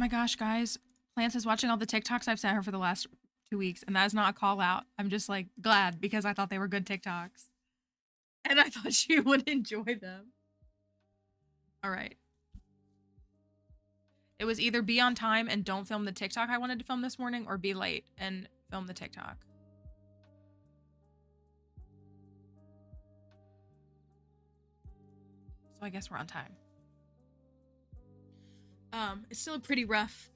my gosh, guys. Lance is watching all the TikToks I've sent her for the last 2 weeks, and that is not a call out. I'm just like glad because I thought they were good TikToks. And I thought she would enjoy them. All right. It was either be on time and don't film the TikTok I wanted to film this morning, or be late and film the TikTok. So I guess we're on time. It's still pretty rough.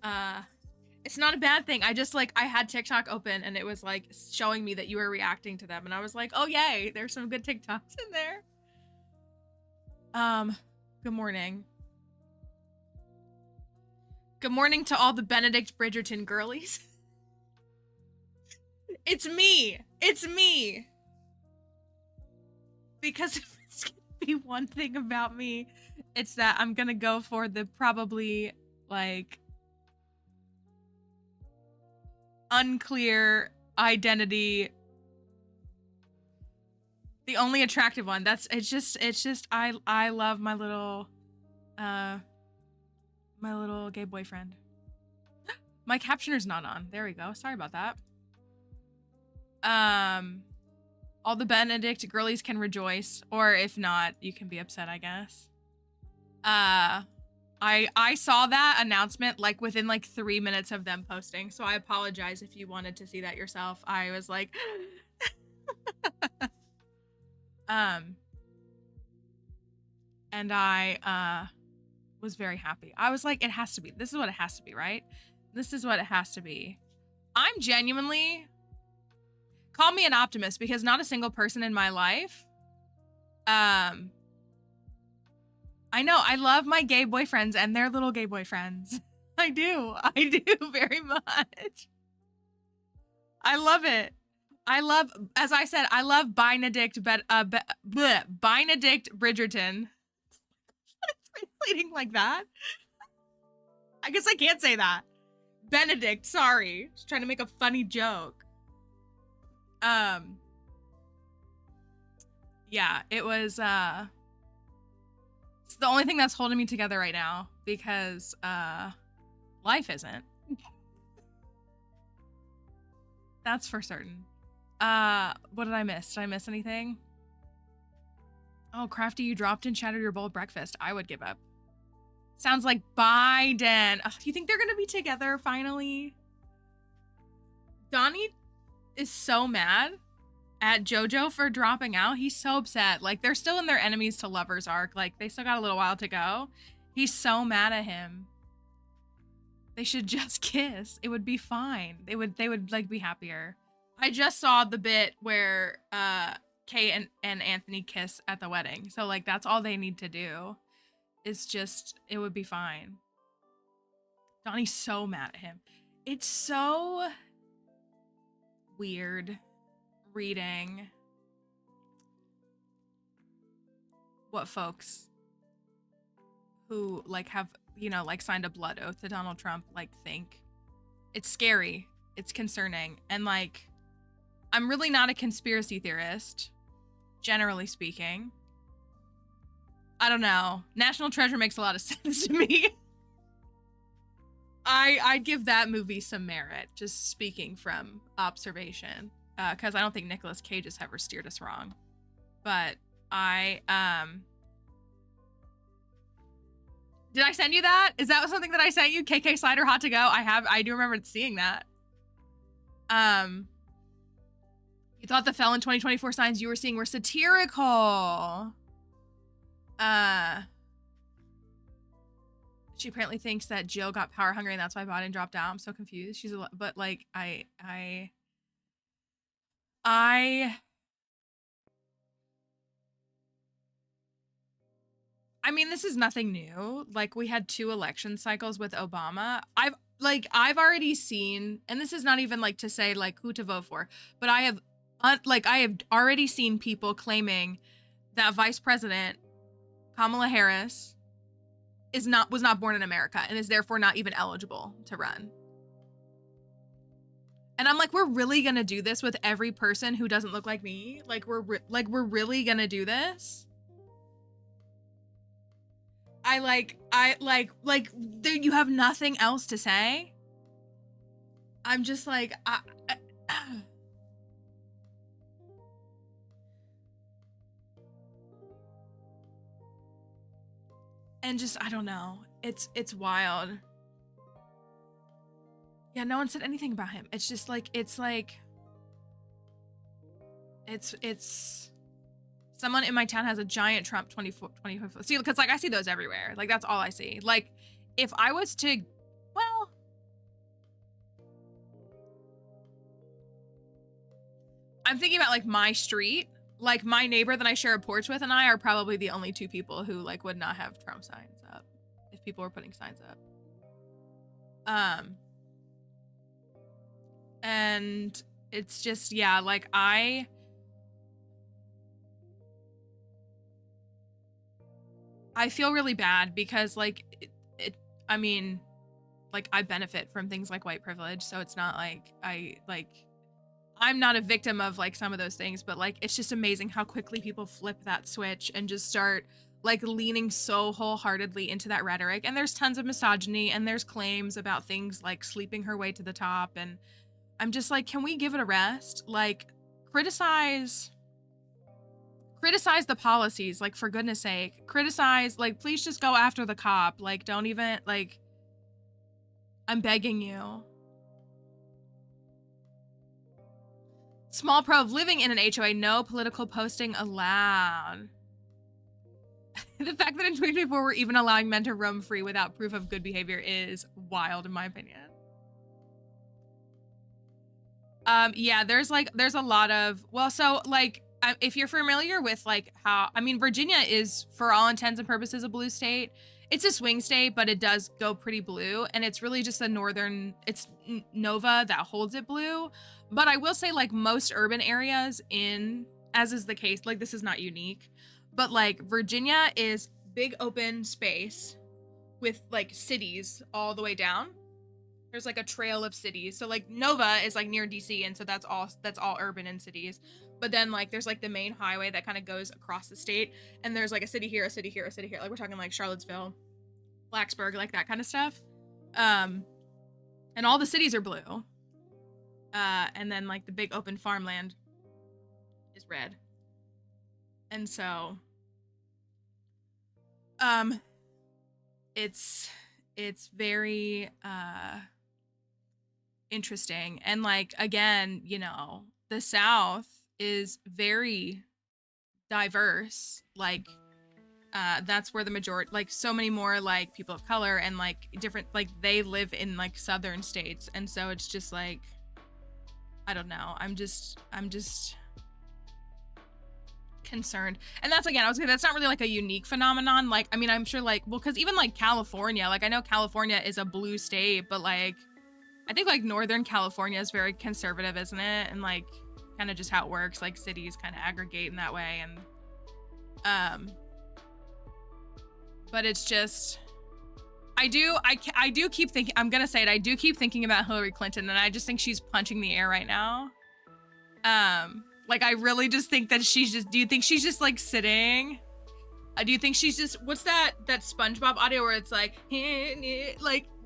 It's not a bad thing. I just like, I had TikTok open and it was like showing me that you were reacting to them. And I was like, oh yay, there's some good TikToks in there. Good morning. Good morning to all the Benedict Bridgerton girlies. It's me. It's me. Because if it's gonna be one thing about me, it's that I'm gonna go for the probably like unclear identity, the only attractive one. It's just I love my little gay boyfriend. My captioner's not on. There we go. Sorry about that. All the Benedict girlies can rejoice, or if not, you can be upset, I guess. I saw that announcement like within like 3 minutes of them posting, so I apologize if you wanted to see that yourself. I was like and I was very happy. I was like, it has to be. This is what it has to be, right? This is what it has to be. I'm genuinely, call me an optimist, because not a single person in my life, I know, I love my gay boyfriends and their little gay boyfriends. I do very much. I love it. I love, as I said, I love Benedict Bridgerton. Translating like that? I guess I can't say that. Benedict, sorry. Just trying to make a funny joke. Yeah, it was, it's the only thing that's holding me together right now, because, life isn't. That's for certain. What did I miss? Did I miss anything? Oh, Crafty, you dropped and shattered your bowl of breakfast. I would give up. Sounds like Biden. Ugh, do you think they're gonna be together finally? Donnie is so mad at JoJo for dropping out. He's so upset. Like, they're still in their enemies to lovers arc. Like, they still got a little while to go. He's so mad at him. They should just kiss. It would be fine. They would like be happier. I just saw the bit where Kate and Anthony kiss at the wedding. So like, that's all they need to do. It's just, it would be fine. Donnie's so mad at him. It's so weird reading what folks who like have, you know, like signed a blood oath to Donald Trump like think. It's scary. It's concerning. And like, I'm really not a conspiracy theorist, generally speaking. I don't know. National Treasure makes a lot of sense to me. I'd give that movie some merit, just speaking from observation, because I don't think Nicolas Cage has ever steered us wrong. But I, did I send you that? Is that something that I sent you? KK Slider Hot to Go? I do remember seeing that. You thought the Felon 2024 signs you were seeing were satirical. She apparently thinks that Jill got power hungry and that's why Biden dropped out. I'm so confused. She's but like I mean, this is nothing new. Like, we had 2 election cycles with Obama. I've already seen, and this is not even like to say like who to vote for, but I have already seen people claiming that Vice President Kamala Harris was not born in America and is therefore not even eligible to run. And I'm like, we're really gonna do this with every person who doesn't look like me? Like, we're really gonna do this? dude, you have nothing else to say. I'm just like, and just, I don't know. It's wild. Yeah, no one said anything about him. It's just like, it's someone in my town has a giant Trump 24. See, because like I see those everywhere. Like that's all I see. Like if I was to, well, I'm thinking about like my street, like my neighbor that I share a porch with and I are probably the only two people who like would not have Trump signs up if people were putting signs up. And it's just, yeah, like I feel really bad because like I mean, like I benefit from things like white privilege, so it's not like I'm not a victim of like some of those things, but like it's just amazing how quickly people flip that switch and just start like leaning so wholeheartedly into that rhetoric. And there's tons of misogyny and there's claims about things like sleeping her way to the top, and I'm just like, can we give it a rest? Like criticize the policies, like for goodness sake. Criticize, like please just go after the cop. Like don't even, like, I'm begging you. Small pro of living in an HOA, no political posting allowed. The fact that in 2024 we're even allowing men to roam free without proof of good behavior is wild in my opinion. Yeah, there's a lot of, well, so like, if you're familiar with like how, I mean, Virginia is for all intents and purposes a blue state. It's a swing state, but it does go pretty blue. And it's really just the northern, it's Nova that holds it blue. But I will say like most urban areas as is the case, like this is not unique, but like Virginia is big open space with like cities all the way down. There's like a trail of cities. So like Nova is like near DC. And so that's all urban and cities. But then like there's like the main highway that kind of goes across the state. And there's like a city here, a city here, a city here. Like we're talking like Charlottesville, Blacksburg, like that kind of stuff. And all the cities are blue. And then like the big open farmland is red. And so it's very interesting. And like again, you know, the South is very diverse. Like that's where the majority, like so many more like people of color and like different, like they live in like southern states. And so it's just like, I don't know. I'm just concerned. And that's, again, I was saying that's not really like a unique phenomenon. Like, I mean, I'm sure like, well, cause even like California, like I know California is a blue state, but like, I think like Northern California is very conservative, isn't it? And like kind of just how it works, like cities kind of aggregate in that way. And, but it's just, I do keep thinking, I'm gonna say it, I do keep thinking about Hillary Clinton, and I just think she's punching the air right now. Like I really just think that she's just, do you think she's just like sitting? Do you think she's just, what's that SpongeBob audio where it's like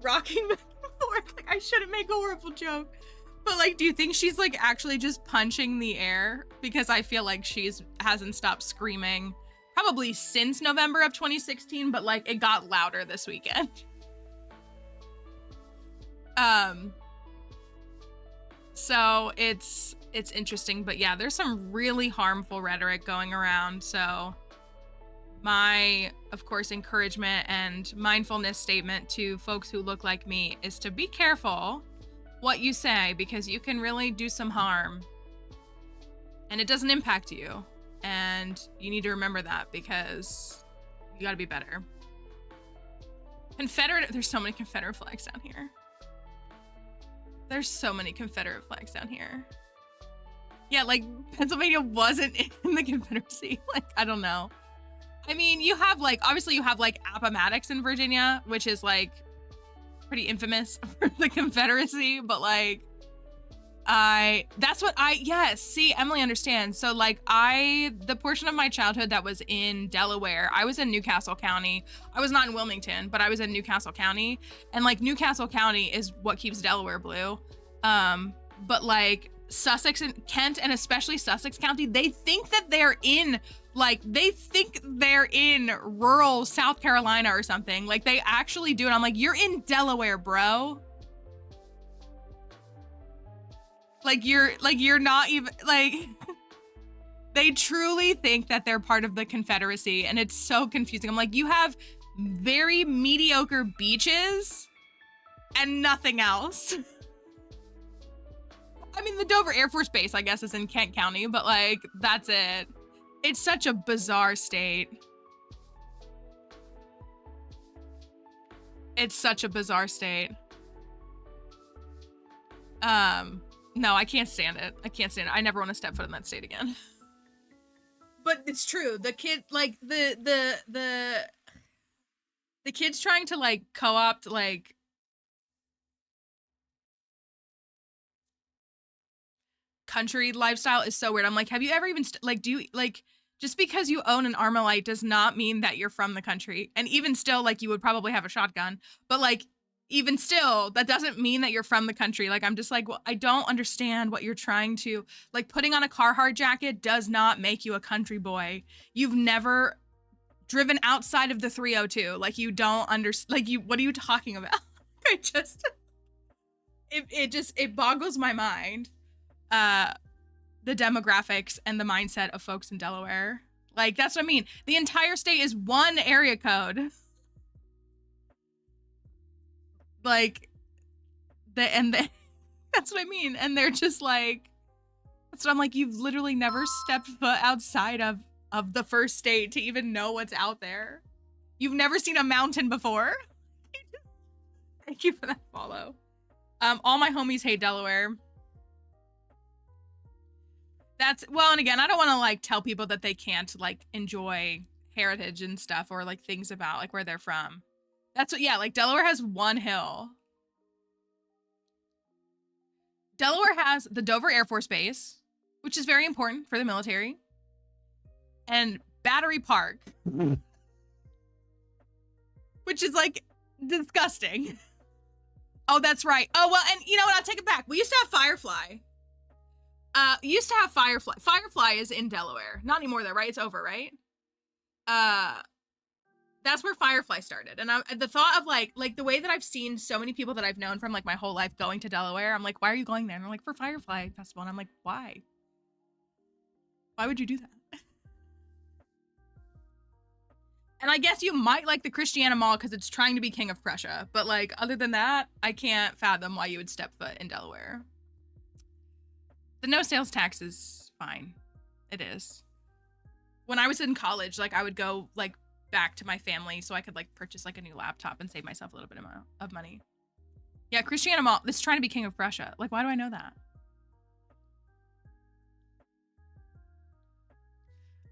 rocking back and forth? Like I shouldn't make a horrible joke. But like, do you think she's like actually just punching the air? Because I feel like hasn't stopped screaming probably since November of 2016, but like it got louder this weekend. So it's interesting, but yeah, there's some really harmful rhetoric going around. So my, of course, encouragement and mindfulness statement to folks who look like me is to be careful what you say, because you can really do some harm and it doesn't impact you. And you need to remember that, because you gotta be better. There's so many Confederate flags down here. There's so many Confederate flags down here. Yeah, like Pennsylvania wasn't in the Confederacy. Like, I don't know. I mean, you have like, obviously you have like Appomattox in Virginia, which is like pretty infamous for the Confederacy, but like, Yes, see, Emily understands. So like the portion of my childhood that was in Delaware, I was in Newcastle County. I was not in Wilmington, but I was in Newcastle County. And like Newcastle County is what keeps Delaware blue. But like Sussex and Kent, and especially Sussex County, they think they're in rural South Carolina or something. Like they actually do. And I'm like, you're in Delaware, bro. You're not even like they truly think that they're part of the Confederacy, and it's so confusing. I'm like, you have very mediocre beaches and nothing else. I mean, the Dover Air Force Base, I guess, is in Kent County, but like that's it. It's such a bizarre state. It's such a bizarre state. No, I can't stand it. I can't stand it. I never want to step foot in that state again. But it's true. The kid, like the kids trying to like co-opt like country lifestyle is so weird. I'm like, have you ever even do you like, just because you own an Armalite does not mean that you're from the country. And even still, like, you would probably have a shotgun, but like, even still, that doesn't mean that you're from the country. Like, I'm just like, well, I don't understand what you're trying to, like, putting on a Carhartt jacket does not make you a country boy. You've never driven outside of the 302. Like, you don't understand, like, what are you talking about? It boggles my mind. The demographics and the mindset of folks in Delaware. Like, that's what I mean. The entire state is one area code. Like, that's what I mean. And they're just like, that's what I'm like, you've literally never stepped foot outside of the first state to even know what's out there. You've never seen a mountain before. Thank you for that follow. All my homies hate Delaware. Well, and again, I don't want to like tell people that they can't like enjoy heritage and stuff or like things about like where they're from. That's what, yeah, like Delaware has one hill. Delaware has the Dover Air Force Base, which is very important for the military, and Battery Park, which is like disgusting. Oh, that's right. Oh, well, and you know what? I'll take it back. We used to have Firefly. Firefly is in Delaware. Not anymore though, right? It's over, right? That's where Firefly started. And the thought of like the way that I've seen so many people that I've known from like my whole life going to Delaware, I'm like, why are you going there? And they're like, for Firefly Festival. And I'm like, why? Why would you do that? And I guess you might like the Christiana Mall because it's trying to be King of Prussia. But like, other than that, I can't fathom why you would step foot in Delaware. The no sales tax is fine. It is. When I was in college, like I would go like back to my family so I could like purchase like a new laptop and save myself a little bit of money. Yeah, Christiana Mall, this is trying to be King of Prussia. Like, why do I know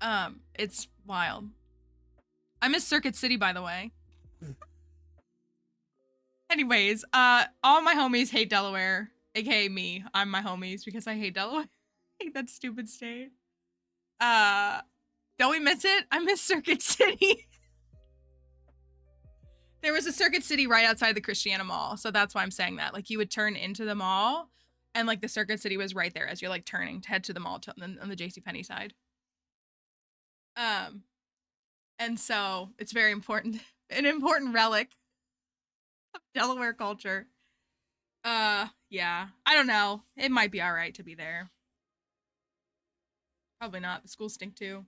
that? It's wild. I miss Circuit City, by the way. Anyways, all my homies hate Delaware, aka me. I'm my homies because I hate Delaware. I hate that stupid state. Don't we miss it? I miss Circuit City. There was a Circuit City right outside the Christiana Mall, so that's why I'm saying that. Like, you would turn into the mall, and like the Circuit City was right there as you're like turning to head to the mall on the JCPenney side. And so it's very important, an important relic of Delaware culture. Yeah, I don't know. It might be all right to be there. Probably not. The schools stink too.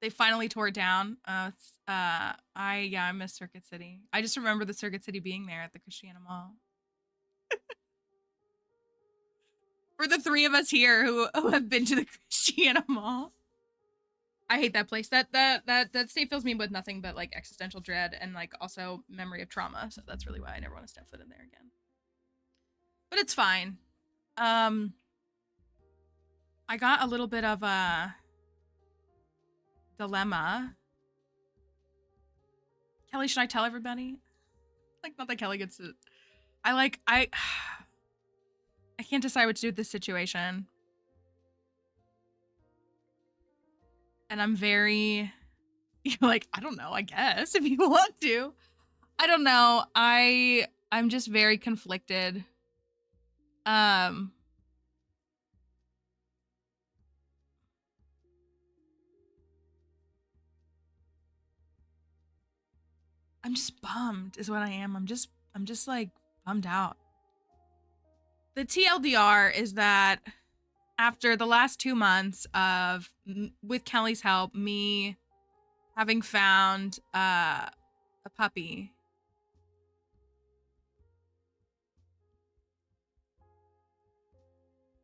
They finally tore it down. I miss Circuit City. I just remember the Circuit City being there at the Christiana Mall. For the three of us here who have been to the Christiana Mall. I hate that place. That state fills me with nothing but like existential dread and like also memory of trauma. So that's really why I never want to step foot in there again. But it's fine. I got a little bit of a dilemma. Kelly, should I tell everybody? Like, not that Kelly gets to I can't decide what to do with this situation. And I'm very, like, I don't know, I guess, if you want to. I don't know. I'm just very conflicted. I'm just bummed is what I am. I'm just like bummed out. The TLDR is that after the last 2 months of, with Kelly's help, me having found a puppy,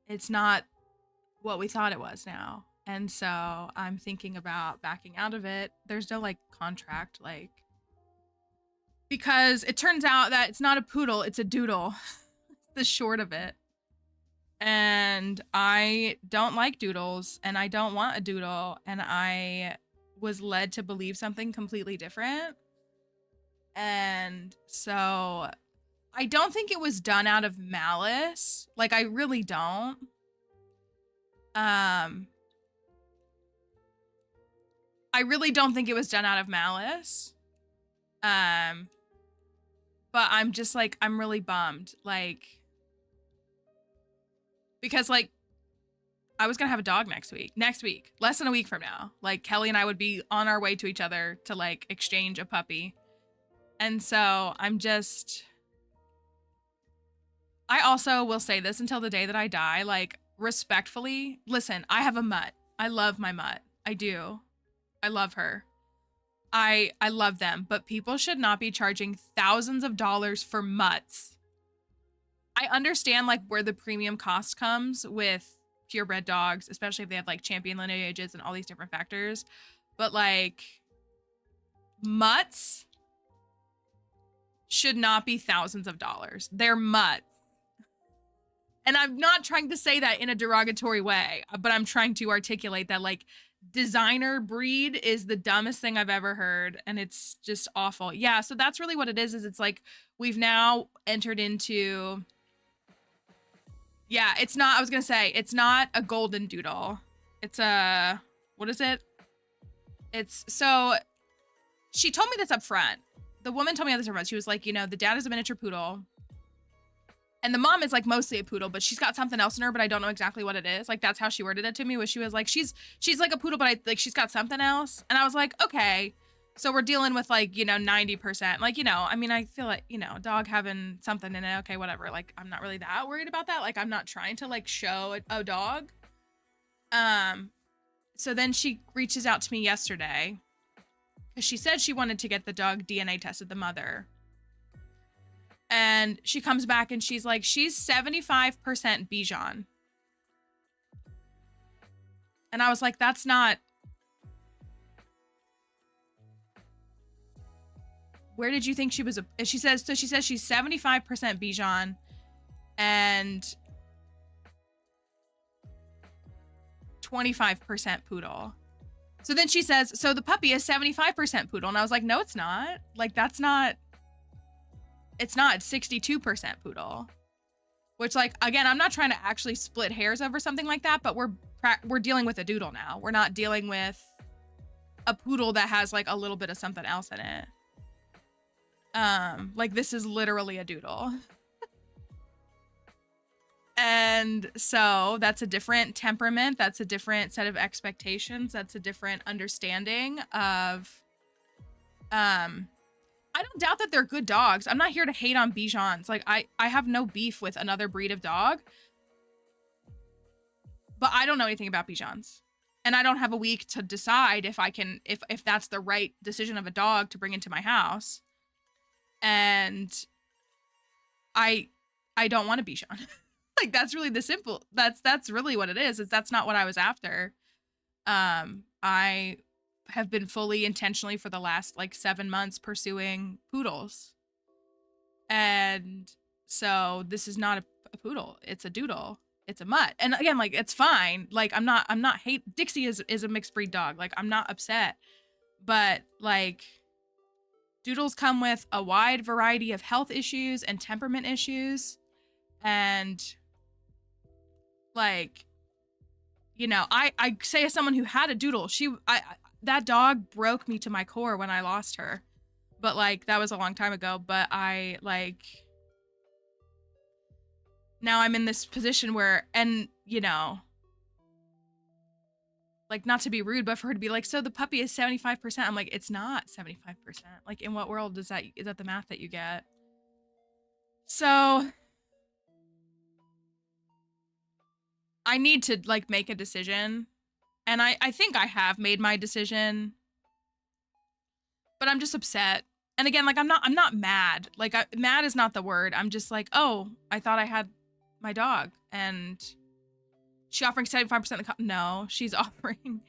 it's not what we thought it was now. And so I'm thinking about backing out of it. There's no like contract, like, because it turns out that it's not a poodle, it's a doodle. The short of it. And I don't like doodles, and I don't want a doodle, and I was led to believe something completely different. And so I don't think it was done out of malice. Like, I really don't. I really don't think it was done out of malice. But I'm just like, I'm really bummed. Like, because like, I was gonna have a dog next week, less than a week from now. Like, Kelly and I would be on our way to each other to like exchange a puppy. And so I'm just, I also will say this until the day that I die, like, respectfully, listen, I have a mutt. I love my mutt. I do. I love her. I love them, but people should not be charging thousands of dollars for mutts. I understand like where the premium cost comes with purebred dogs, especially if they have like champion lineages and all these different factors. But like, mutts should not be thousands of dollars. They're mutts. And I'm not trying to say that in a derogatory way, but I'm trying to articulate that like, designer breed is the dumbest thing I've ever heard, and it's just awful. Yeah, so that's really what it is it's like we've now entered into, yeah, it's not, I was gonna say, it's not a golden doodle. It's a, what is it? It's, so she told me this up front. The woman told me this up front. She was like, you know, the dad is a miniature poodle. And the mom is like mostly a poodle, but she's got something else in her, but I don't know exactly what it is. Like, that's how she worded it to me, was she was like, she's like a poodle, but she's got something else. And I was like, okay, so we're dealing with like, you know, 90%. Like, you know, I mean, I feel like, you know, a dog having something in it. Okay, whatever. Like, I'm not really that worried about that. Like, I'm not trying to like show a dog. So then she reaches out to me yesterday because she said she wanted to get the dog DNA tested, the mother. And she comes back and she's like, she's 75% Bichon. And I was like, that's not. Where did you think she was? She says, so she says she's 75% Bichon and 25% poodle. So then she says, so the puppy is 75% poodle. And I was like, no, it's not. Like, that's not. It's not. It's 62% poodle. Which, like, again, I'm not trying to actually split hairs over something like that, but we're dealing with a doodle now. We're not dealing with a poodle that has like a little bit of something else in it. Like, this is literally a doodle. And so that's a different temperament. That's a different set of expectations. That's a different understanding of, I don't doubt that they're good dogs. I'm not here to hate on Bichons. Like, I have no beef with another breed of dog. But I don't know anything about Bichons. And I don't have a week to decide if I can, if that's the right decision of a dog to bring into my house. And I don't want a Bichon. Like, that's really the simple, that's really what it is that's not what I was after. I have been fully intentionally for the last like 7 months pursuing poodles. And so this is not a poodle. It's a doodle. It's a mutt. And again, like, it's fine. Like, I'm not Dixie is a mixed breed dog. Like, I'm not upset, but like, Doodles come with a wide variety of health issues and temperament issues. And like, you know, I say as someone who had a doodle, that dog broke me to my core when I lost her. But like, that was a long time ago. But I like, now I'm in this position where, and you know, like, not to be rude, but for her to be like, so the puppy is 75%. I'm like, it's not 75%. Like, in what world is that the math that you get? So I need to like make a decision. And I think I have made my decision, but I'm just upset. And again, like, I'm not mad. Like, mad is not the word. I'm just like, oh, I thought I had my dog, and she offering 75% of the no, she's offering,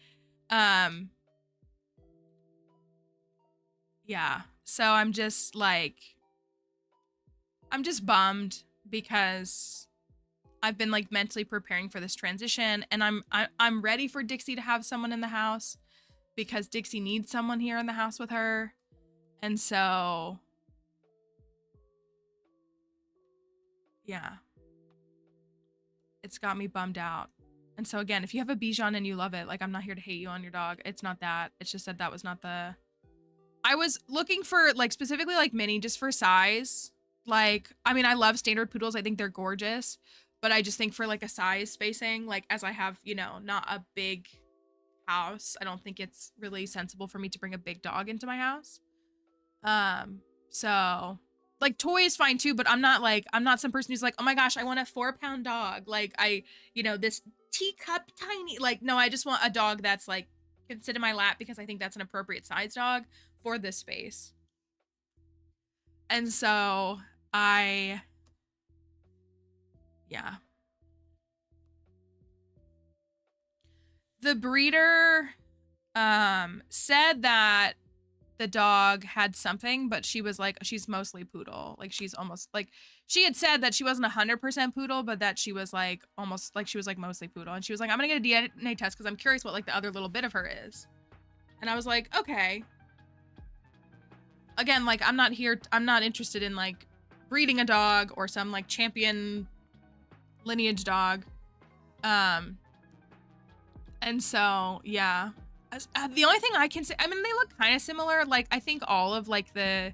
yeah. So I'm just like, I'm just bummed because I've been like mentally preparing for this transition, and I'm ready for Dixie to have someone in the house because Dixie needs someone here in the house with her. And so, yeah, it's got me bummed out. And so again, if you have a Bichon and you love it, like, I'm not here to hate you on your dog. It's not that. It's just that was not the, I was looking for like specifically like mini just for size. Like, I mean, I love standard poodles. I think they're gorgeous, but I just think for like a size spacing, like, as I have, you know, not a big house, I don't think it's really sensible for me to bring a big dog into my house. So like, toy is fine too, but I'm not some person who's like, oh my gosh, I want a 4-pound dog. Like, you know, this teacup tiny, like, no, I just want a dog that's like, can sit in my lap because I think that's an appropriate size dog for this space. And so yeah. The breeder said that the dog had something, but she was like, she's mostly poodle. Like, she's almost like, she had said that she wasn't 100% poodle, but that she was like almost like, she was like mostly poodle. And she was like, I'm gonna get a DNA test because I'm curious what like the other little bit of her is. And I was like, okay. Again, like, I'm not interested in like breeding a dog or some like champion lineage dog. And so, yeah. The only thing I can say, I mean, they look kind of similar. Like, I think all of like a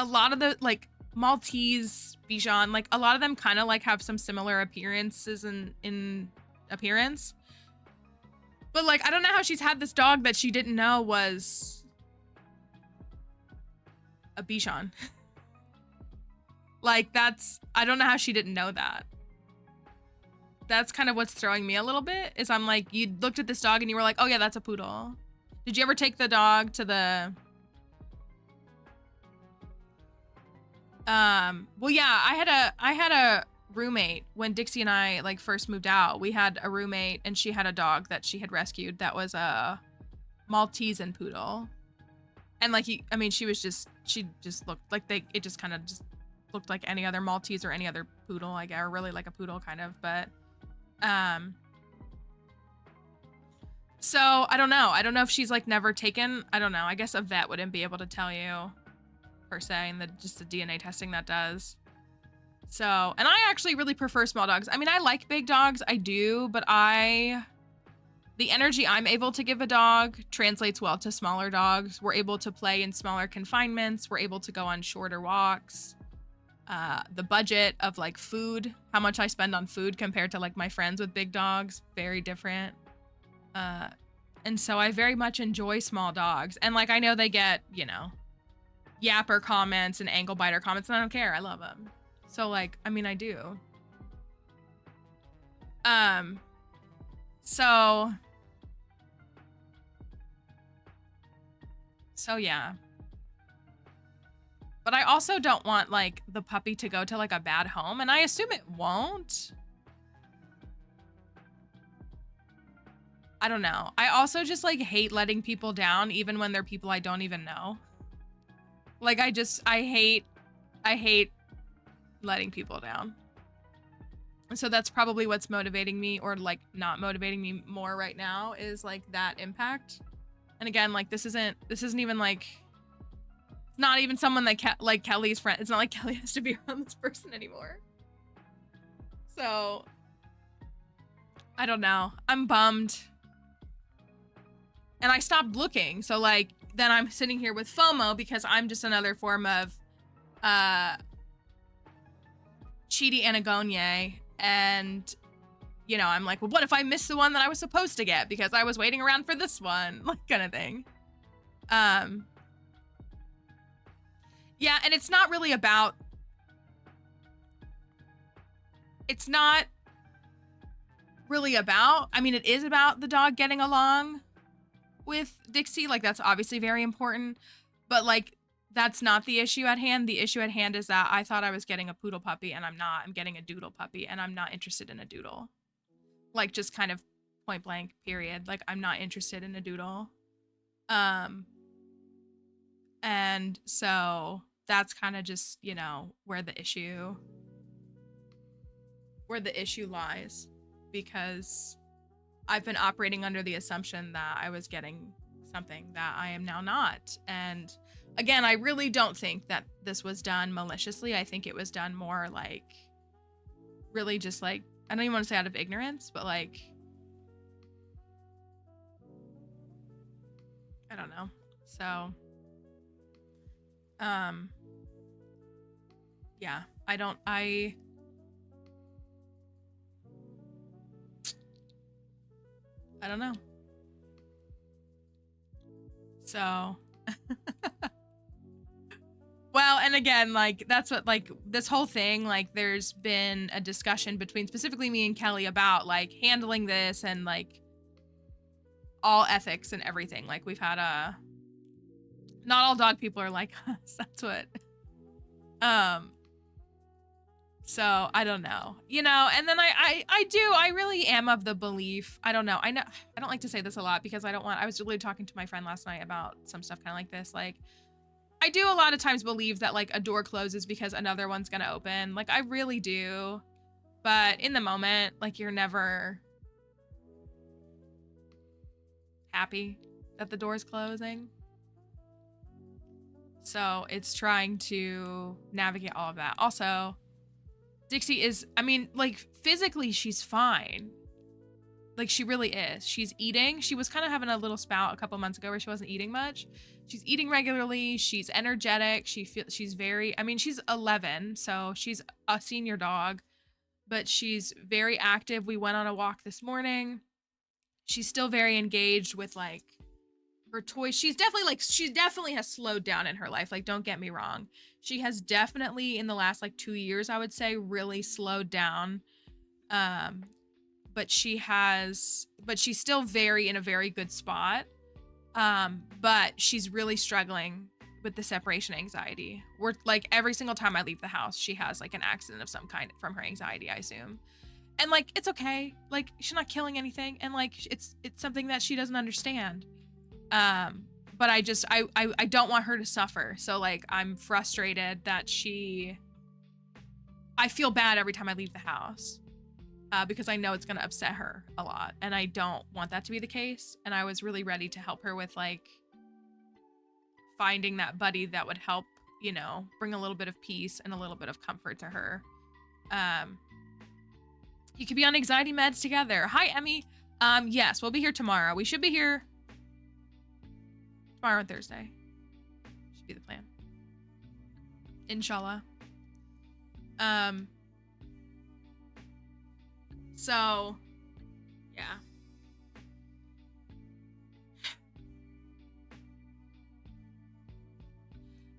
lot of the like Maltese, Bichon, like a lot of them kind of like have some similar appearances in appearance. But like, I don't know how she's had this dog that she didn't know was a Bichon. Like, I don't know how she didn't know that. That's kind of what's throwing me a little bit, is I'm like, you looked at this dog and you were like, oh yeah, that's a poodle. Did you ever take the dog to the, well, yeah, I had a roommate when Dixie and I like first moved out. We had a roommate and she had a dog that she had rescued that was a Maltese and poodle. And like, she just looked like it just kind of just looked like any other Maltese or any other poodle, I guess, or really like a poodle kind of, but so I don't know. I don't know if she's like never taken, I don't know. I guess a vet wouldn't be able to tell you per se, and just the DNA testing that does. So, and I actually really prefer small dogs. I mean, I like big dogs, I do, but the energy I'm able to give a dog translates well to smaller dogs. We're able to play in smaller confinements. We're able to go on shorter walks. The budget of like food, how much I spend on food compared to like my friends with big dogs, very different. And so I very much enjoy small dogs. And like, I know they get, you know, yapper comments and ankle biter comments, and I don't care. I love them. So like, I mean, I do. So yeah. But I also don't want like the puppy to go to like a bad home, and I assume it won't. I don't know. I also just like hate letting people down, even when they're people I don't even know. Like, I hate letting people down. And so that's probably what's motivating me, or like not motivating me more right now, is like that impact. And again, like, this isn't even like, It's not even someone that like Kelly's friend. It's not like Kelly has to be around this person anymore. So, I don't know. I'm bummed. And I stopped looking. So like, then I'm sitting here with FOMO because I'm just another form of Chidi Anagonye. And, you know, I'm like, well, what if I missed the one that I was supposed to get because I was waiting around for this one? Like, kind of thing. Yeah, and it's not really about... It's not really about... I mean, it is about the dog getting along with Dixie. Like, that's obviously very important. But, like, that's not the issue at hand. The issue at hand is that I thought I was getting a poodle puppy, and I'm not. I'm getting a doodle puppy, and I'm not interested in a doodle. Like, just kind of point blank, period. Like, I'm not interested in a doodle. And so that's kind of just, you know, where the issue lies, because I've been operating under the assumption that I was getting something that I am now not. And again, I really don't think that this was done maliciously. I think it was done more like, really just like, I don't even want to say out of ignorance, but like, I don't know. So, yeah, I don't know. So, well, and again, like, that's what, like, this whole thing, like, there's been a discussion between specifically me and Kelly about, like, handling this and, like, all ethics and everything. Like, we've had not all dog people are like us. That's what, so I don't know, you know. And then I really am of the belief, I don't know, I don't like to say this a lot because I was really talking to my friend last night about some stuff kind of like this. Like, I do a lot of times believe that like a door closes because another one's gonna open. Like, I really do. But in the moment, like, you're never happy that the door's closing. So it's trying to navigate all of that. Also, Dixie is, I mean, like, physically she's fine. Like, she really is. She's eating. She was kind of having a little spout a couple months ago where she wasn't eating much. She's eating regularly. She's energetic. She's very, I mean, she's 11, so she's a senior dog, but she's very active. We went on a walk this morning. She's still very engaged with like her toys. She definitely has slowed down in her life. Like, don't get me wrong. She has definitely in the last like 2 years, I would say, really slowed down. But she's still in a very good spot. But she's really struggling with the separation anxiety. We're like, every single time I leave the house, she has like an accident of some kind from her anxiety, I assume. And like, it's okay. Like, she's not killing anything. And like, it's something that she doesn't understand. But I don't want her to suffer. So like, I'm frustrated that I feel bad every time I leave the house, because I know it's going to upset her a lot, and I don't want that to be the case. And I was really ready to help her with like finding that buddy that would help, you know, bring a little bit of peace and a little bit of comfort to her. You could be on anxiety meds together. Hi, Emmy. Yes, we'll be here tomorrow. We should be here tomorrow and Thursday. Should be the plan. Inshallah. So, yeah.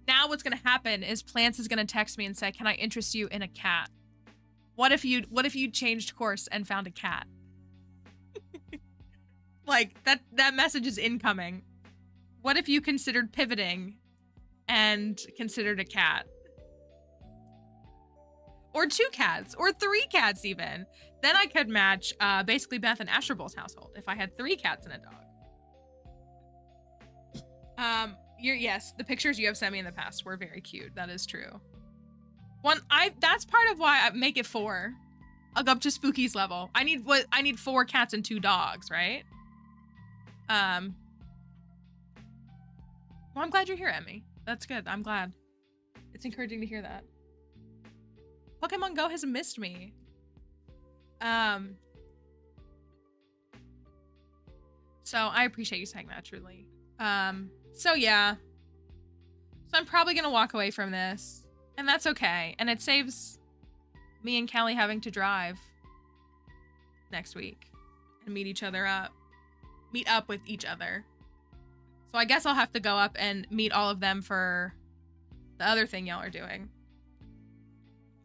Now what's gonna happen is Plants is gonna text me and say, "Can I interest you in a cat?" What if you changed course and found a cat? Like, that message is incoming. What if you considered pivoting and considered a cat? Or 2 cats, or 3 cats even. Then I could match basically Beth and Asherbol's household if I had 3 cats and a dog. Yes, the pictures you have sent me in the past were very cute. That is true. That's part of why I make it 4. I'll go up to Spooky's level. I need 4 cats and 2 dogs, right? Well, I'm glad you're here, Emmy. That's good. I'm glad. It's encouraging to hear that. Pokemon Go has missed me. So I appreciate you saying that, truly. So yeah. So I'm probably gonna walk away from this. And that's okay. And it saves me and Kelly having to drive next week and meet up with each other. So I guess I'll have to go up and meet all of them for the other thing y'all are doing.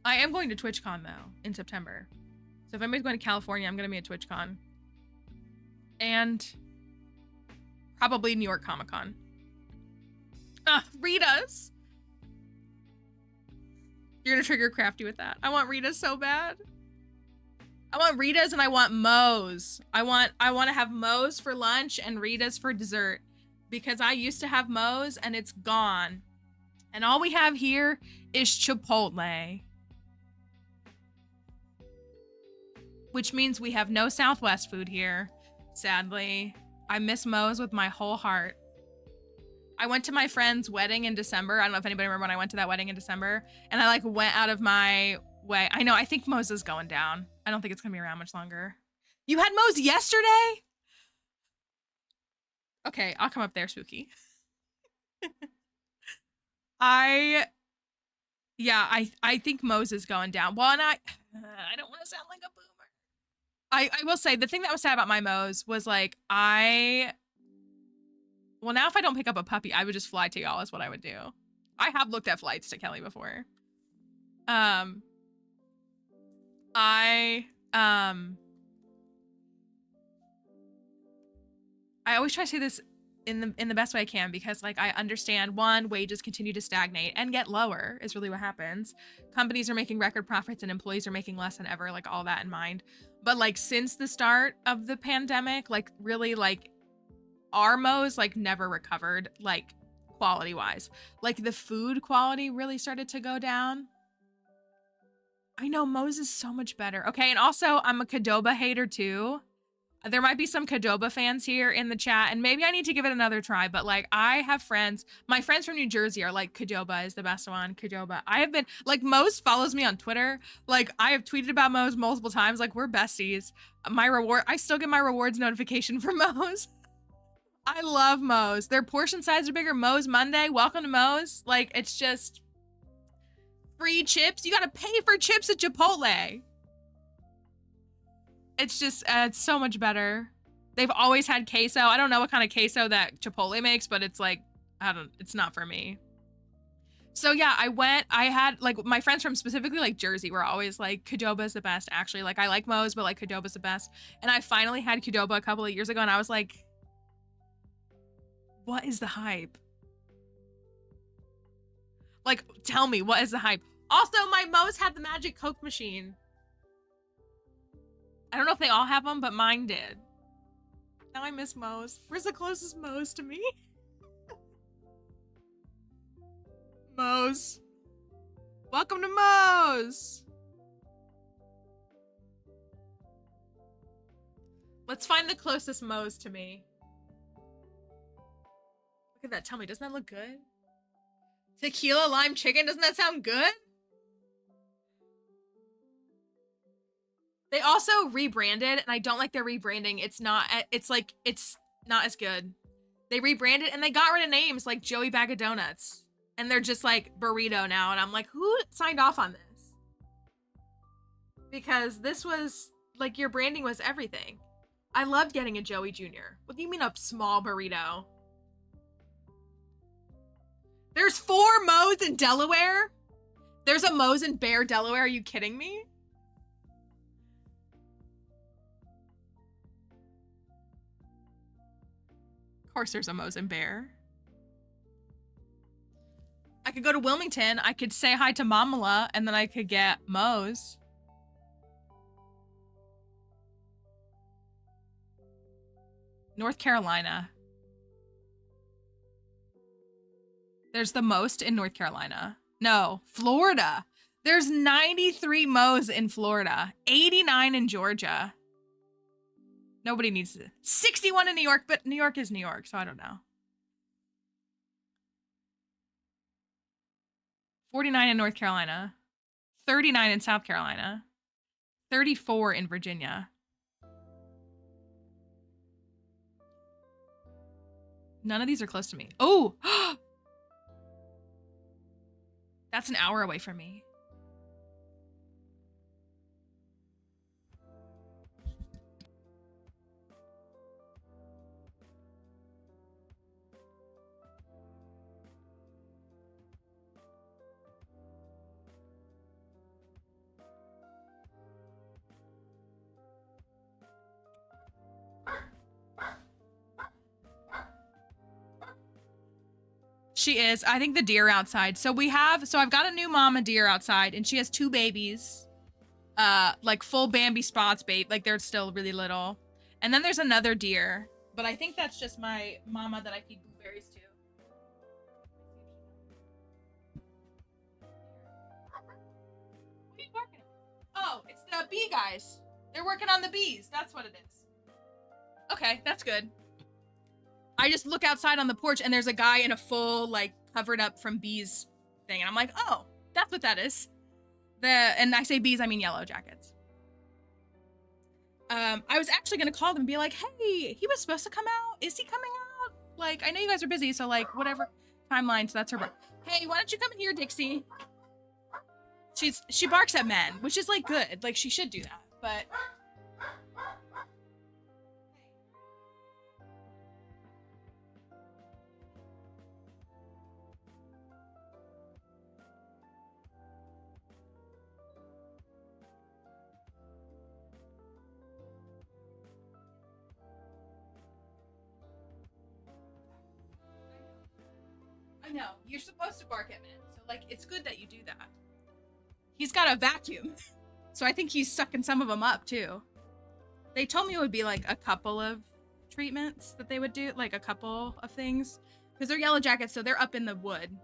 I am going to TwitchCon though in September. So if anybody's going to California, I'm going to be at TwitchCon. And probably New York Comic Con. Rita's. You're going to trigger Crafty with that. I want Rita's so bad. I want Rita's and I want Moe's. I want to have Moe's for lunch and Rita's for dessert. Because I used to have Moe's and it's gone. And all we have here is Chipotle. Which means we have no Southwest food here, sadly. I miss Moe's with my whole heart. I went to my friend's wedding in December. I don't know if anybody remember when I went to that wedding in December. And I like went out of my way. I know, I think Moe's is going down. I don't think it's gonna be around much longer. You had Moe's yesterday? Okay, I'll come up there, Spooky. I think Moe's is going down. Well, and I don't want to sound like a boomer. I will say the thing that was sad about my Moe's was like well, now if I don't pick up a puppy, I would just fly to y'all is what I would do. I have looked at flights to Kelly before. I always try to say this in the best way I can because like I understand one, wages continue to stagnate and get lower is really what happens. Companies are making record profits and employees are making less than ever, like all that in mind. But like since the start of the pandemic, like really like our Moe's like never recovered like quality wise. Like the food quality really started to go down. I know Moe's is so much better. Okay, and also I'm a Qdoba hater too. There might be some Qdoba fans here in the chat, and maybe I need to give it another try, but like I have friends, my friends from New Jersey are like, Qdoba is the best one, Qdoba. I have been, like Moe's follows me on Twitter. Like I have tweeted about Moe's multiple times, like we're besties. I still get my rewards notification for Moe's. I love Moe's. Their portion sizes are bigger. Moe's Monday, welcome to Moe's. Like it's just free chips. You gotta pay for chips at Chipotle. It's just, it's so much better. They've always had queso. I don't know what kind of queso that Chipotle makes, but it's like, it's not for me. So yeah, I had like my friends from specifically like Jersey were always like, Qdoba is the best actually. Like I like Moe's, but like Qdoba is the best. And I finally had Qdoba a couple of years ago and I was like, what is the hype? Like, tell me, what is the hype? Also, my Moe's had the magic Coke machine. I don't know if they all have them, but mine did. Now I miss Moe's. Where's the closest Moe's to me? Moe's. Welcome to Moe's. Let's find the closest Moe's to me. Look at that. Tell me, doesn't that look good? Tequila lime chicken. Doesn't that sound good? They also rebranded, and I don't like their rebranding. It's not as good. They rebranded, and they got rid of names like Joey Bag of Donuts. And they're just like Burrito now, and I'm like, who signed off on this? Because this was, like, your branding was everything. I loved getting a Joey Jr. What do you mean a small burrito? There's 4 Moe's in Delaware? There's a Moe's in Bear, Delaware? Are you kidding me? Of course there's a Moe's in Bear. I could go to Wilmington, I could say hi to Mamala, and then I could get Moe's. North Carolina. There's the most in North Carolina. No, Florida. There's 93 Moe's in Florida, 89 in Georgia. Nobody needs to. 61 in New York, but New York is New York, so I don't know. 49 in North Carolina, 39 in South Carolina, 34 in Virginia. None of these are close to me. Oh, that's an hour away from me. She is. I think the deer outside. So I've got a new mama deer outside and she has 2 babies. Like full Bambi spots, babe. Like they're still really little. And then there's another deer, but I think that's just my mama that I feed blueberries to. What are you barking at? Oh, it's the bee guys. They're working on the bees. That's what it is. Okay, that's good. I just look outside on the porch and there's a guy in a full, like, covered up from bees thing. And I'm like, oh, that's what that is. And I say bees, I mean yellow jackets. I was actually going to call them and be like, hey, he was supposed to come out. Is he coming out? Like, I know you guys are busy, so like, whatever timeline, so that's her. Hey, why don't you come in here, Dixie? She barks at men, which is like good. Like, she should do that, but... No, you're supposed to bark at men, so like it's good that you do that. He's got a vacuum, so I think he's sucking some of them up too. They told me it would be like a couple of treatments that they would do, like a couple of things, because they're yellow jackets, so they're up in the wood.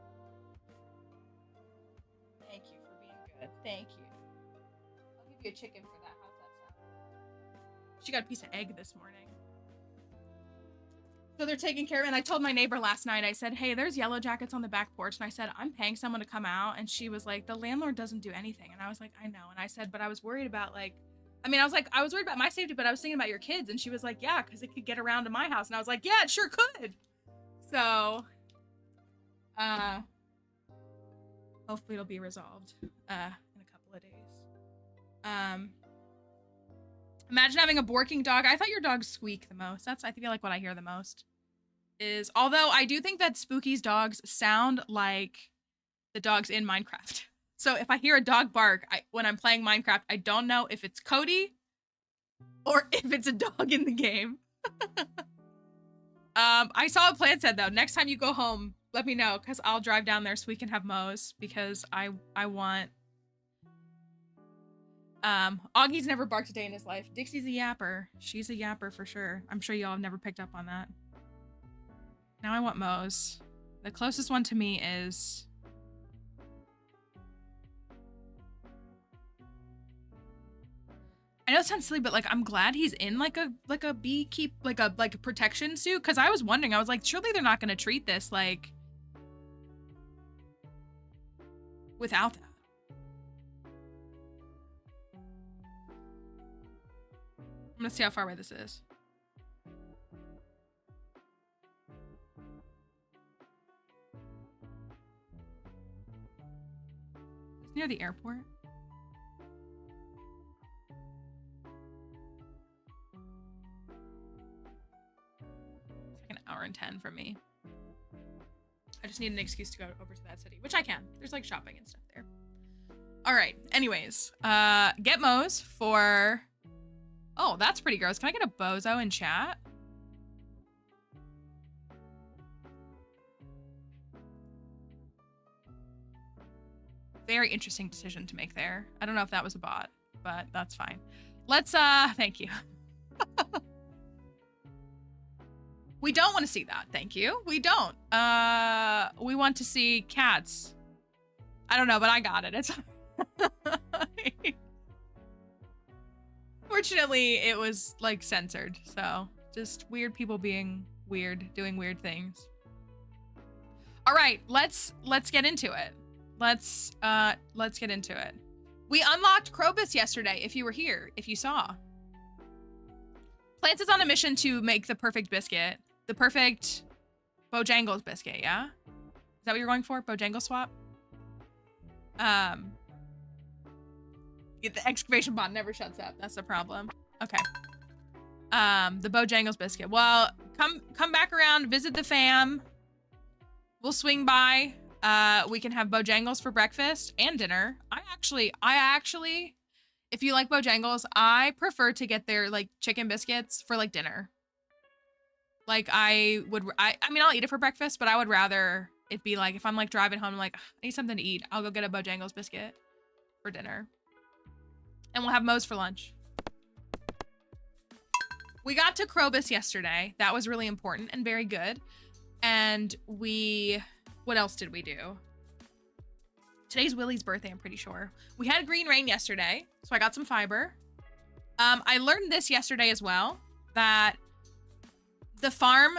Thank you for being good. Thank you. I'll give you a chicken for that. How's that sound? She got a piece of egg this morning. So they're taking care of it. And I told my neighbor last night, I said, hey, there's yellow jackets on the back porch. And I said, I'm paying someone to come out. And she was like, the landlord doesn't do anything. And I was like, I know. And I said, but I was worried about like, I was worried about my safety, but I was thinking about your kids. And she was like, yeah, because it could get around to my house. And I was like, yeah, it sure could. So, hopefully it'll be resolved, in a couple of days. Imagine having a barking dog. I thought your dogs squeak the most. That's, I feel like, what I hear the most. Is, although I do think that Spooky's dogs sound like the dogs in Minecraft. So if I hear a dog bark when I'm playing Minecraft, I don't know if it's Cody or if it's a dog in the game. I saw what Plan said though. Next time you go home, let me know because I'll drive down there so we can have Moe's because I want... Augie's never barked a day in his life. Dixie's a yapper. She's a yapper for sure. I'm sure y'all have never picked up on that. Now I want Moe's. The closest one to me is... I know it sounds silly, but like I'm glad he's in like a beekeep, like a protection suit, because I was wondering, I was like, surely they're not gonna treat this like without that. I'm gonna see how far away this is. It's near the airport. It's like an hour and 10 from me. I just need an excuse to go over to that city, which I can. There's like shopping and stuff there. All right. Anyways, get Moe's for... Oh, that's pretty gross. Can I get a bozo in chat? Very interesting decision to make there. I don't know if that was a bot, but that's fine. Let's, thank you. We don't want to see that. Thank you. We don't. We want to see cats. I don't know, but I got it. It's... Fortunately, it was like censored, so just weird people being weird, doing weird things. All right, let's get into it. let's get into it. We unlocked Krobus yesterday, if you were here, if you saw. Plants is on a mission to make the perfect biscuit. The perfect Bojangles biscuit, yeah? Is that what you're going for? Bojangles swap? The excavation bot never shuts up. That's the problem. Okay. The Bojangles biscuit. Well, come back around, visit the fam. We'll swing by. We can have Bojangles for breakfast and dinner. I actually, if you like Bojangles, I prefer to get their like chicken biscuits for like dinner. Like I mean, I'll eat it for breakfast, but I would rather it be like, if I'm like driving home, I'm like, I need something to eat, I'll go get a Bojangles biscuit for dinner. And we'll have Moe's for lunch. We got to Krobus yesterday. That was really important and very good. And what else did we do? Today's Willie's birthday, I'm pretty sure. We had green rain yesterday, so I got some fiber. I learned this yesterday as well, that the farm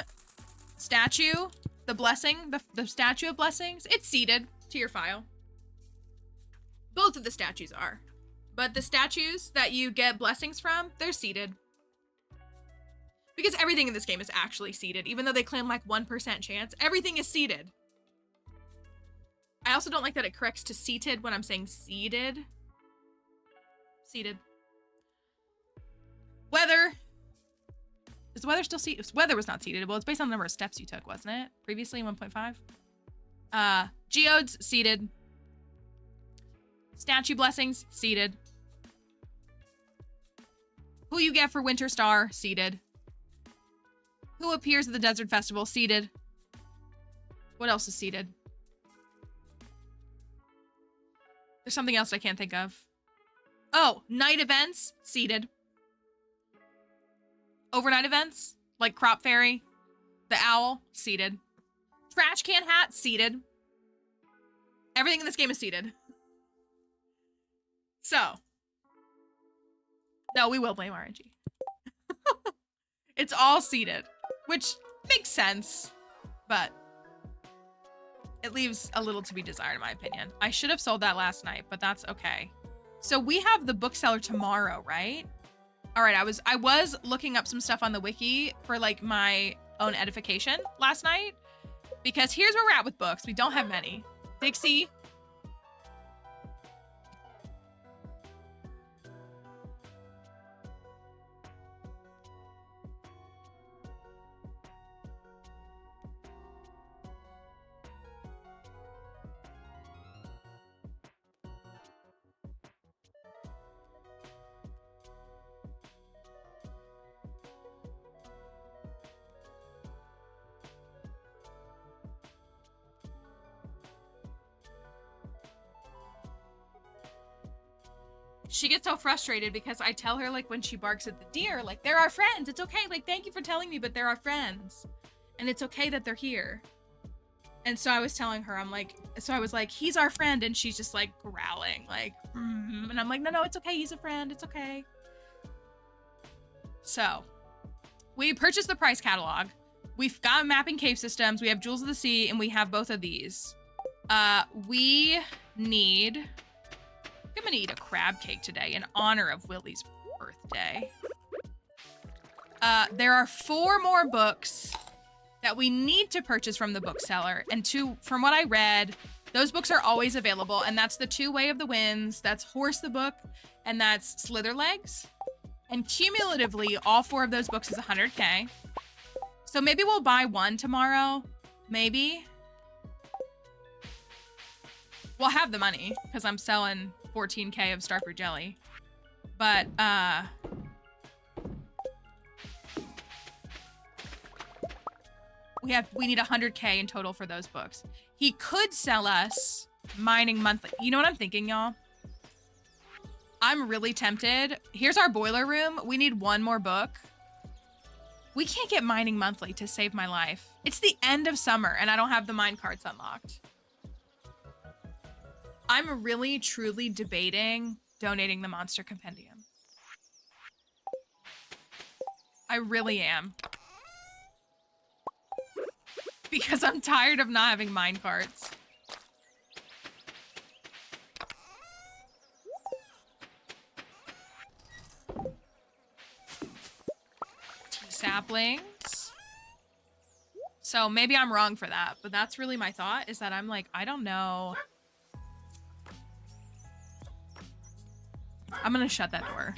statue, the blessing, the statue of blessings, it's seeded to your file. Both of the statues are. But the statues that you get blessings from, they're seeded. Because everything in this game is actually seeded, even though they claim like 1% chance, everything is seeded. I also don't like that it corrects to seated when I'm saying seeded. Seeded. Weather. Is the weather still seated? Weather was not seated. Well, it's based on the number of steps you took, wasn't it? Previously 1.5. Geodes, seated. Statue blessings, seated. Who you get for Winter Star, seated. Who appears at the Desert Festival, seated. What else is seated? There's something else I can't think of. Oh, night events, seated. Overnight events, like Crop Fairy, the Owl, seated. Trash can hat, seated. Everything in this game is seated. So. No, we will blame RNG. It's all seated, which makes sense, but it leaves a little to be desired in my opinion. I should have sold that last night, but that's okay. So we have the bookseller tomorrow, right? All right, I was looking up some stuff on the wiki for like my own edification last night, because here's where we're at with books. We don't have many. Dixie. She gets so frustrated because I tell her, like, when she barks at the deer, like, they're our friends. It's okay. Like, thank you for telling me, but they're our friends. And it's okay that they're here. And so I was telling her, I was like, he's our friend. And she's just like growling, like, and I'm like, no, it's okay. He's a friend. It's okay. So we purchased the price catalog. We've got mapping cave systems. We have Jewels of the Sea, and we have both of these. We need... I'm gonna eat a crab cake today in honor of Willie's birthday. There are 4 more books that we need to purchase from the bookseller, and from what I read, those books are always available, and that's the 2 Way of the Winds, that's Horse the Book, and that's Slitherlegs. And cumulatively, all 4 of those books is 100K. So maybe we'll buy one tomorrow, maybe. We'll have the money, because I'm selling 14K of Starfruit Jelly. But, we need 100K in total for those books. He could sell us mining monthly. You know what I'm thinking, y'all? I'm really tempted. Here's our boiler room. We need 1 more book. We can't get mining monthly to save my life. It's the end of summer, and I don't have the mine cards unlocked. I'm really, truly debating donating the Monster Compendium. I really am. Because I'm tired of not having mine cards. saplings. So maybe I'm wrong for that, but that's really my thought, is that I'm like, I don't know. I'm gonna shut that door.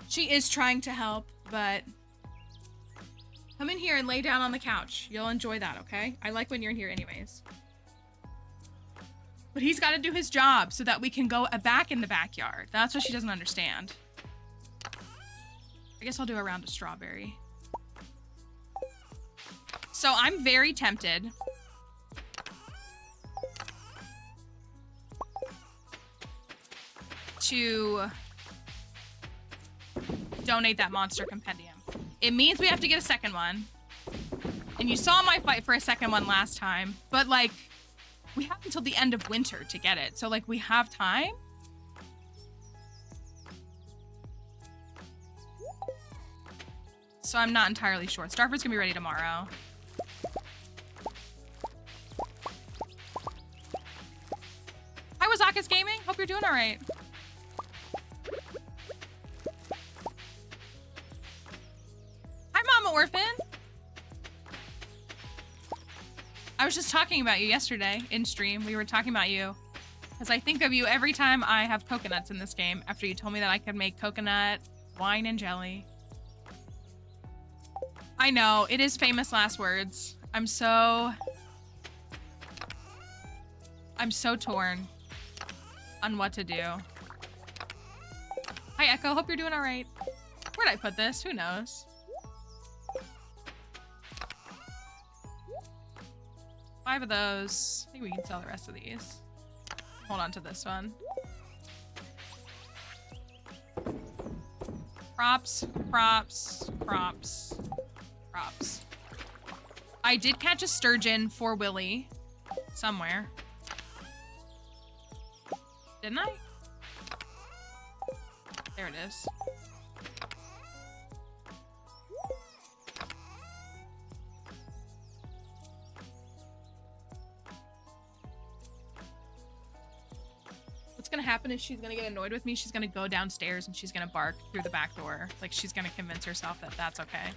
She is trying to help, but come in here and lay down on the couch. You'll enjoy that, okay? I like when you're in here anyways. But he's got to do his job so that we can go back in the backyard. That's what she doesn't understand. I guess I'll do a round of strawberry. So I'm very tempted to donate that monster compendium. It means we have to get a second one. And you saw my fight for a second one last time, but like, we have until the end of winter to get it. So like, we have time. So I'm not entirely sure. Starford's gonna be ready tomorrow. Hi, Wazakas Gaming. Hope you're doing all right. Hi, Mama Orphan. I was just talking about you yesterday in stream. We were talking about you because I think of you every time I have coconuts in this game after you told me that I could make coconut wine and jelly. I know, it is famous last words. I'm so torn on what to do. Hi, Echo. Hope you're doing all right. Where'd I put this? Who knows? 5 of those. I think we can sell the rest of these. Hold on to this one. Crops, crops, crops, crops. I did catch a sturgeon for Willy somewhere. Didn't I? There it is. What's gonna happen is she's gonna get annoyed with me. She's gonna go downstairs and she's gonna bark through the back door. Like, she's gonna convince herself that that's okay.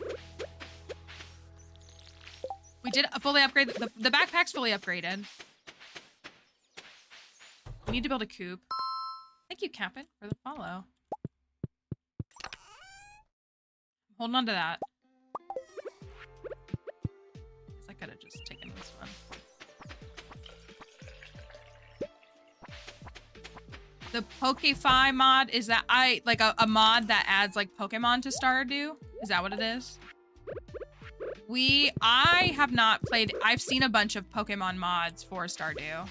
We did fully upgrade. The backpack's fully upgraded. We need to build a coop. Thank you, Captain, for the follow. I'm holding on to that. Guess I could have just taken this one. The Pokefy mod, is that like a mod that adds like Pokemon to Stardew? Is that what it is? I have not played. I've seen a bunch of Pokemon mods for Stardew.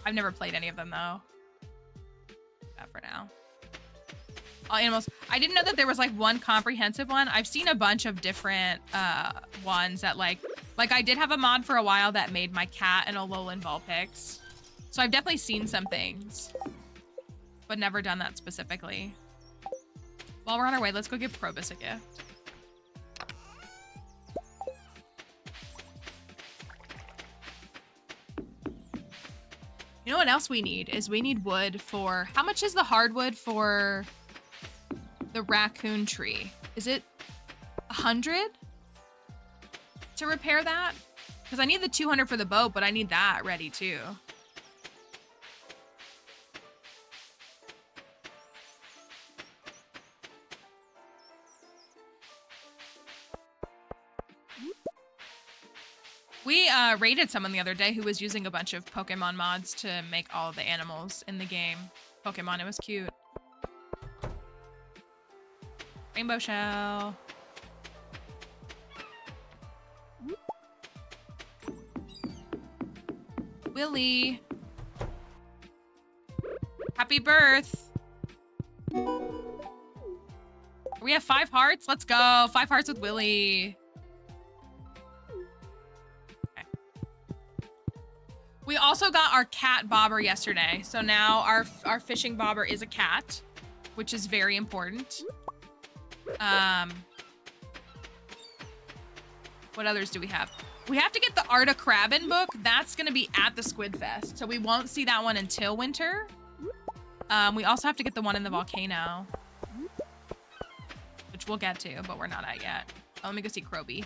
I've never played any of them though. That for now. All animals. I didn't know that there was like one comprehensive one. I've seen a bunch of different ones that like I did have a mod for a while that made my cat an Alolan Vulpix. So I've definitely seen some things, but never done that specifically. While we're on our way, let's go give Probus a gift. You know what else we need is we need wood for, how much is the hardwood for the raccoon tree? Is it 100 to repair that? Because I need the 200 for the boat, but I need that ready too. We raided someone the other day who was using a bunch of Pokemon mods to make all of the animals in the game Pokemon. It was cute. Rainbow shell. Willy. Happy birth. We have 5 hearts. Let's go. 5 hearts with Willy. We also got our cat bobber yesterday. So now our fishing bobber is a cat, which is very important. What others do we have? We have to get the Art of Crabbin book. That's going to be at the Squid Fest. So we won't see that one until winter. We also have to get the one in the volcano, which we'll get to, but we're not at yet. Oh, let me go see Kroby.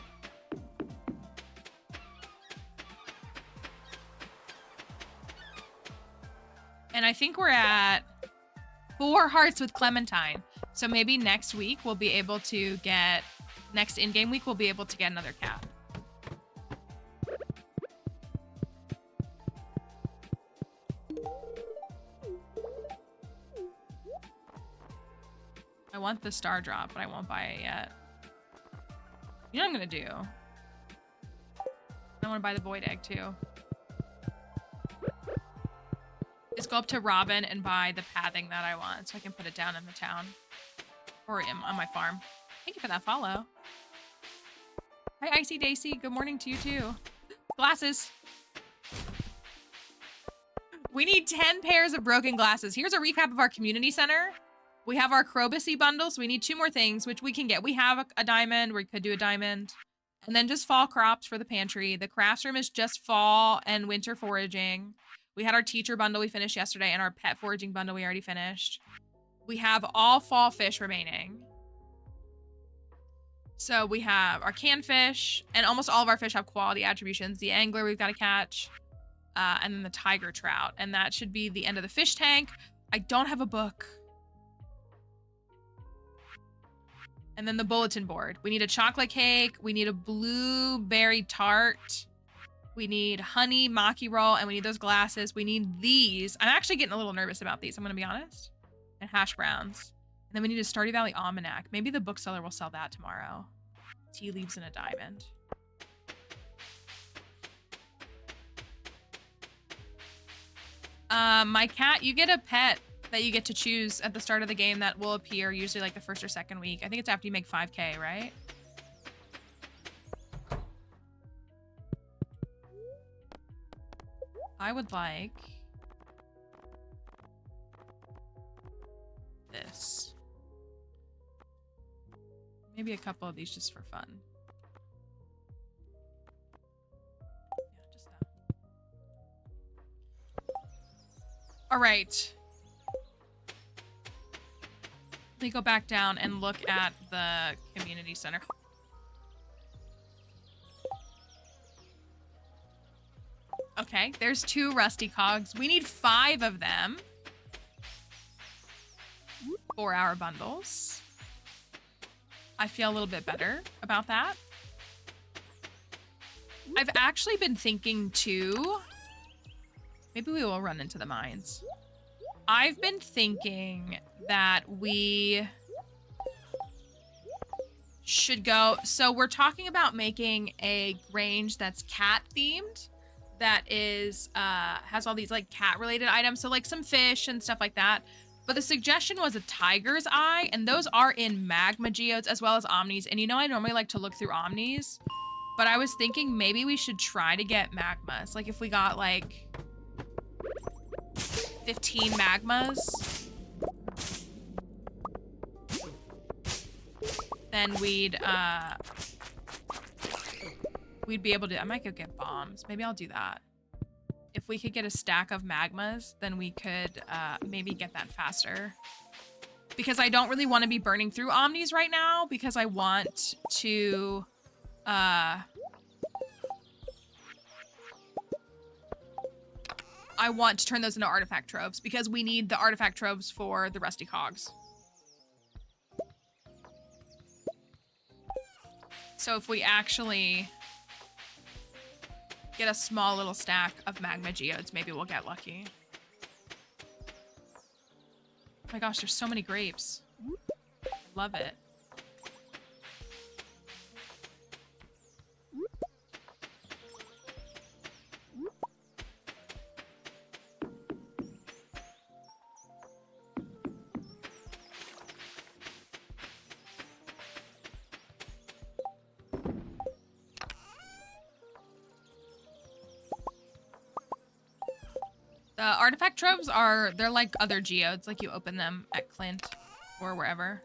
And I think we're at 4 hearts with Clementine. So maybe next week we'll be able to get, next in-game week, we'll be able to get another cat. I want the star drop, but I won't buy it yet. You know what I'm gonna do? I want to buy the void egg too. Just go up to Robin and buy the pathing that I want so I can put it down in the town. Or on my farm. Thank you for that follow. Hi, Icy Daisy. Good morning to you too. Glasses. We need 10 pairs of broken glasses. Here's a recap of our community center. We have our Crobusy bundle, so we need 2 more things, which we can get. We have a diamond. We could do a diamond. And then just fall crops for the pantry. The crafts room is just fall and winter foraging. We had our teacher bundle we finished yesterday, and our pet foraging bundle we already finished. We have all fall fish remaining. So we have our canned fish, and almost all of our fish have quality attributions. The angler we've got to catch, and then the tiger trout. And that should be the end of the fish tank. I don't have a book. And then the bulletin board. We need a chocolate cake. We need a blueberry tart. We need honey maki roll, and we need those glasses. We need these. I'm actually getting a little nervous about these, I'm gonna be honest. And hash browns. And then we need a Stardew Valley almanac. Maybe the bookseller will sell that tomorrow. Tea leaves and a diamond. My cat, you get a pet that you get to choose at the start of the game that will appear usually like the 1st or 2nd week. I think it's after you make 5K, right? I would like this. Maybe a couple of these just for fun. Yeah, just that. All right. Let me go back down and look at the community center. Okay, there's 2 rusty cogs. We need 5 of them. 4-hour bundles. I feel a little bit better about that. I've actually been thinking too, maybe we will run into the mines. I've been thinking that we should go, so we're talking about making a grange that's cat themed, that is, has all these like cat related items. So like some fish and stuff like that. But the suggestion was a tiger's eye, and those are in magma geodes as well as omnis. And you know, I normally like to look through omnis, but I was thinking maybe we should try to get magmas. Like if we got like 15 magmas, then we'd be able to, I might go get bombs. Maybe I'll do that. If we could get a stack of magmas, then we could maybe get that faster. Because I don't really want to be burning through omnis right now, because I want to turn those into artifact troves, because we need the artifact troves for the rusty cogs. So if we actually get a small little stack of magma geodes, maybe we'll get lucky. Oh my gosh, there's so many grapes. Love it. The artifact troves they're like other geodes, like you open them at Clint or wherever.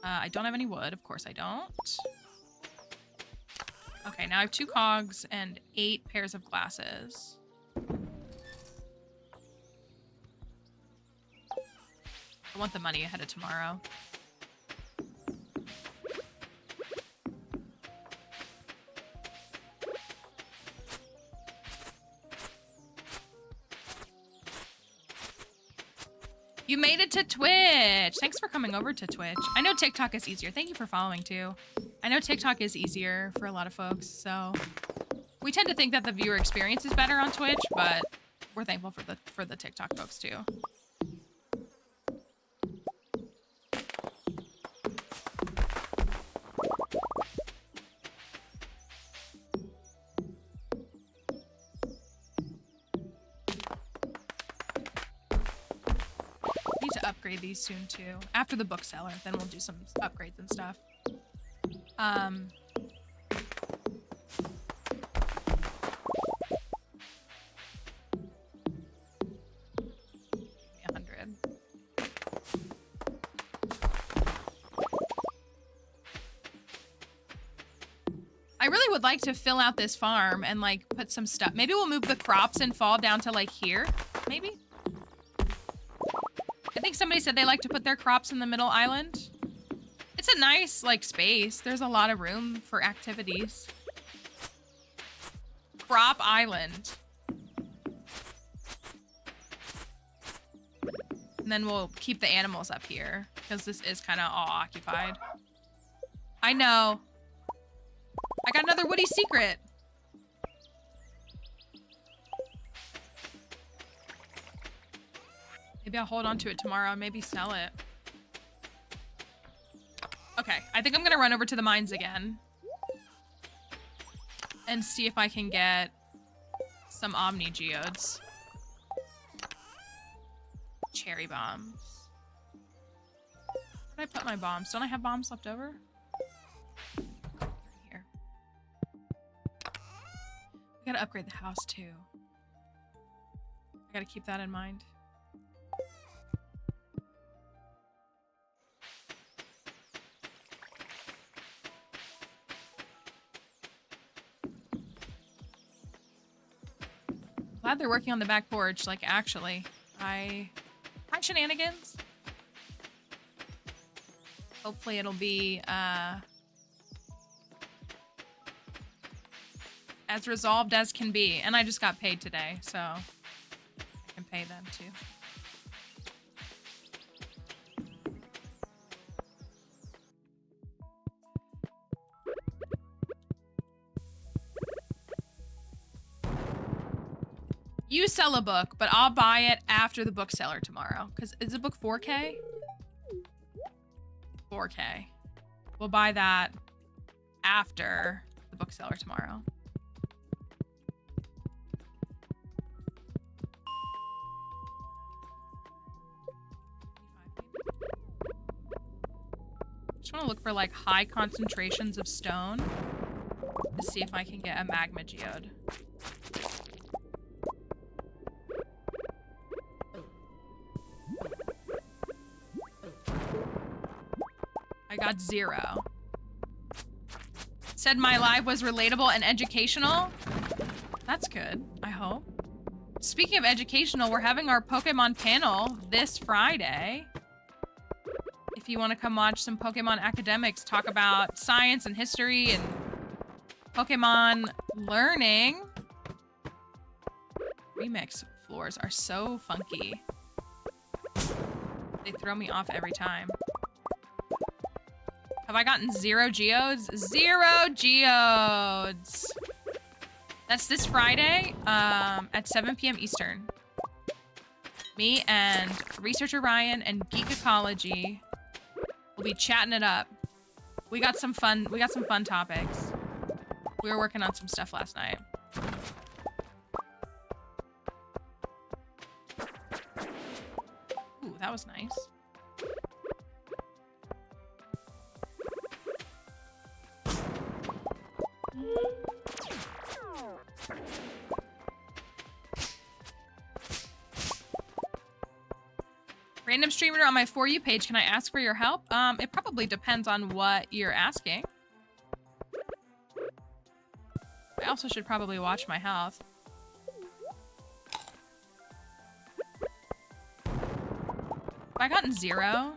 I don't have any wood, of course I don't. Okay, now I have 2 cogs and 8 pairs of glasses. I want the money ahead of tomorrow. You made it to Twitch. Thanks for coming over to Twitch. I know TikTok is easier. Thank you for following too. I know TikTok is easier for a lot of folks, so we tend to think that the viewer experience is better on Twitch, but we're thankful for the TikTok folks too. Upgrade these soon too. After the bookseller, then we'll do some upgrades and stuff. 100. I really would like to fill out this farm and like put some stuff. Maybe we'll move the crops and fall down to like here, maybe? I think somebody said they like to put their crops in the middle island. It's a nice, like, space. There's a lot of room for activities. Crop Island. And then we'll keep the animals up here, because this is kind of all occupied. I know. I got another Woody secret. Maybe I'll hold on to it tomorrow and maybe sell it. Okay, I think I'm gonna run over to the mines again. And see if I can get some Omni Geodes. Cherry bombs. Where did I put my bombs? Don't I have bombs left over? Right here. We gotta upgrade the house too. I gotta keep that in mind. Glad they're working on the back porch, like, actually. Hi, shenanigans. Hopefully it'll be, as resolved as can be. And I just got paid today, so I can pay them too. You sell a book, but I'll buy it after the bookseller tomorrow. Because is the book 4K? 4K. We'll buy that after the bookseller tomorrow. Just want to look for like high concentrations of stone to see if I can get a magma geode. I got 0. Said my live was relatable and educational. That's good, I hope. Speaking of educational, we're having our Pokemon panel this Friday. If you want to come watch some Pokemon academics talk about science and history and Pokemon learning. Remix floors are so funky. They throw me off every time. Have I gotten 0 geodes? 0 geodes! That's this Friday, at 7 p.m. Eastern. Me and Researcher Ryan and Geek Ecology will be chatting it up. We got some fun topics. We were working on some stuff last night. Ooh, that was nice. Random streamer on my For You page. Can I ask for your help? It probably depends on what you're asking. I also should probably watch my health. Have I gotten 0?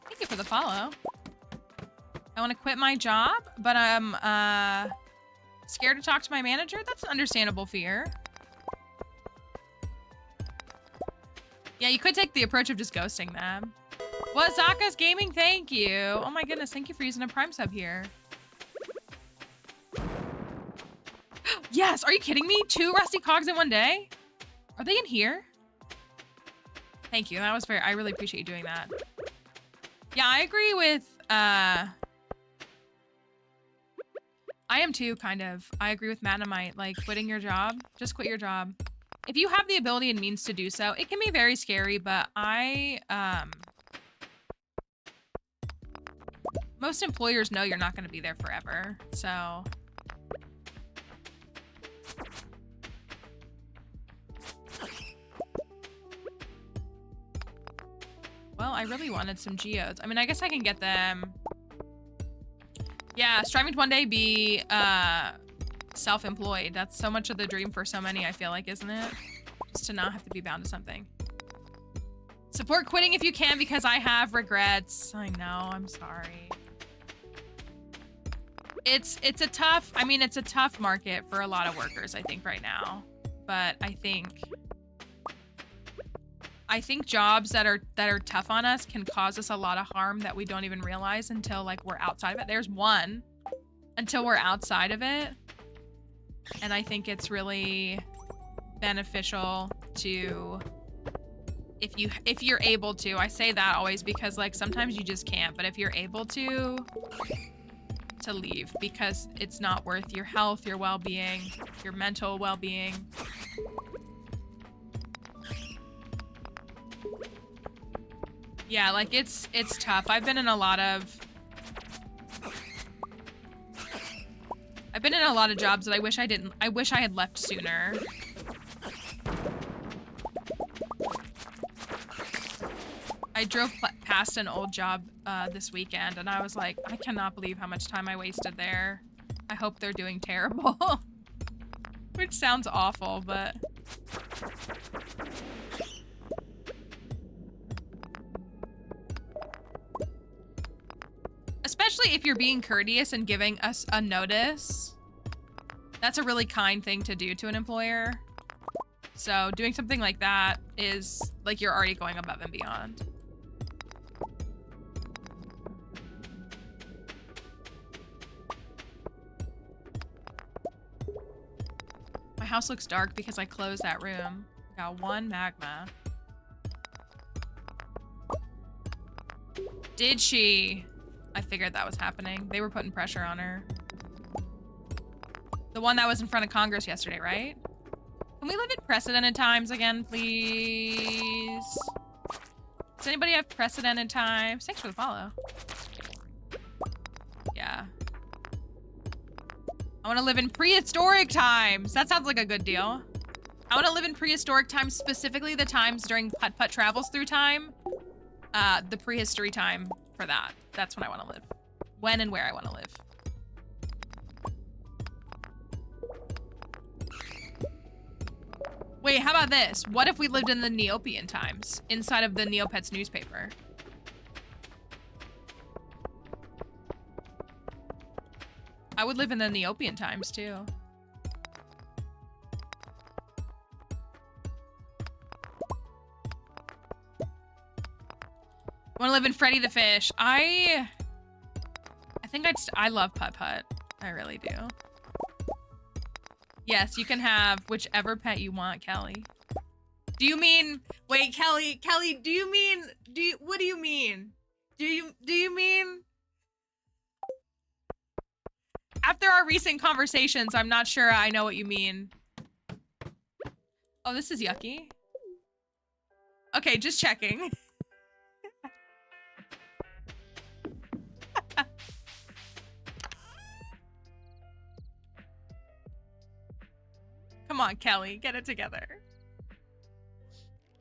Thank you for the follow. I want to quit my job, but I'm scared to talk to my manager. That's an understandable fear. Yeah, you could take the approach of just ghosting them. What, Zaka's Gaming? Thank you. Oh my goodness, thank you for using a Prime sub here. Yes, are you kidding me? 2 rusty cogs in one day? Are they in here? Thank you, that was I really appreciate you doing that. Yeah, I agree with, I am too, kind of. I agree with Matamite, like quitting your job, just quit your job. If you have the ability and means to do so, it can be very scary, but most employers know you're not gonna be there forever, so. Well, I really wanted some geodes. I mean, I guess I can get them. Yeah, striving to one day be self-employed. That's so much of the dream for so many, I feel like, isn't it? Just to not have to be bound to something. Support quitting if you can because I have regrets. I know, I'm sorry. It's a tough, I mean, it's a tough market for a lot of workers, I think, right now. But I think jobs that are tough on us can cause us a lot of harm that we don't even realize until like we're outside of it. There's one until we're outside of it. And I think it's really beneficial to if you're able to. I say that always because like sometimes you just can't, but if you're able to leave because it's not worth your health, your well-being, your mental well-being. Yeah, like it's tough. I've been in a lot of jobs that I wish I had left sooner. I drove past an old job this weekend and I was like, I cannot believe how much time I wasted there. I hope they're doing terrible. Which sounds awful, but especially if you're being courteous and giving us a notice. That's a really kind thing to do to an employer. So doing something like that is like you're already going above and beyond. My house looks dark because I closed that room. Got 1 magma. Did she? I figured that was happening. They were putting pressure on her. The one that was in front of Congress yesterday, right? Can we live in precedented times again, please? Does anybody have precedented times? Thanks for the follow. Yeah. I want to live in prehistoric times. That sounds like a good deal. I want to live in prehistoric times, specifically the times during Putt Putt travels through time. The prehistory time for that. That's when I want to live. When and where I want to live. Wait, how about this? What if we lived in the Neopian times inside of the Neopets newspaper? I would live in the Neopian times too. Want to live in Freddy the Fish? I think I love Putt Putt. I really do. Yes, you can have whichever pet you want, Kelly. Do you mean, wait, Kelly, do you mean, what do you mean? Do you mean? After our recent conversations, I'm not sure I know what you mean. Oh, this is yucky. Okay, just checking. Come on, Kelly. Get it together.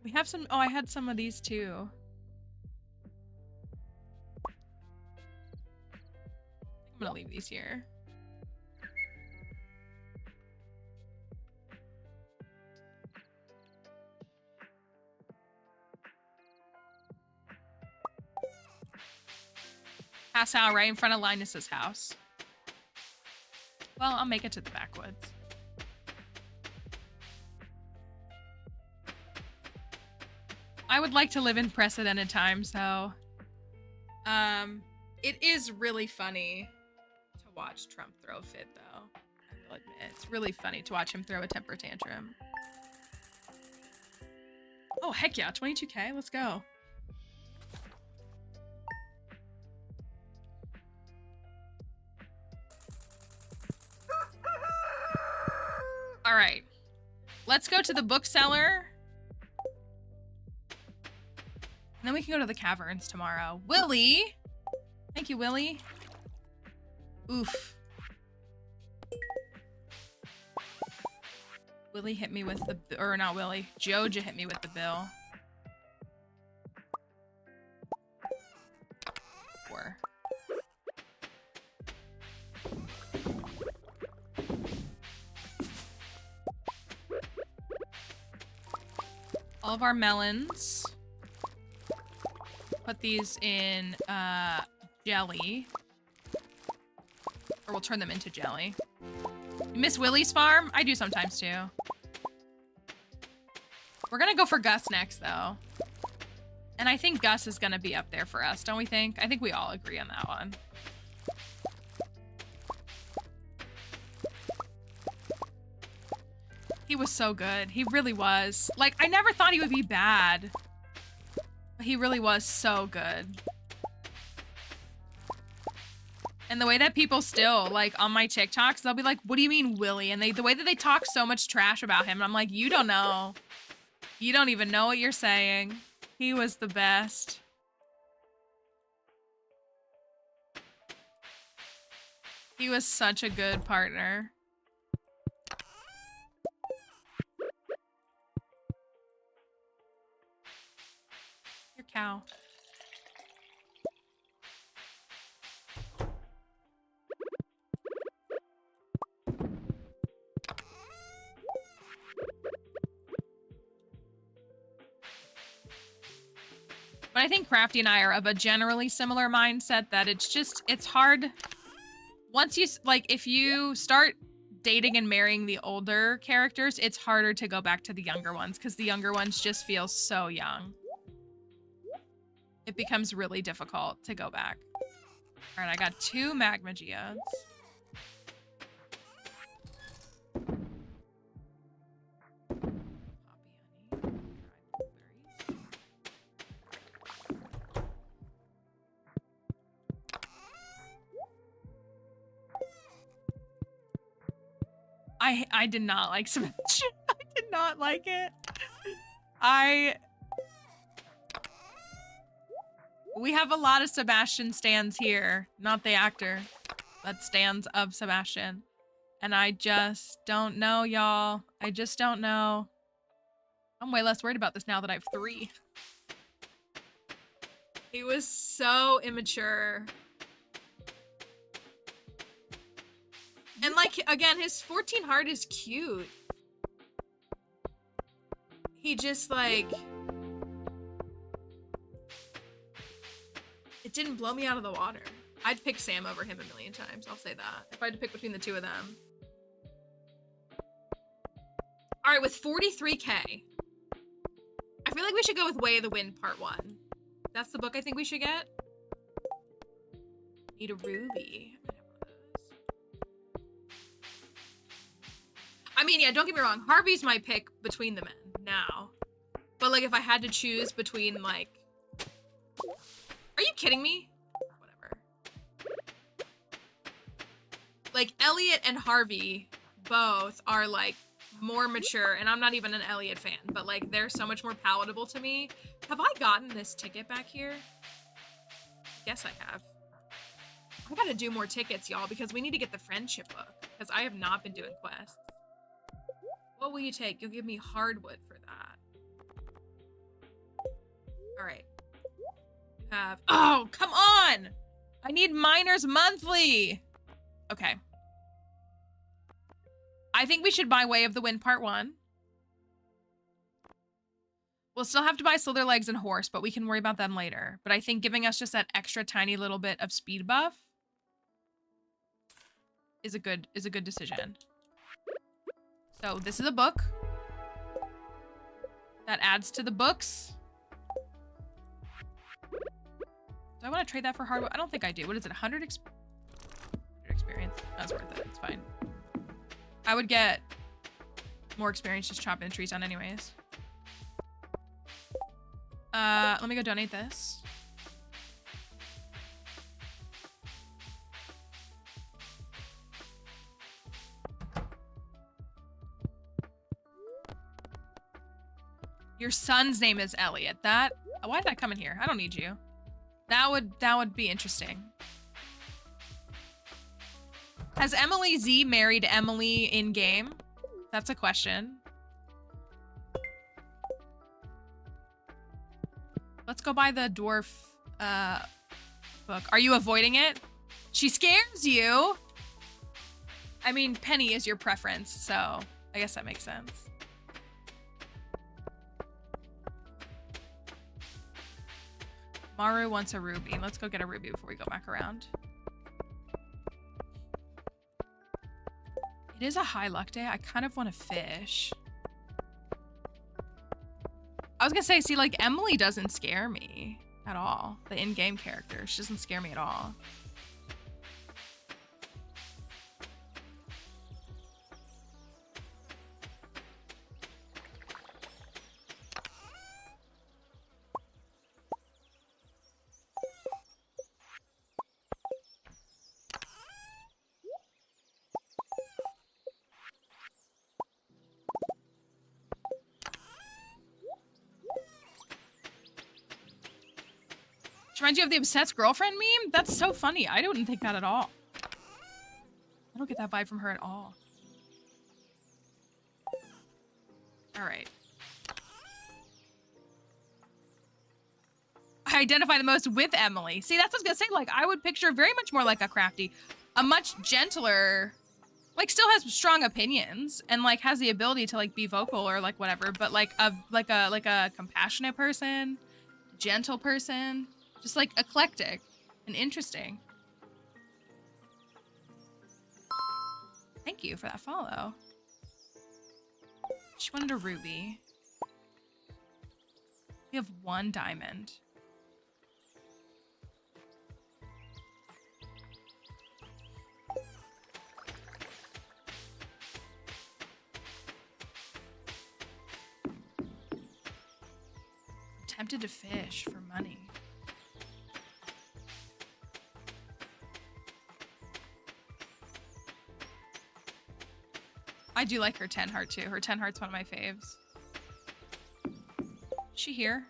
We have some... Oh, I had some of these too. I'm gonna leave these here. Pass out right in front of Linus's house. Well, I'll make it to the backwoods. I would like to live in precedented times, though. It is really funny to watch Trump throw a fit, though. I will admit, it's really funny to watch him throw a temper tantrum. Oh, heck yeah, 22K, let's go. All right, let's go to the bookseller. And then we can go to the caverns tomorrow. Willie! Thank you, Willie. Oof. Willie hit me with the... Or not Willie. Joja hit me with the bill. 4. All of our melons. Put these in jelly. Or we'll turn them into jelly. Miss Willie's farm? I do sometimes too. We're gonna go for Gus next though. And I think Gus is gonna be up there for us, don't we think? I think we all agree on that one. He was so good. He really was. Like, I never thought he would be bad. But he really was so good. And the way that people still, like, on my TikToks, they'll be like, what do you mean, Willie? And the way that they talk so much trash about him, and I'm like, you don't know. You don't even know what you're saying. He was the best. He was such a good partner. Your cow. But I think Crafty and I are of a generally similar mindset that it's hard. Once you, like, if you start dating and marrying the older characters, it's harder to go back to the younger ones because the younger ones just feel so young. It becomes really difficult to go back. All right, I got 2 magma geodes. I did not like Sebastian. I did not like it. We have a lot of Sebastian stans here, not the actor, but stans of Sebastian. And I just don't know, y'all. I just don't know. I'm way less worried about this now that I have 3. He was so immature. And like, again, his 14 heart is cute. He just like... It didn't blow me out of the water. I'd pick Sam over him a million times, I'll say that. If I had to pick between the 2 of them. Alright, with 43K. I feel like we should go with Way of the Wind Part 1. That's the book I think we should get. Need a ruby. I mean, yeah, don't get me wrong. Harvey's my pick between the men now. But, like, if I had to choose between, like... Are you kidding me? Whatever. Like, Elliot and Harvey both are, like, more mature. And I'm not even an Elliot fan. But, like, they're so much more palatable to me. Have I gotten this ticket back here? Yes, I have. I gotta do more tickets, y'all, because we need to get the friendship book. Because I have not been doing quests. What will you take? You'll give me hardwood for that. All right. You have... Oh, come on! I need miners monthly! Okay. I think we should buy Way of the Wind Part 1. We'll still have to buy Slither Legs and Horse, but we can worry about them later. But I think giving us just that extra tiny little bit of speed buff is a good decision. So this is a book. That adds to the books. Do I want to trade that for hardwood? I don't think I do. What is it? 100 experience? That's worth it. It's fine. I would get more experience just chopping the trees down anyways. Let me go donate this. Your son's name is Elliot. Why did I come in here? I don't need you. That would be interesting. Has Emily Z married Emily in game? That's a question. Let's go buy the dwarf book. Are you avoiding it? She scares you. I mean, Penny is your preference, so I guess that makes sense. Maru wants a ruby. Let's go get a ruby before we go back around. It is a high luck day. I kind of want to fish. I was gonna say, see, like, Emily doesn't scare me at all. The in-game character. She doesn't scare me at all. Reminds you of the obsessed girlfriend meme? That's so funny. I don't think that at all. I don't get that vibe from her at all. All right. I identify the most with Emily. See, that's what I was gonna say. Like, I would picture very much more like a Crafty, a much gentler, like, still has strong opinions and like has the ability to like be vocal or like whatever, but like a compassionate person, gentle person. Just like eclectic and interesting. Thank you for that follow. She wanted a ruby. We have 1 diamond. I'm tempted to fish for money. I do like her 10 heart too. Her 10 heart's one of my faves. Is she here?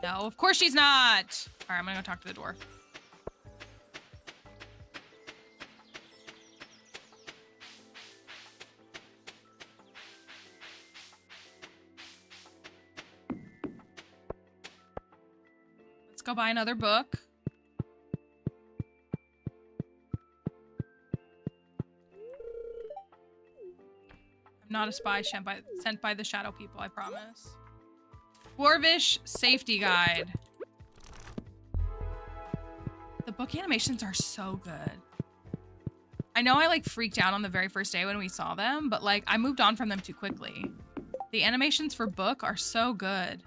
No, of course she's not. All right, I'm gonna go talk to the dwarf. Let's go buy another book. Not a spy sent by the shadow people, I promise. Dwarvish safety guide. The book animations are so good. I know I like freaked out on the very first day when we saw them, but like I moved on from them too quickly. The animations for book are so good.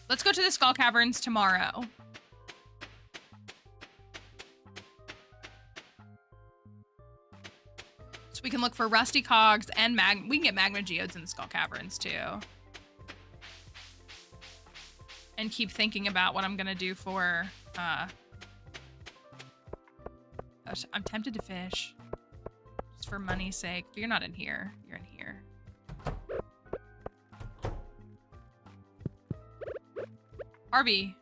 Let's go to the Skull Caverns tomorrow. So we can look for rusty cogs and we can get magma geodes in the Skull Caverns too. And keep thinking about what I'm gonna do for I'm tempted to fish. Just for money's sake. But you're not in here. You're in here. Harvey,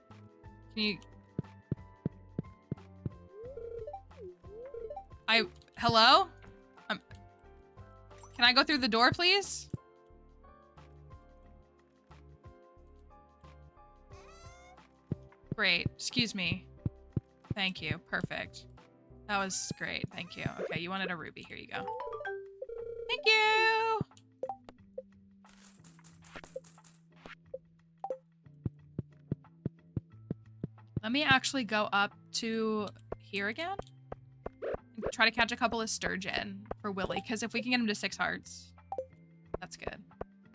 can you... Hello? Can I go through the door, please? Great. Excuse me. Thank you. Perfect. That was great. Thank you. Okay, you wanted a ruby. Here you go. Thank you! Let me actually go up to here again. Try to catch a couple of sturgeon for Willy, because if we can get him to 6 hearts, that's good.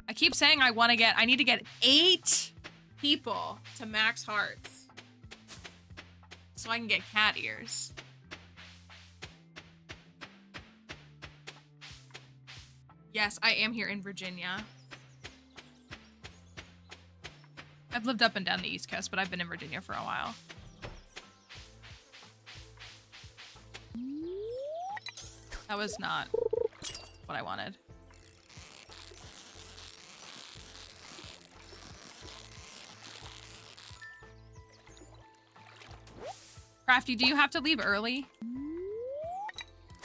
I keep saying I need to get 8 people to max hearts so I can get cat ears. Yes, I am here in Virginia. I've lived up and down the East Coast, but I've been in Virginia for a while. That was not what I wanted. Crafty, do you have to leave early?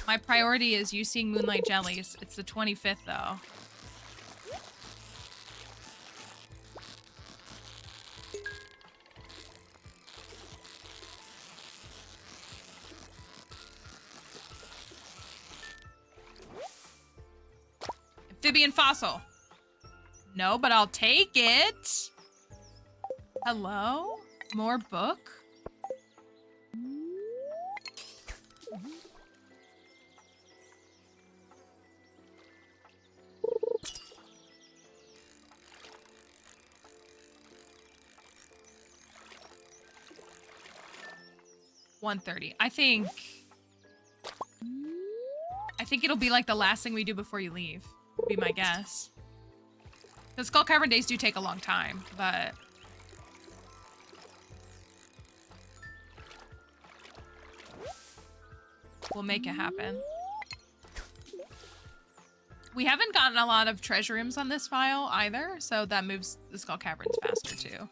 My priority is you seeing Moonlight Jellies. It's the 25th, though. Amphibian fossil. No, but I'll take it. Hello? More book? $130. I think it'll be like the last thing we do before you leave. Would be my guess. The Skull Cavern days do take a long time, but we'll make it happen. We haven't gotten a lot of treasure rooms on this file either, so that moves the Skull Caverns faster too.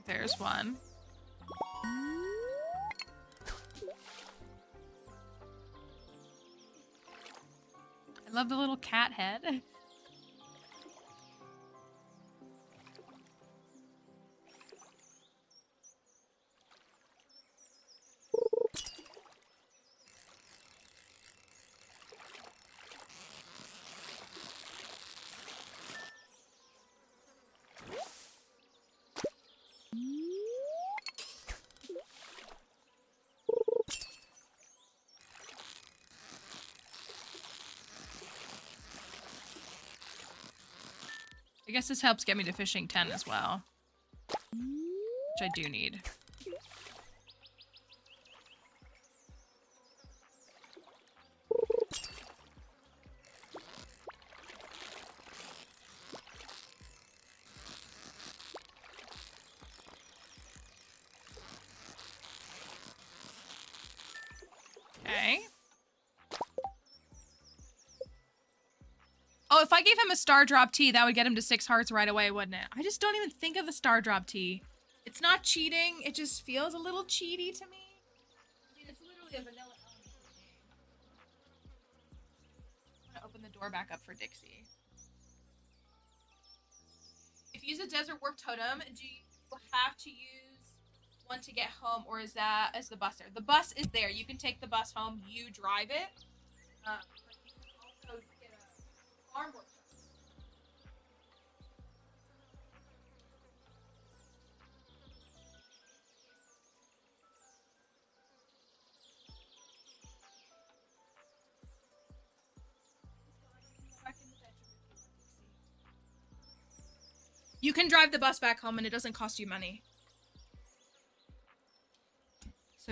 There's one. I love the little cat head. I guess this helps get me to fishing 10 as well, which I do need. Okay. Oh, if I gave him a star drop tea, that would get him to 6 hearts right away, wouldn't it? I just don't even think of the star drop tea. It's not cheating. It just feels a little cheaty to me. I mean, it's literally a vanilla element to the game. I'm gonna open the door back up for Dixie. If you use a desert warp totem, do you have to use one to get home, or is that as the bus there? The bus is there. You can take the bus home. You drive it. But you can also get a farm workshop. You can drive the bus back home and it doesn't cost you money.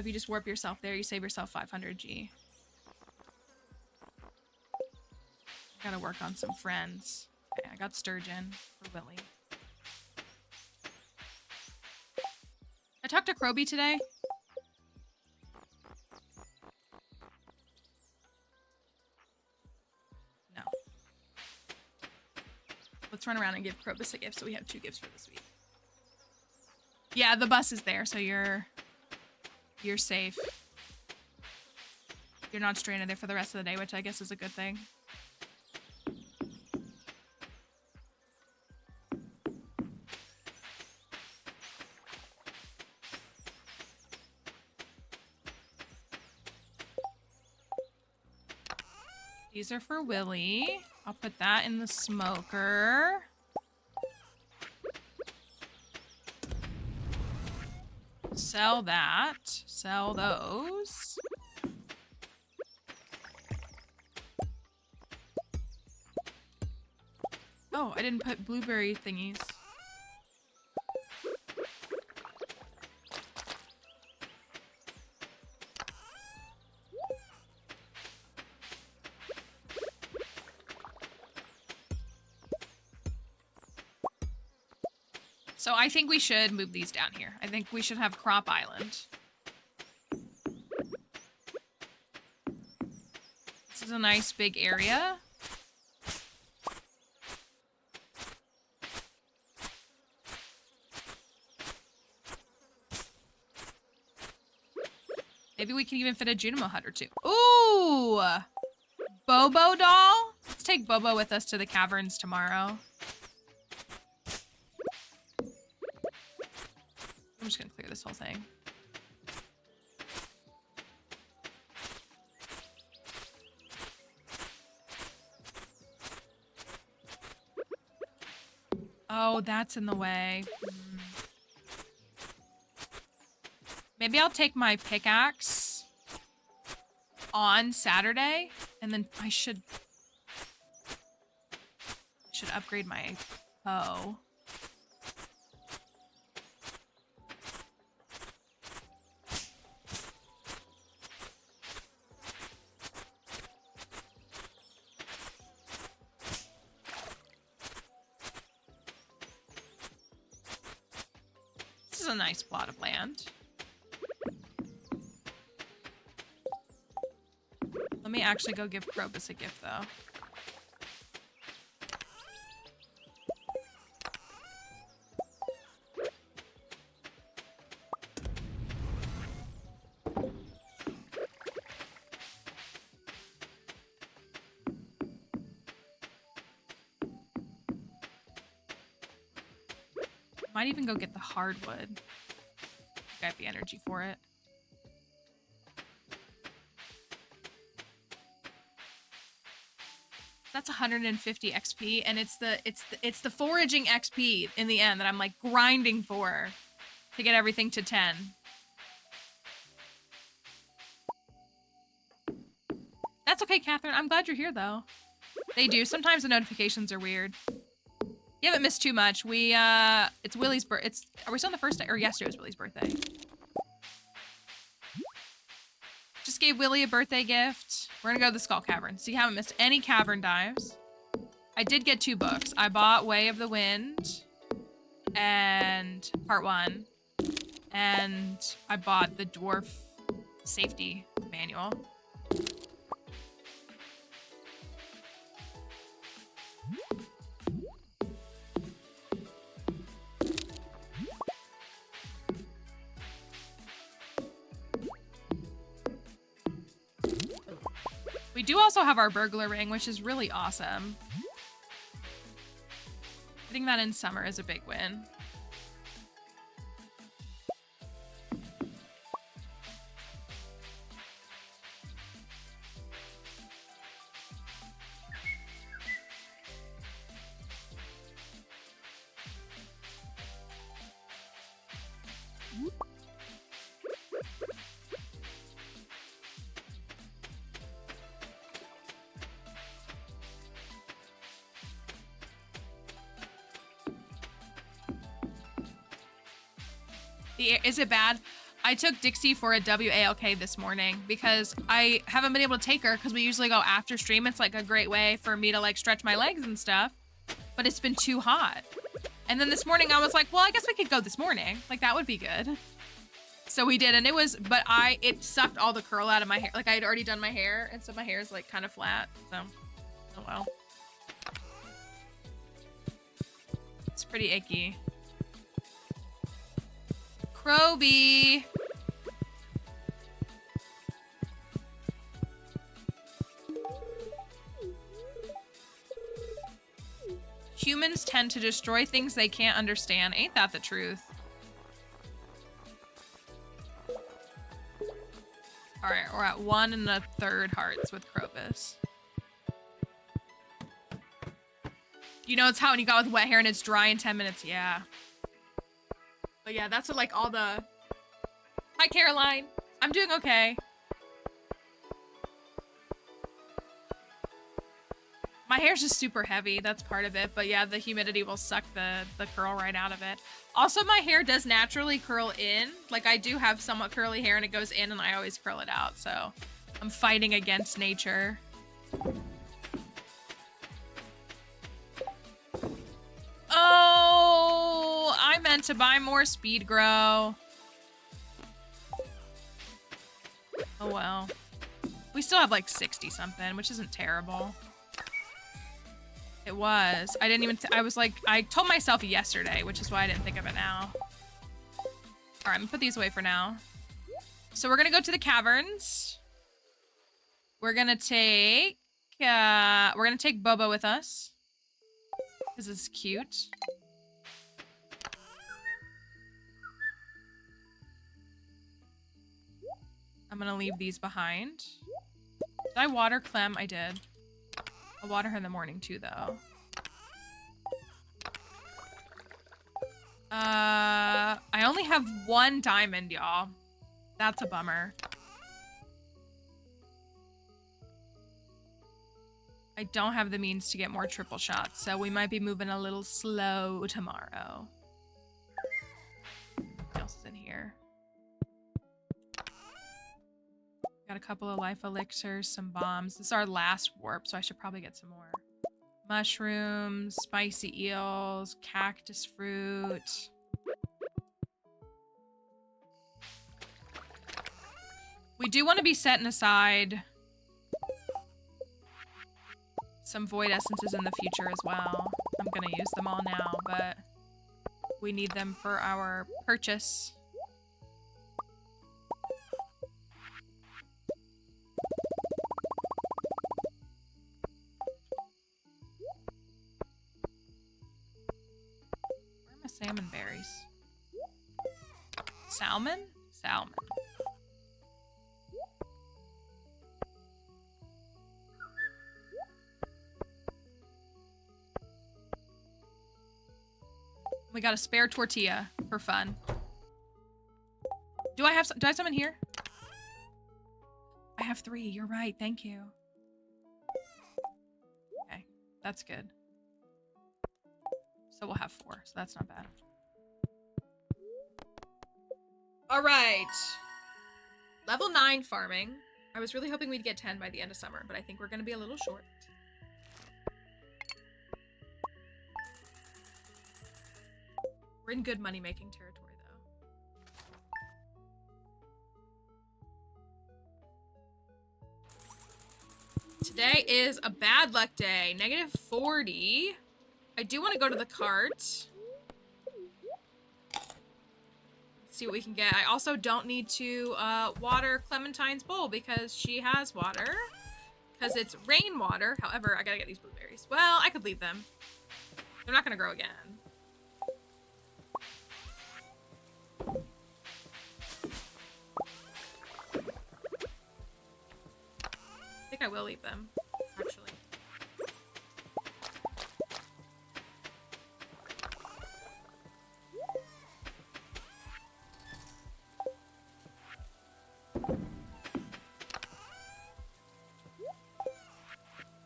So if you just warp yourself there, you save yourself 500 G. Gotta work on some friends. Okay, I got Sturgeon for Willy. I talked to Kroby today. No. Let's run around and give Krobus a gift so we have 2 gifts for this week. Yeah, the bus is there, so you're safe. You're not stranded there for the rest of the day, which I guess is a good thing. These are for Willy. I'll put that in the smoker. Sell that. Sell those. Oh, I didn't put blueberry thingies. So I think we should move these down here. I think we should have Crop Island. This is a nice big area. Maybe we can even fit a Junimo hut or 2. Ooh! Bobo doll? Let's take Bobo with us to the caverns tomorrow. I'm just gonna clear this whole thing. Oh, that's in the way. Maybe I'll take my pickaxe on Saturday, and then I should upgrade my hoe. This is a nice plot of land. Let me actually go give Krobus a gift, though. Might even go get the hardwood. I have the energy for it. That's 150 XP, and it's the foraging XP in the end that I'm like grinding for to get everything to 10. That's okay, Catherine. I'm glad you're here though. They do. Sometimes the notifications are weird. You haven't missed too much. It's Willy's birthday. Are we still on the first day? Or yesterday was Willy's birthday. Just gave Willy a birthday gift. We're gonna go to the Skull Cavern. So you haven't missed any cavern dives. I did get 2 books. I bought Way of the Wind and Part 1. And I bought the Dwarf Safety Manual. We do also have our burglar ring, which is really awesome. Getting that in summer is a big win. Is it bad? I took Dixie for a WALK this morning because I haven't been able to take her because we usually go after stream. It's like a great way for me to like stretch my legs and stuff, but it's been too hot. And then this morning I was like, well, I guess we could go this morning. Like that would be good. So we did, and it was, but it sucked all the curl out of my hair. Like I had already done my hair, and so my hair is like kind of flat, so, oh well. It's pretty icky. Kroby. Humans tend to destroy things they can't understand. Ain't that the truth? All right, we're at 1 1/3 hearts with Krobus. You know, it's how when you got with wet hair and it's dry in 10 minutes. Yeah. But yeah, that's what like all the... Hi, Caroline. I'm doing okay. My hair's just super heavy. That's part of it. But yeah, the humidity will suck the curl right out of it. Also, my hair does naturally curl in. Like, I do have somewhat curly hair and it goes in and I always curl it out. So I'm fighting against nature. Oh, I meant to buy more Speed Grow. Oh, well. We still have like 60 something, which isn't terrible. It was. I didn't even, I was like, I told myself yesterday, which is why I didn't think of it now. All right, I'm gonna put these away for now. So we're gonna go to the caverns. We're gonna take Bobo with us. This is cute. I'm gonna leave these behind. Did I water Clem? I did. I'll water her in the morning too, though. I only have 1 diamond, y'all. That's a bummer. I don't have the means to get more triple shots, so we might be moving a little slow tomorrow. What else is in here? Got a couple of life elixirs, some bombs. This is our last warp, so I should probably get some more. Mushrooms, spicy eels, cactus fruit. We do want to be setting aside some void essences in the future as well. I'm gonna use them all now, but we need them for our purchase. Where are my salmon berries? Salmon? Salmon. We got a spare tortilla for fun. Do I have some in here? I have 3. You're right. Thank you. Okay, that's good. So we'll have 4. So that's not bad. All right. Level 9 farming. I was really hoping we'd get 10 by the end of summer, but I think we're going to be a little short. We're in good money-making territory, though. Today is a bad luck day. -40. I do want to go to the cart. See what we can get. I also don't need to water Clementine's bowl because she has water. Because it's rainwater. However, I gotta get these blueberries. Well, I could leave them. They're not gonna grow again. I think I will leave them, actually.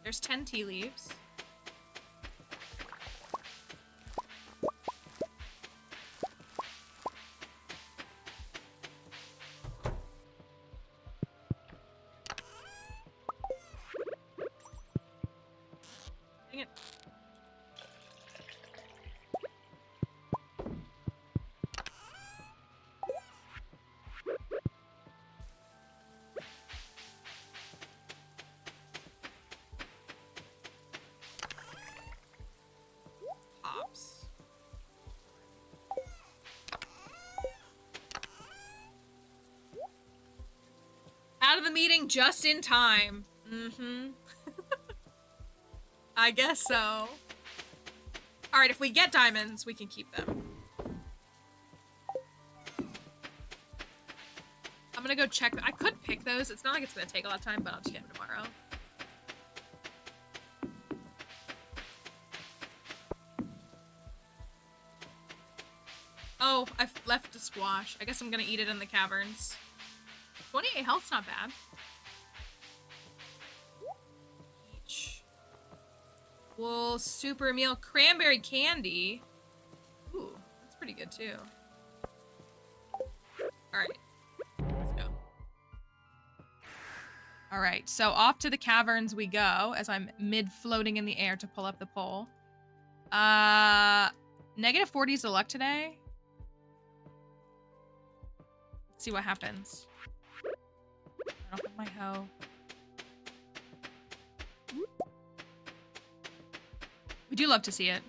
There's 10 tea leaves. Dang it. Pops. Out of the meeting just in time. Mm-hmm. I guess so. All right, if we get diamonds, we can keep them. I'm gonna go check. I could pick those. It's not like it's gonna take a lot of time, but I'll just get them tomorrow. Oh, I've left a squash. I guess I'm gonna eat it in the caverns. 28 health's not bad. Peach. Wool, super meal, cranberry candy. Ooh, that's pretty good too. All right, let's go. All right, so off to the caverns we go as I'm mid-floating in the air to pull up the pole. Negative 40's the luck today. Let's see what happens. I don't have my hoe. We do love to see it.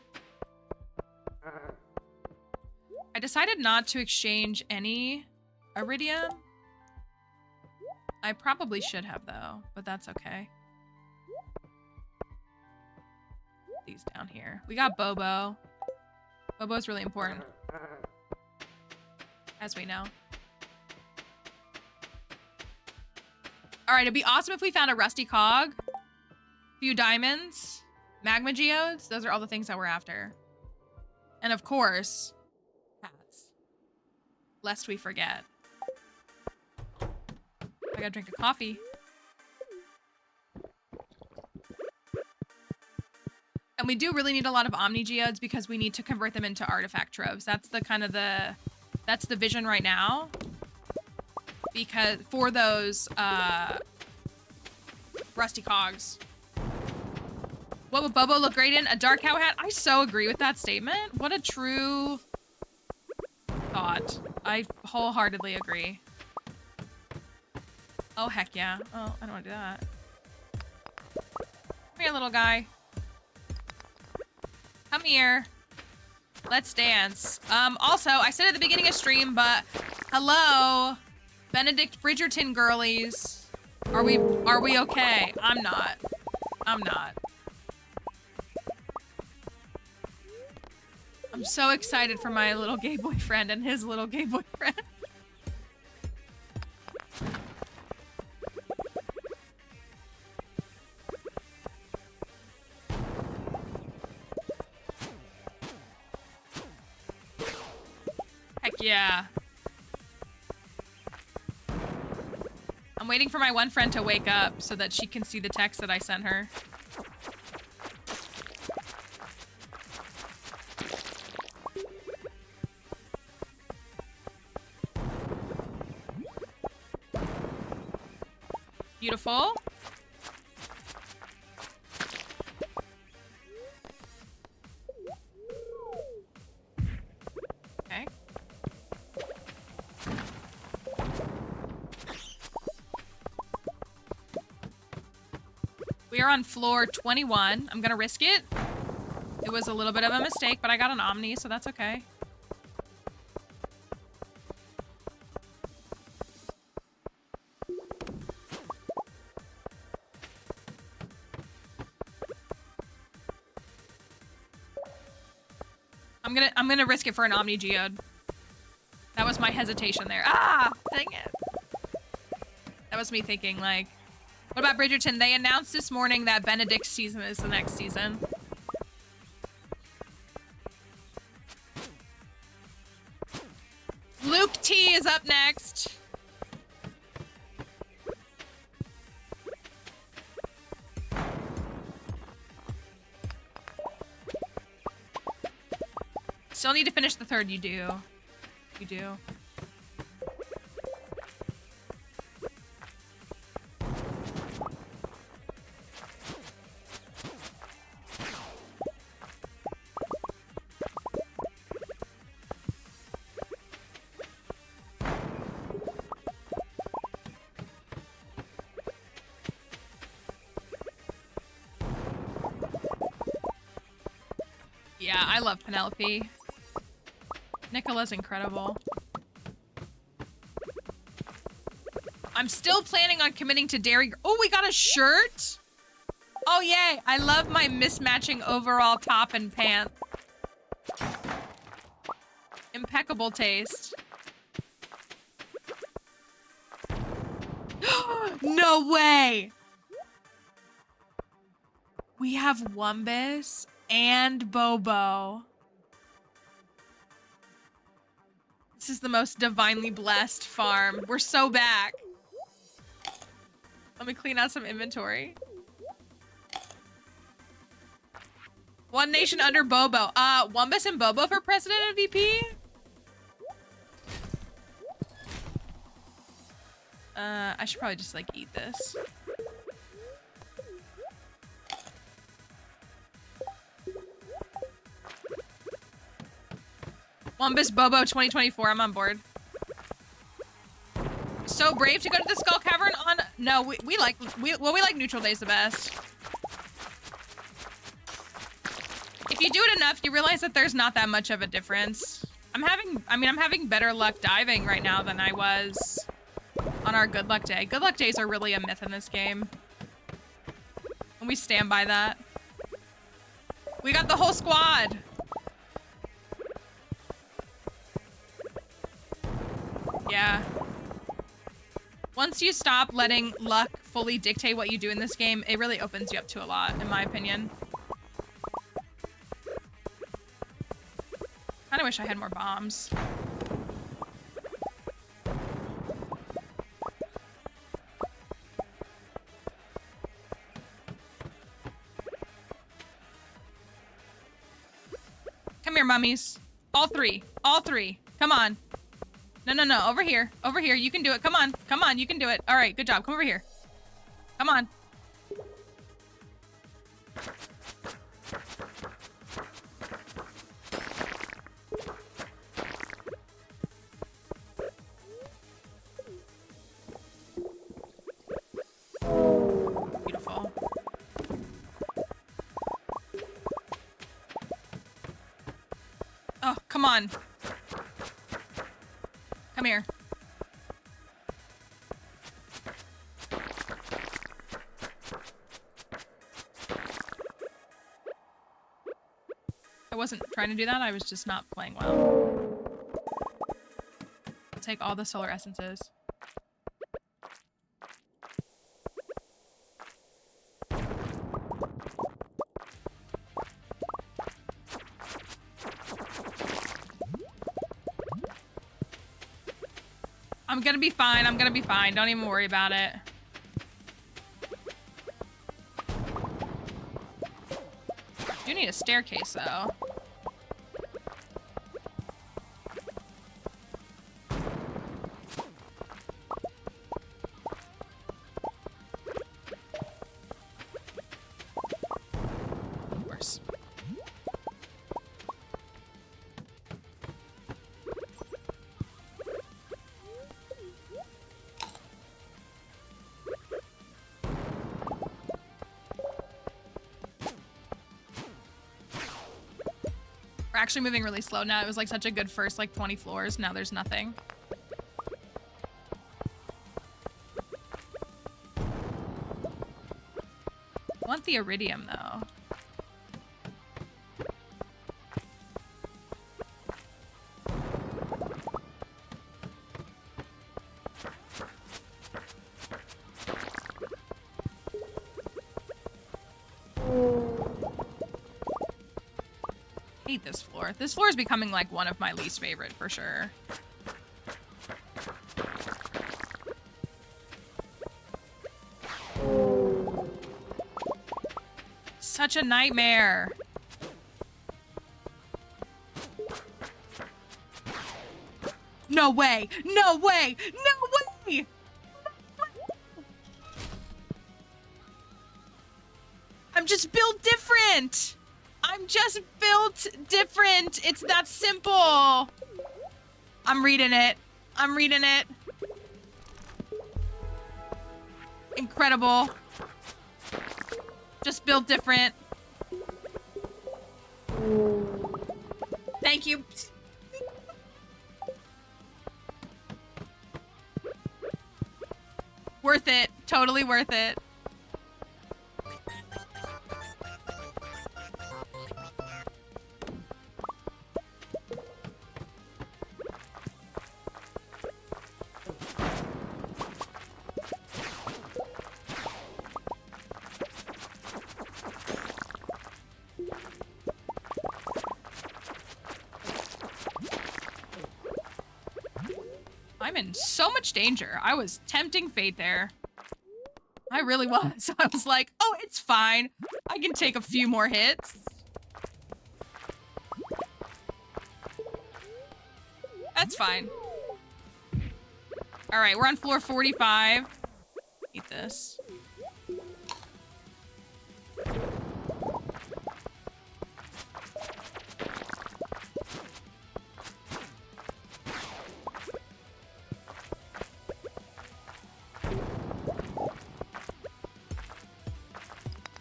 I decided not to exchange any iridium. I probably should have though, but that's okay. These down here. We got Bobo. Bobo's really important. As we know. Alright, it'd be awesome if we found a rusty cog. A few diamonds. Magma geodes. Those are all the things that we're after. And of course, hats. Lest we forget. I gotta drink a coffee. And we do really need a lot of Omni geodes because we need to convert them into artifact troves. That's the kind of that's the vision right now. Because for those rusty cogs. What would Bobo look great in? A dark cow hat? I so agree with that statement. What a true thought. I wholeheartedly agree. Oh, heck yeah. Oh, I don't want to do that. Come here, little guy. Come here. Let's dance. Also, I said at the beginning of stream, but hello, Benedict Bridgerton girlies. Are we okay? I'm not. I'm not. I'm so excited for my little gay boyfriend and his little gay boyfriend. Heck yeah. I'm waiting for my one friend to wake up so that she can see the text that I sent her. Beautiful. Okay. We are on floor 21. I'm gonna risk it. It was a little bit of a mistake, but I got an Omni, so that's okay. I'm gonna risk it for an Omni Geode. That was my hesitation there. Ah! Dang it. That was me thinking, like, what about Bridgerton? They announced this morning that Benedict's season is the next season. Luke T is up next. Still need to finish the third. You do. You do. Yeah, I love Penelope. Nicola's incredible. I'm still planning on committing to Dairy. Oh, we got a shirt? Oh, yay. I love my mismatching overall top and pants. Impeccable taste. No way. We have Wumbus and Bobo. This is the most divinely blessed farm. We're so back. Let me clean out some inventory. One nation under Bobo. Wumbus and Bobo for president and VP? I should probably just like eat this. Wumbus Bobo 2024, I'm on board. So brave to go to the Skull Cavern on... No, we like neutral days the best. If you do it enough, you realize that there's not that much of a difference. I'm having better luck diving right now than I was on our good luck day. Good luck days are really a myth in this game. And we stand by that. We got the whole squad. Yeah. Once you stop letting luck fully dictate what you do in this game, it really opens you up to a lot, in my opinion. Kinda wish I had more bombs. Come here, mummies. All three. All three. Come on. No. Over here. Over here. You can do it. Come on. Come on. You can do it. All right. Good job. Come over here. Come on. Beautiful. Oh, come on. Come here. I wasn't trying to do that, I was just not playing well. I'll take all the solar essences. I'm gonna be fine. I'm gonna be fine. Don't even worry about it. You need a staircase, though. Of course. We're actually moving really slow now. It was like such a good first like 20 floors. Now there's nothing. I want the iridium though. Hate this floor. This floor is becoming like one of my least favorite for sure. Such a nightmare. No way. No way. No way. I'm just built different. I'm just built different. It's that simple. I'm reading it. I'm reading it. Incredible. Just built different. Thank you. Worth it. Totally worth it. I'm in so much danger. I was tempting fate there. I really was. I was like, oh, it's fine. I can take a few more hits. That's fine. All right, we're on floor 45. Eat this.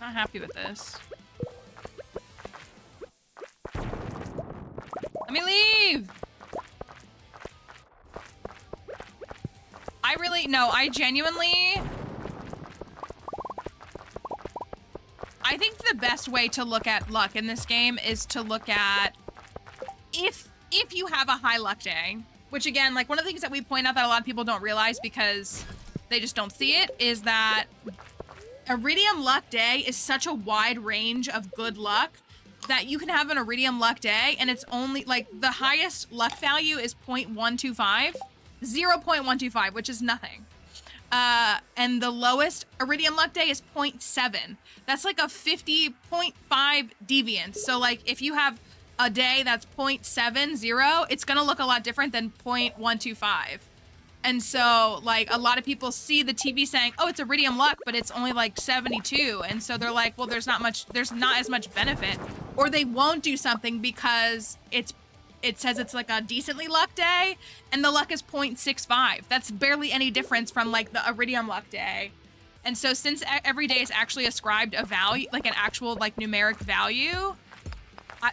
Not happy with this. Let me leave! I genuinely... I think the best way to look at luck in this game is to look at if you have a high luck day, which again, like one of the things that we point out that a lot of people don't realize because they just don't see it is that Iridium luck day is such a wide range of good luck that you can have an Iridium luck day and it's only like the highest luck value is 0.125, 0.125, which is nothing. And the lowest Iridium luck day is 0.7. That's like a 50.5 deviance. So like if you have a day that's 0.70, it's gonna look a lot different than 0.125. And so like a lot of people see the TV saying, oh, it's Iridium luck, but it's only like 72. And so they're like, well, there's not as much benefit, or they won't do something because it says it's like a decently luck day and the luck is 0.65. That's barely any difference from like the Iridium luck day. And so since every day is actually ascribed a value, like an actual like numeric value,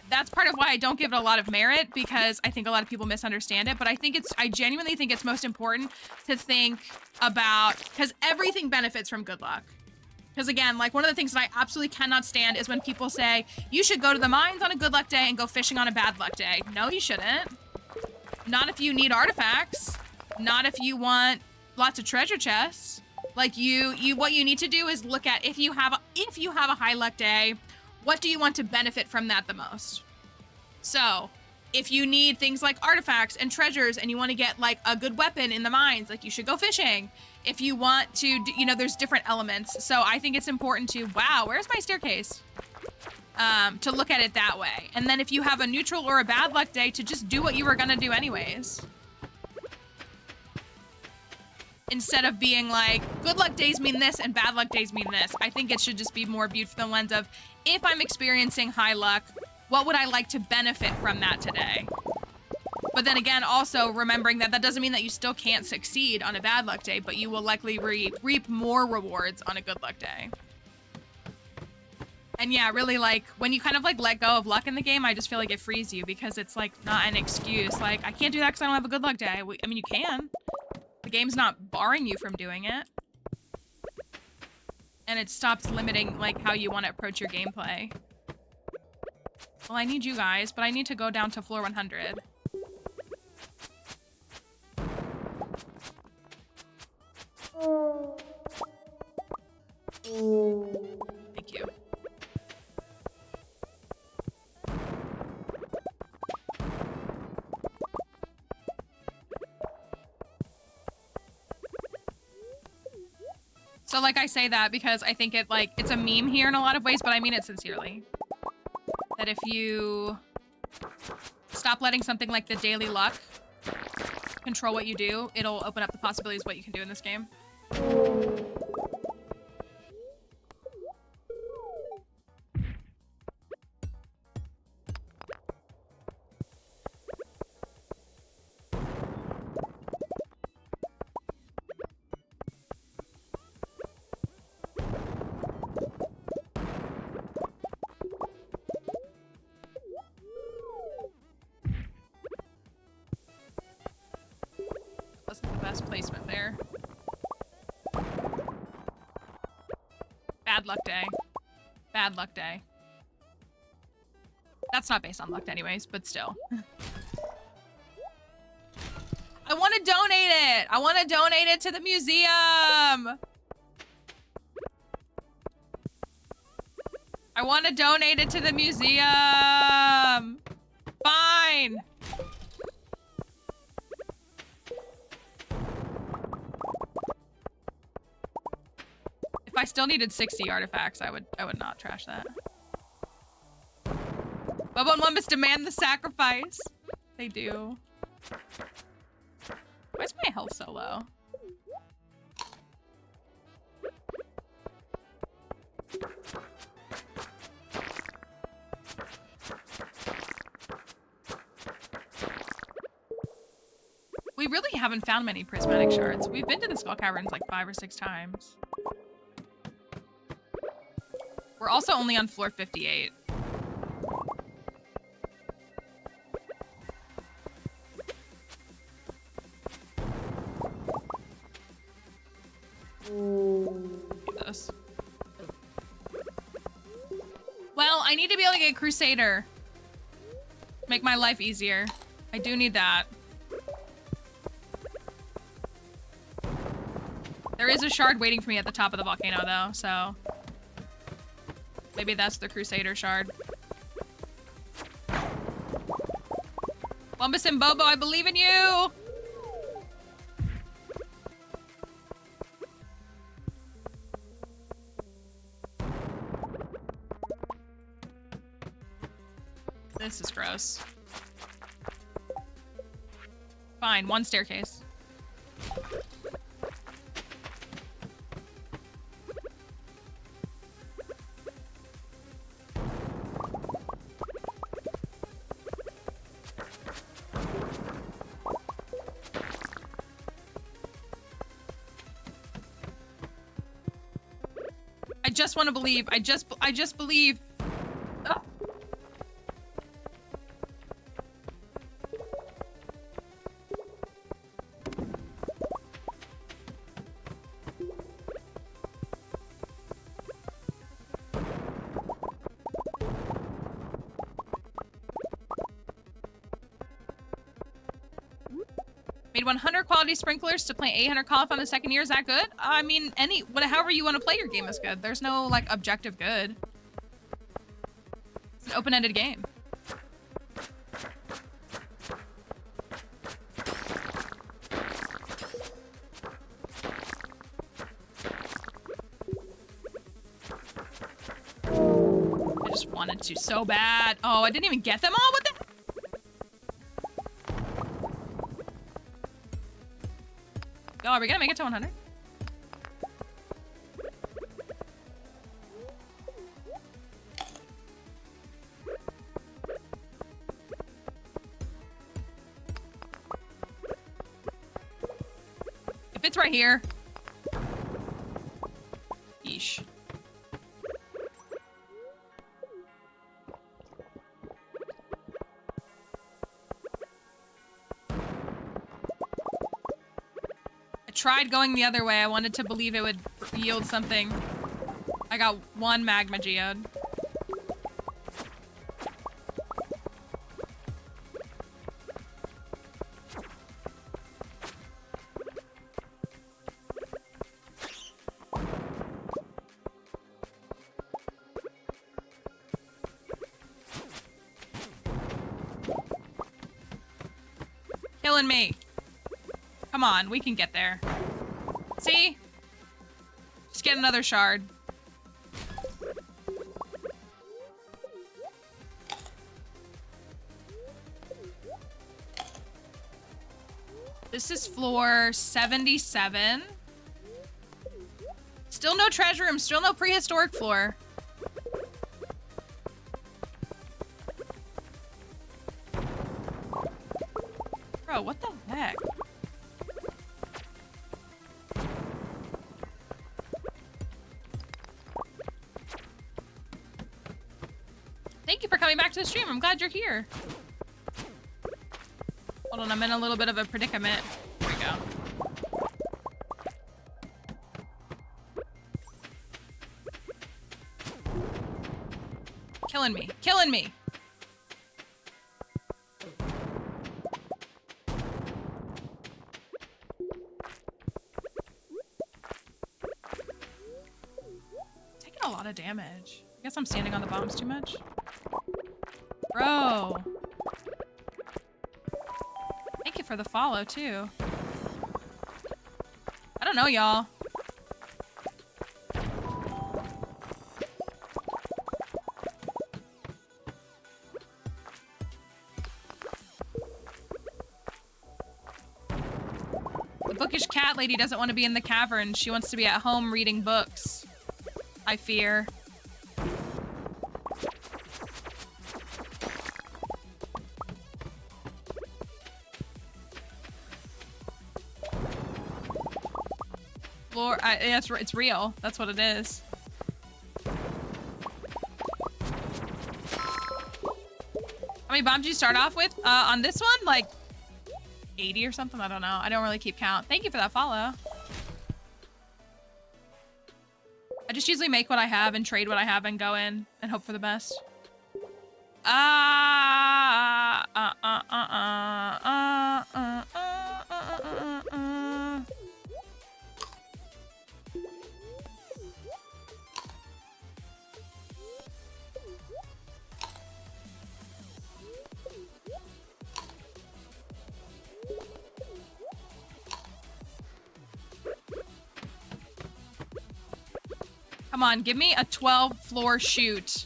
that's part of why I don't give it a lot of merit, because I think a lot of people misunderstand it. But I genuinely think it's most important to think about, because everything benefits from good luck. Because again, like one of the things that I absolutely cannot stand is when people say, you should go to the mines on a good luck day and go fishing on a bad luck day. No, you shouldn't. Not if you need artifacts. Not if you want lots of treasure chests. Like what you need to do is look at if you have a high luck day, what do you want to benefit from that the most? So if you need things like artifacts and treasures and you want to get like a good weapon in the mines, like you should go fishing. If you want to, there's different elements. So I think it's important to, wow, where's my staircase? To look at it that way. And then if you have a neutral or a bad luck day, to just do what you were gonna do anyways. Instead of being like, good luck days mean this and bad luck days mean this. I think it should just be more viewed from the lens of, if I'm experiencing high luck, what would I like to benefit from that today? But then again, also remembering that doesn't mean that you still can't succeed on a bad luck day, but you will likely reap more rewards on a good luck day. And yeah, really like, when you kind of like let go of luck in the game, I just feel like it frees you, because it's like not an excuse. Like, I can't do that because I don't have a good luck day. I mean, you can. The game's not barring you from doing it. And it stops limiting like how you want to approach your gameplay. Well, I need you guys, but I need to go down to floor 100. Thank you. So like I say that because I think it's a meme here in a lot of ways, but I mean it sincerely. That if you stop letting something like the daily luck control what you do, it'll open up the possibilities of what you can do in this game. best placement there. Bad luck day. Bad luck day. That's not based on luck anyways, but still. I want to donate it! I want to donate it to the museum! I want to donate it to the museum! Fine! If I still needed 60 artifacts, I would not trash that. Bubba and Wumbus demand the sacrifice. They do. Why is my health so low? We really haven't found many prismatic shards. We've been to the Skull Caverns like 5 or 6 times. We're also only on floor 58. This. Well, I need to be able to get Crusader. Make my life easier. I do need that. There is a shard waiting for me at the top of the volcano though, so maybe that's the Crusader shard. Wumbus and Bobo, I believe in you! This is gross. Fine, 1 staircase. I just want to believe. I just believe. Oh. Made 100 quality sprinklers to play 800 cauliflower on the second year. Is that good? I mean, however you want to play your game is good. There's no, like, objective good. It's an open-ended game. I just wanted to so bad. Oh, I didn't even get them all? What the? Oh, are we gonna make it to 100? If it's right here. Yeesh. Tried going the other way. I wanted to believe it would yield something. I got 1 magma geode. Killing me. Come on, we can get there. See? Just get another shard. This is floor 77. Still no treasure room, still no prehistoric floor. Bro, what the heck? Thank you for coming back to the stream. I'm glad you're here. Hold on, I'm in a little bit of a predicament. There we go. Killing me. Killing me. Taking a lot of damage. I guess I'm standing on the bombs too much. Bro. Thank you for the follow, too. I don't know, y'all. The Bookish Cat Lady doesn't want to be in the cavern. She wants to be at home reading books. I fear. Lord, it's real. That's what it is. How many bombs did you start off with? On this one, like 80 or something. I don't know. I don't really keep count. Thank you for that follow. I just usually make what I have and trade what I have and go in and hope for the best. Come on, give me a 12 floor shoot.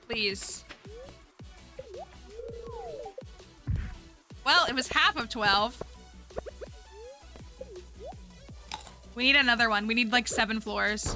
Please. Well, it was half of 12. We need another one. We need like 7 floors.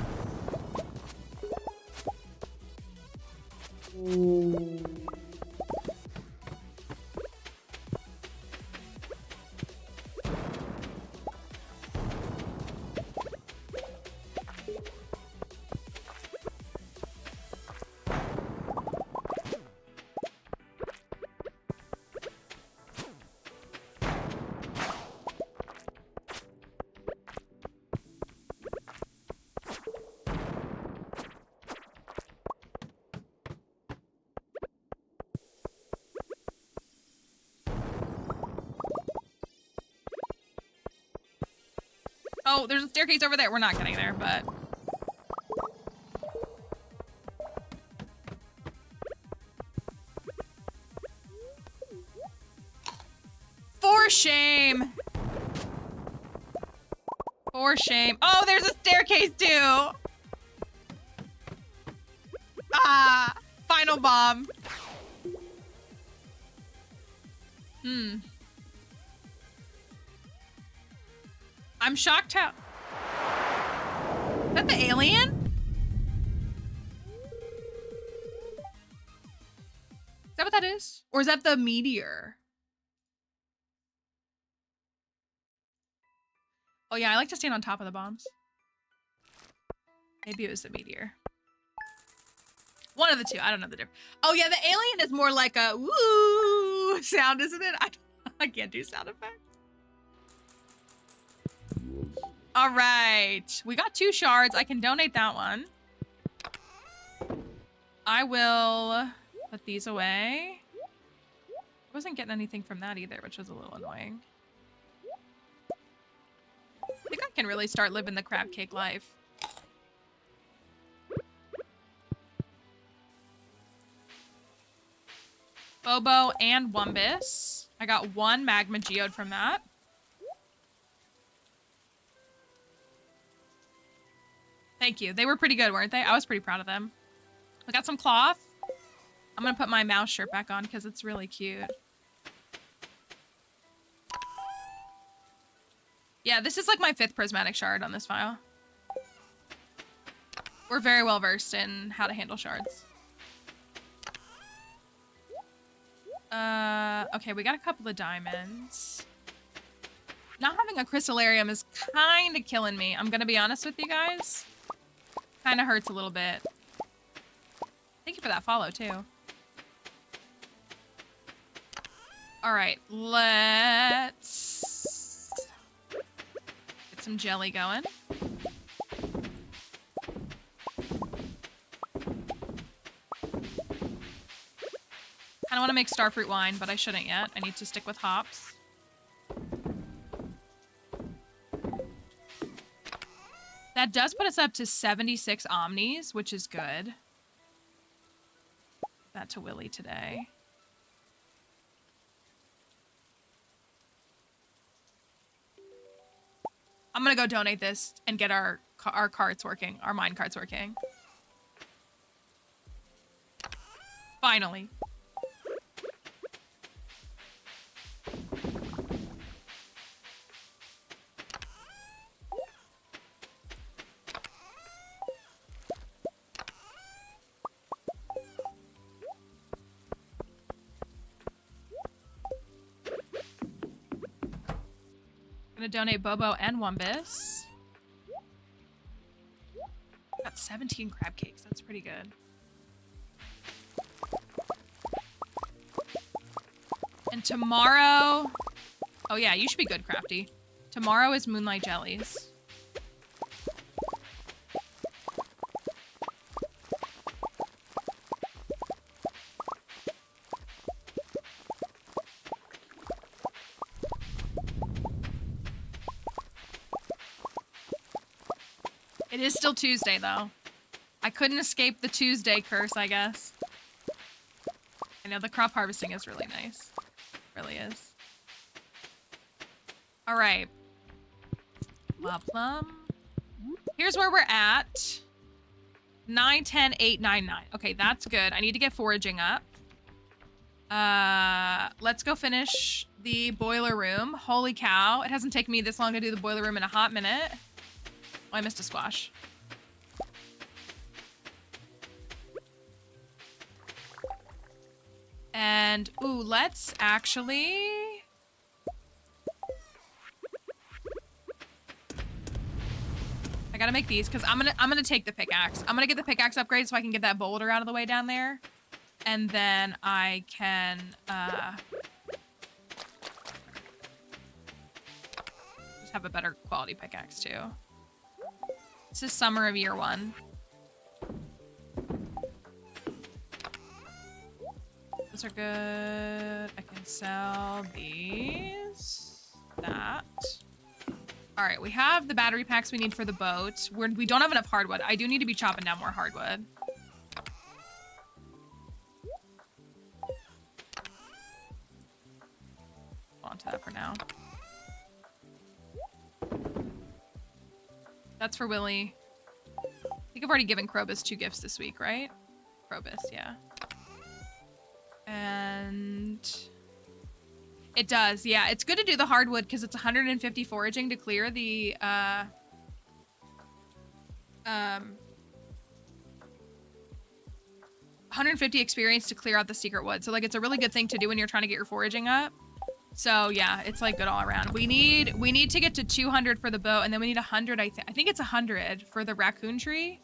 Oh, there's a staircase over there. We're not getting there, but... For shame! For shame. Oh, there's a staircase too! Ah! Final bomb. I'm shocked how... Is that the alien? Is that what that is? Or is that the meteor? Oh yeah, I like to stand on top of the bombs. Maybe it was the meteor. One of the two. I don't know the difference. Oh yeah, the alien is more like a woo sound, isn't it? I can't do sound effects. All right, we got 2 shards. I can donate that one. I will put these away. I wasn't getting anything from that either, which was a little annoying. I think I can really start living the crab cake life. Bobo and Wumbus. I got 1 magma geode from that. Thank you. They were pretty good, weren't they? I was pretty proud of them. I got some cloth. I'm gonna put my mouse shirt back on because it's really cute. Yeah, this is like my 5th prismatic shard on this file. We're very well versed in how to handle shards. Okay, we got a couple of diamonds. Not having a crystallarium is kind of killing me. I'm gonna be honest with you guys. Kind of hurts a little bit. Thank you for that follow, too. All right, let's get some jelly going. I want to make starfruit wine, but I shouldn't yet. I need to stick with hops. That does put us up to 76 omnis, which is good. That to Willie today. I'm gonna go donate this and get our carts working, our mine carts working. Finally. Gonna donate Bobo and Wumbus. Got 17 crab cakes. That's pretty good. And tomorrow... Oh yeah, you should be good, Crafty. Tomorrow is Moonlight Jellies. It is still Tuesday, though. I couldn't escape the Tuesday curse, I guess. I know the crop harvesting is really nice. It really is. All right. Plum. Here's where we're at. 9, 10, 8, 9, 9. Okay, that's good. I need to get foraging up. Let's go finish the boiler room. Holy cow. It hasn't taken me this long to do the boiler room in a hot minute. Oh, I missed a squash. And, ooh, let's actually... I gotta make these, because I'm gonna take the pickaxe. I'm gonna get the pickaxe upgrade so I can get that boulder out of the way down there. And then I can, just have a better quality pickaxe, too. This is summer of year 1. Those are good. I can sell these. That. All right, we have the battery packs we need for the boat. We don't have enough hardwood. I do need to be chopping down more hardwood. Hold on to that for now. That's for Willie. I think I've already given Krobus 2 gifts this week, right? Krobus, yeah. And it does, yeah. It's good to do the hardwood because it's 150 foraging to clear the 150 experience to clear out the secret wood. So like it's a really good thing to do when you're trying to get your foraging up. So yeah, it's like good all around. We need to get to 200 for the boat, and then we need 100. I think it's 100 for the raccoon tree.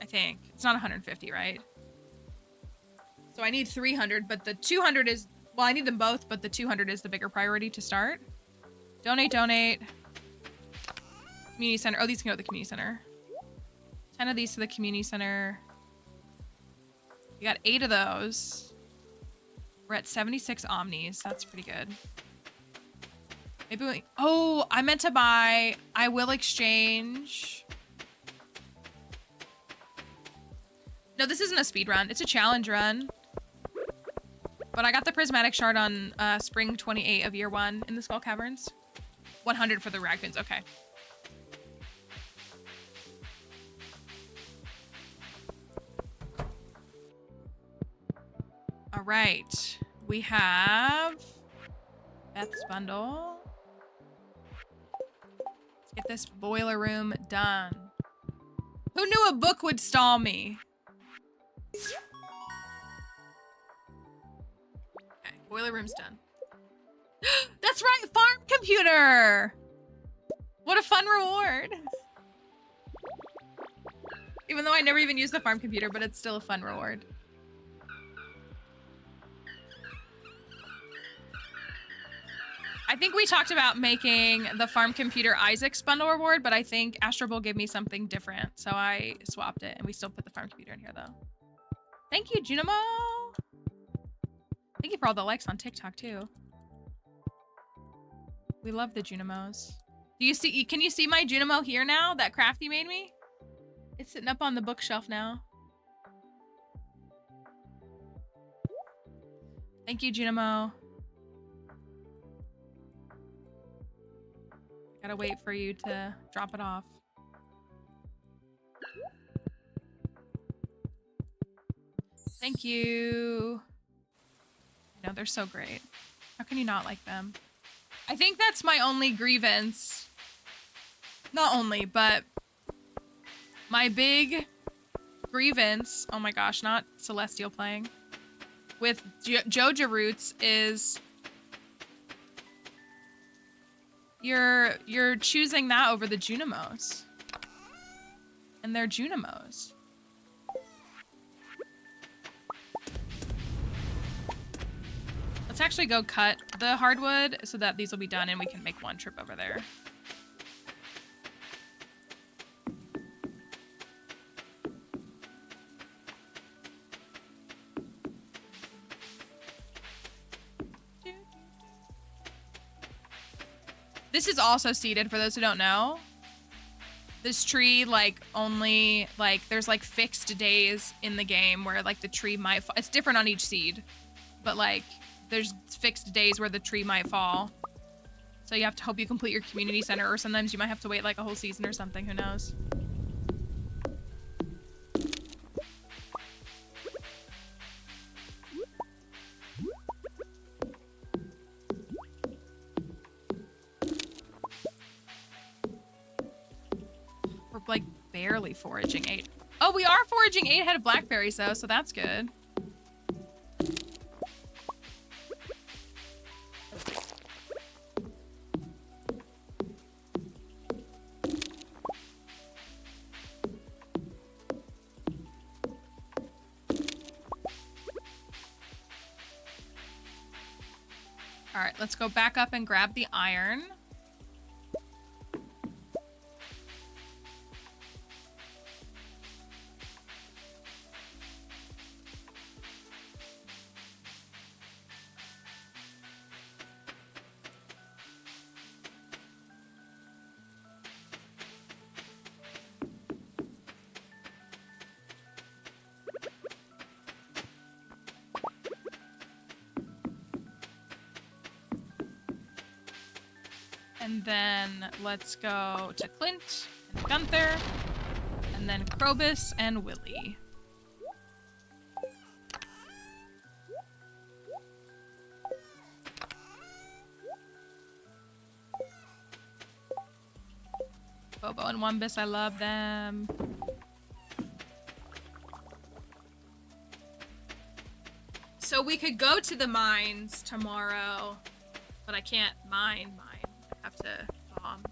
I think it's not 150, right? So I need 300, but the 200 is, well, I need them both, but the 200 is the bigger priority to start. Donate. Community center. Oh, these can go to the community center. 10 of these to the community center. We got 8 of those. We're at 76 omnis. That's pretty good. Maybe we... Oh, I meant to buy... I will exchange... No, this isn't a speed run. It's a challenge run. But I got the prismatic shard on spring 28 of year 1 in the Skull Caverns. 100 for the raccoons. Okay. All right. We have Beth's bundle. Let's get this boiler room done. Who knew a book would stall me? Okay, boiler room's done. That's right, farm computer! What a fun reward. Even though I never even used the farm computer, but it's still a fun reward. I think we talked about making the farm computer Isaac's bundle reward, but I think Astro Bowl gave me something different, so I swapped it, and we still put the farm computer in here, though. Thank you, Junimo! Thank you for all the likes on TikTok too. We love the Junimos. Do you see? Can you see my Junimo here now? That Crafty made me. It's sitting up on the bookshelf now. Thank you, Junimo. Gotta wait for you to drop it off. Thank you. I know, they're so great. How can you not like them? I think that's my only grievance. Not only, but my big grievance, oh my gosh, not Celestial playing, with Joja Roots is you're choosing that over the Junimos. And they're Junimos. Let's actually go cut the hardwood so that these will be done and we can make one trip over there. This is also seeded, for those who don't know. This tree, like, only, like, there's, like, fixed days in the game where, like, the tree might fall. It's different on each seed. But, like, there's fixed days where the tree might fall. So you have to hope you complete your community center, or sometimes you might have to wait, like, a whole season or something. Who knows? Like barely foraging 8. Oh, we are foraging 8 head of blackberries though, so that's good. All right, let's go back up and grab the iron. And then let's go to Clint and Gunther, and then Krobus and Willy. Bobo and Wumbus, I love them. So we could go to the mines tomorrow, but I can't mine. I have to bomb.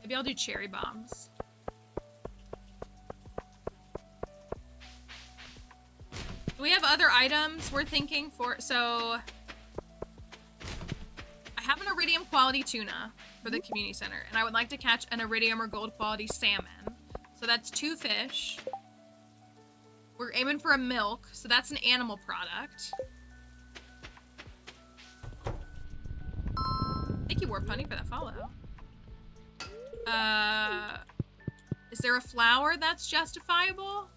Maybe I'll do cherry bombs. Do we have other items we're thinking for? So I have an iridium quality tuna for the community center, and I would like to catch an iridium or gold quality salmon. So that's 2 fish. We're aiming for a milk, so that's an animal product. Thank you, Warpunny, for that follow. Is there a flower that's justifiable?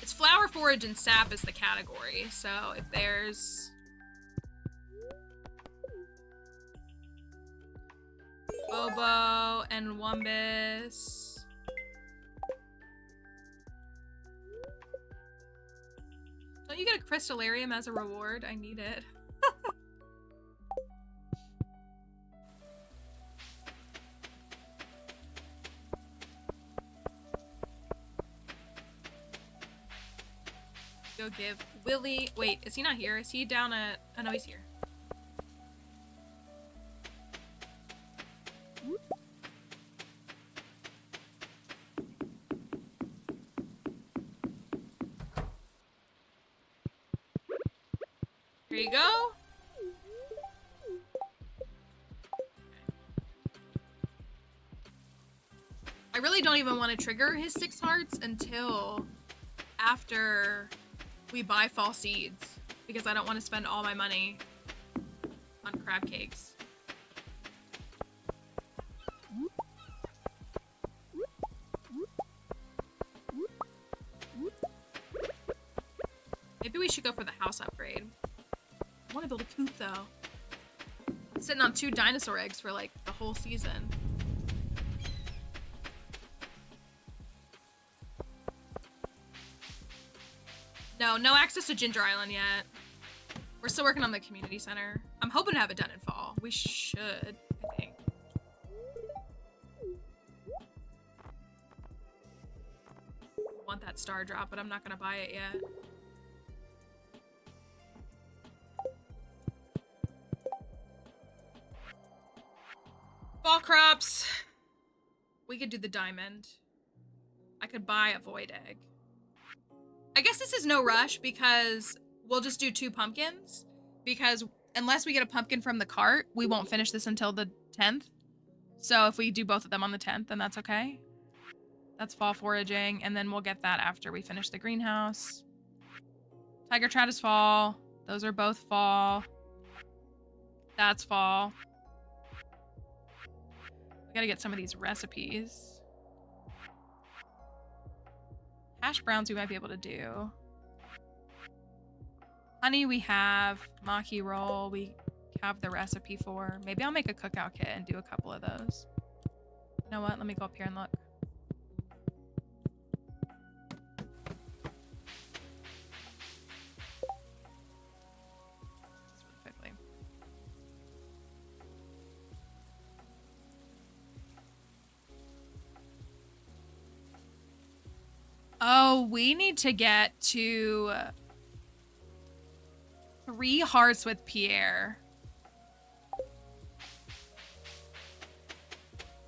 It's flower, forage, and sap is the category. So if there's Bobo and Wumbus. Don't you get a crystallarium as a reward? I need it. Go give Willy. Wait, is he not here? Is he down at... Oh, no, he's here. Here you go. I really don't even want to trigger his 6 hearts until after we buy fall seeds because I don't want to spend all my money on crab cakes. Maybe we should go for the house upgrade. I want to build a coop though. I'm sitting on 2 dinosaur eggs for like the whole season. No access to Ginger Island yet. We're still working on the community center. I'm hoping to have it done in fall. We should, I think. I want that star drop, but I'm not gonna buy it yet. Fall crops. We could do the diamond. I could buy a void egg. I guess this is no rush because we'll just do 2 pumpkins because unless we get a pumpkin from the cart, we won't finish this until the 10th. So if we do both of them on the 10th, then that's okay. That's fall foraging, and then we'll get that after we finish the greenhouse. Tiger trout is fall. Those are both fall. That's fall. We gotta get some of these recipes. Hash browns we might be able to do. Honey we have. Maki roll we have the recipe for. Maybe I'll make a cookout kit and do a couple of those. You know what? Let me go up here and look. Just really quickly. Oh, we need to get to 3 hearts with Pierre.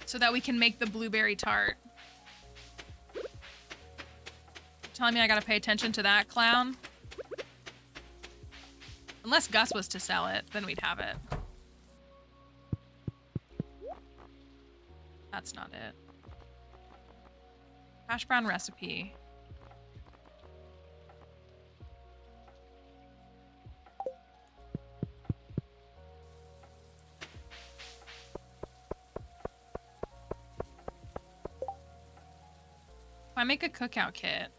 So that we can make the blueberry tart. You're telling me I gotta pay attention to that, clown? Unless Gus was to sell it, then we'd have it. That's not it. Hash brown recipe. If I make a cookout kit.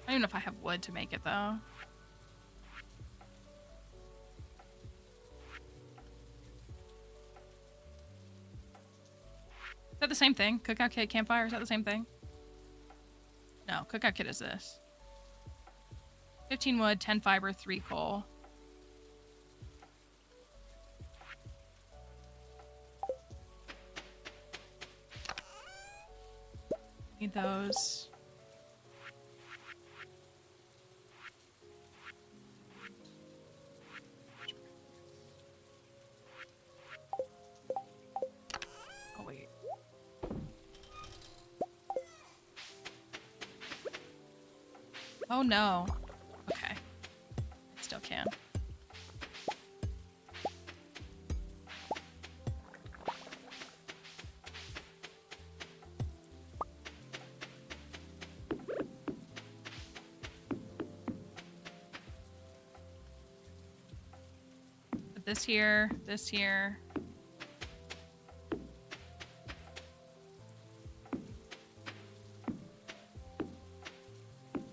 I don't even know if I have wood to make it though. Is that the same thing? Cookout kit, campfire, is that the same thing? No, cookout kit is this. 15 wood, 10 fiber, 3 coal. Need those. Oh, wait. Oh, no. Okay. Still can. Put this here, this here.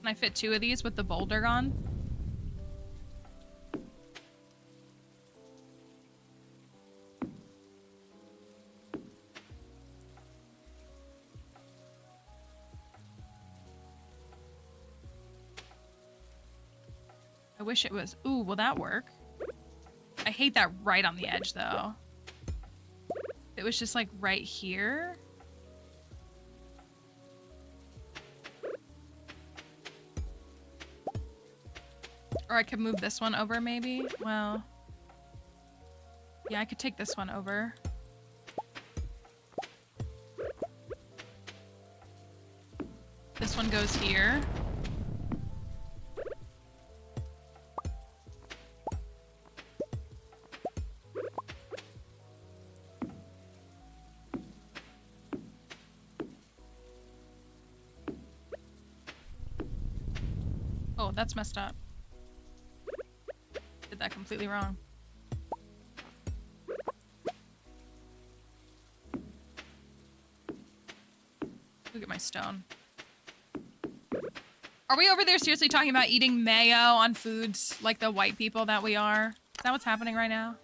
Can I fit 2 of these with the boulder on? I wish it was... Ooh, will that work? I hate that right on the edge, though. It was just, like, right here. Or I could move this one over, maybe? Well... Yeah, I could take this one over. This one goes here. Oh, that's messed up. Did that completely wrong. Look at my stone. Are we over there seriously talking about eating mayo on foods like the white people that we are? Is that what's happening right now?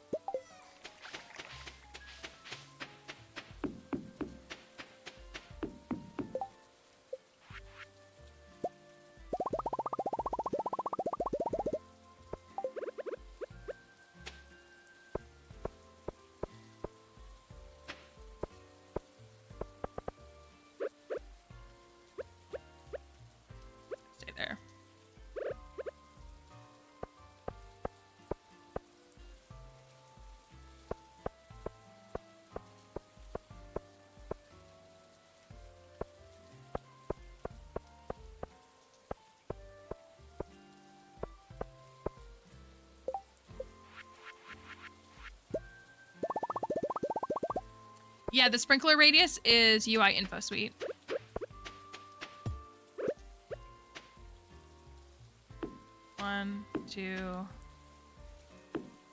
Yeah, the sprinkler radius is UI info suite. One, two.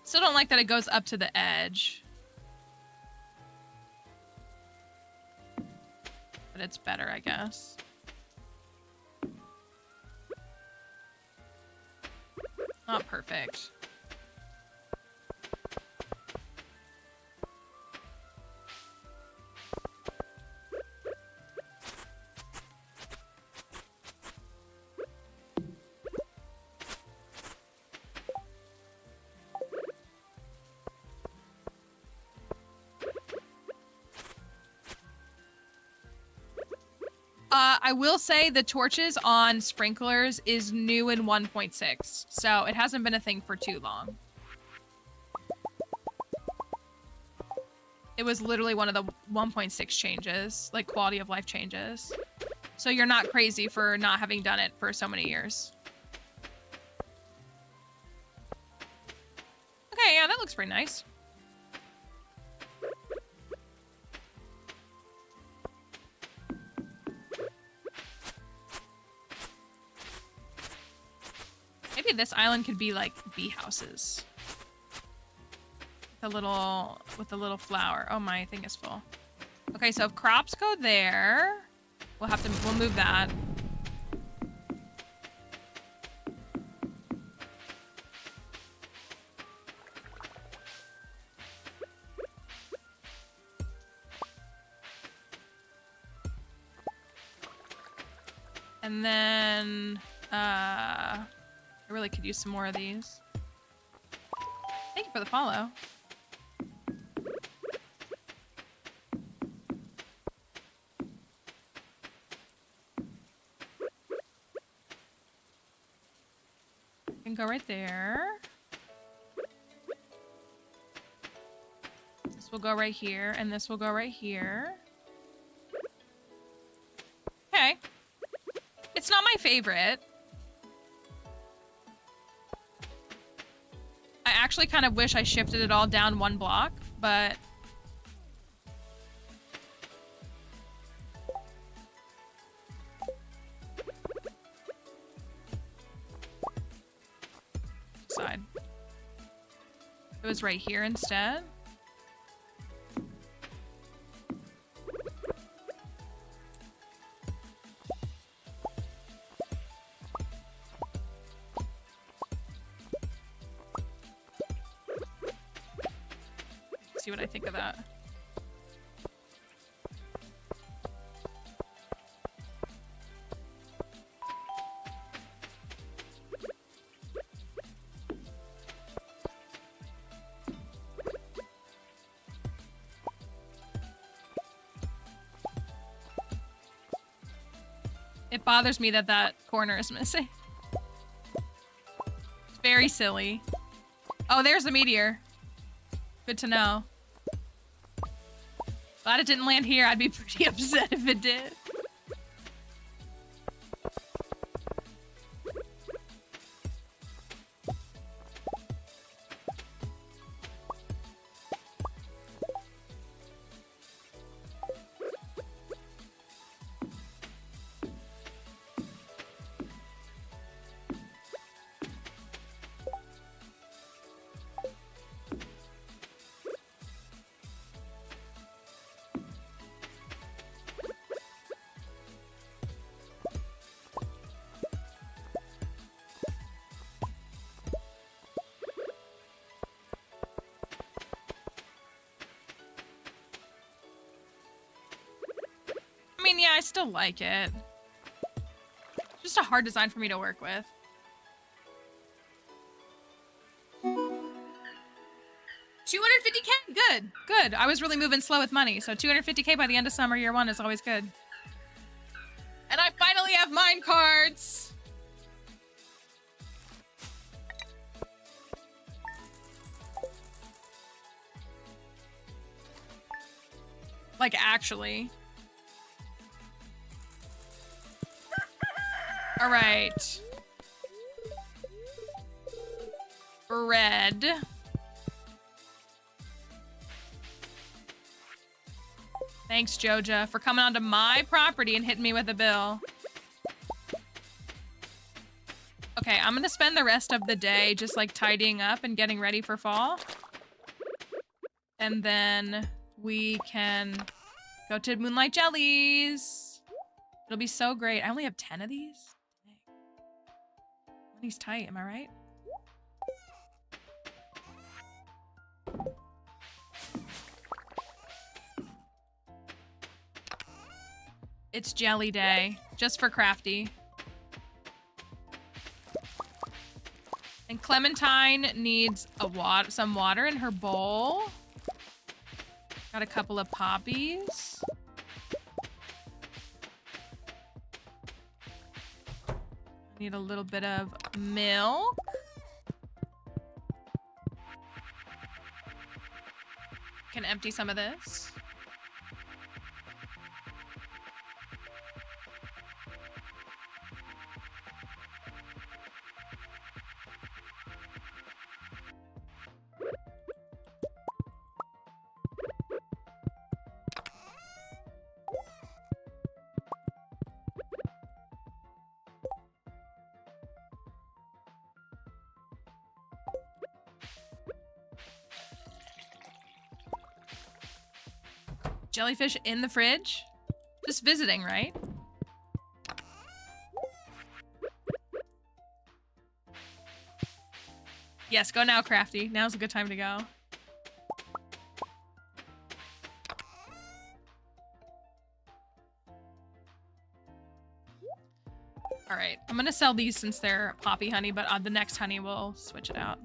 Still don't like that it goes up to the edge. But it's better, I guess. Not perfect. I will say the torches on sprinklers is new in 1.6, so it hasn't been a thing for too long. It was literally one of the 1.6 changes, like quality of life changes. So you're not crazy for not having done it for so many years. Okay, yeah, that looks pretty nice. Maybe this island could be like bee houses. With the little flower. Oh, my thing is full. Okay, so if crops go there, we'll move that. And then, I really could use some more of these. Thank you for the follow. Can go right there. This will go right here, and this will go right here. Okay. It's not my favorite. I actually kind of wish I shifted it all down one block, but... Side. It was right here instead. See what I think of that. It bothers me that that corner is missing. It's very silly. Oh, there's the meteor. Good to know. Glad it didn't land here. I'd be pretty upset if it did. I mean, yeah, I still like it. Just a hard design for me to work with. $250K, good, good. I was really moving slow with money, so $250K by the end of summer, year one is always good. And I finally have mine cards. Like, actually. All right. Red. Thanks, Joja, for coming onto my property and hitting me with a bill. Okay, I'm gonna spend the rest of the day just like tidying up and getting ready for fall. And then we can go to Moonlight Jellies. It'll be so great. I only have 10 of these. Money's tight, am I right? It's jelly day, just for Crafty. And Clementine needs some water in her bowl. Got a couple of poppies. Need a little bit of milk. Can empty some of this. Jellyfish in the fridge? Just visiting, right? Yes, go now, Crafty. Now's a good time to go. All right, I'm gonna sell these since they're poppy honey, but on the next honey, we'll switch it out.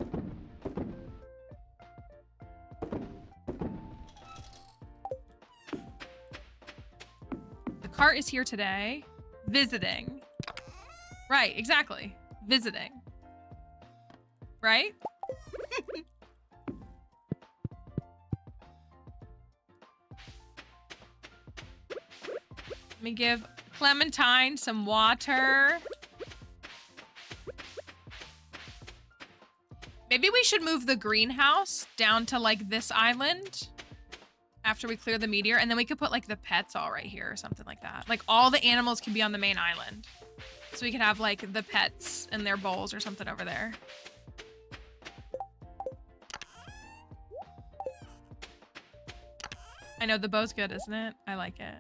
Cart is here today. Visiting. Right, exactly. Visiting. Right? Let me give Clementine some water. Maybe we should move the greenhouse down to like this island. After we clear the meteor, and then we could put like the pets all right here or something like that. Like all the animals can be on the main island. So we could have like the pets in their bowls or something over there. I know the bow's good, isn't it? I like it.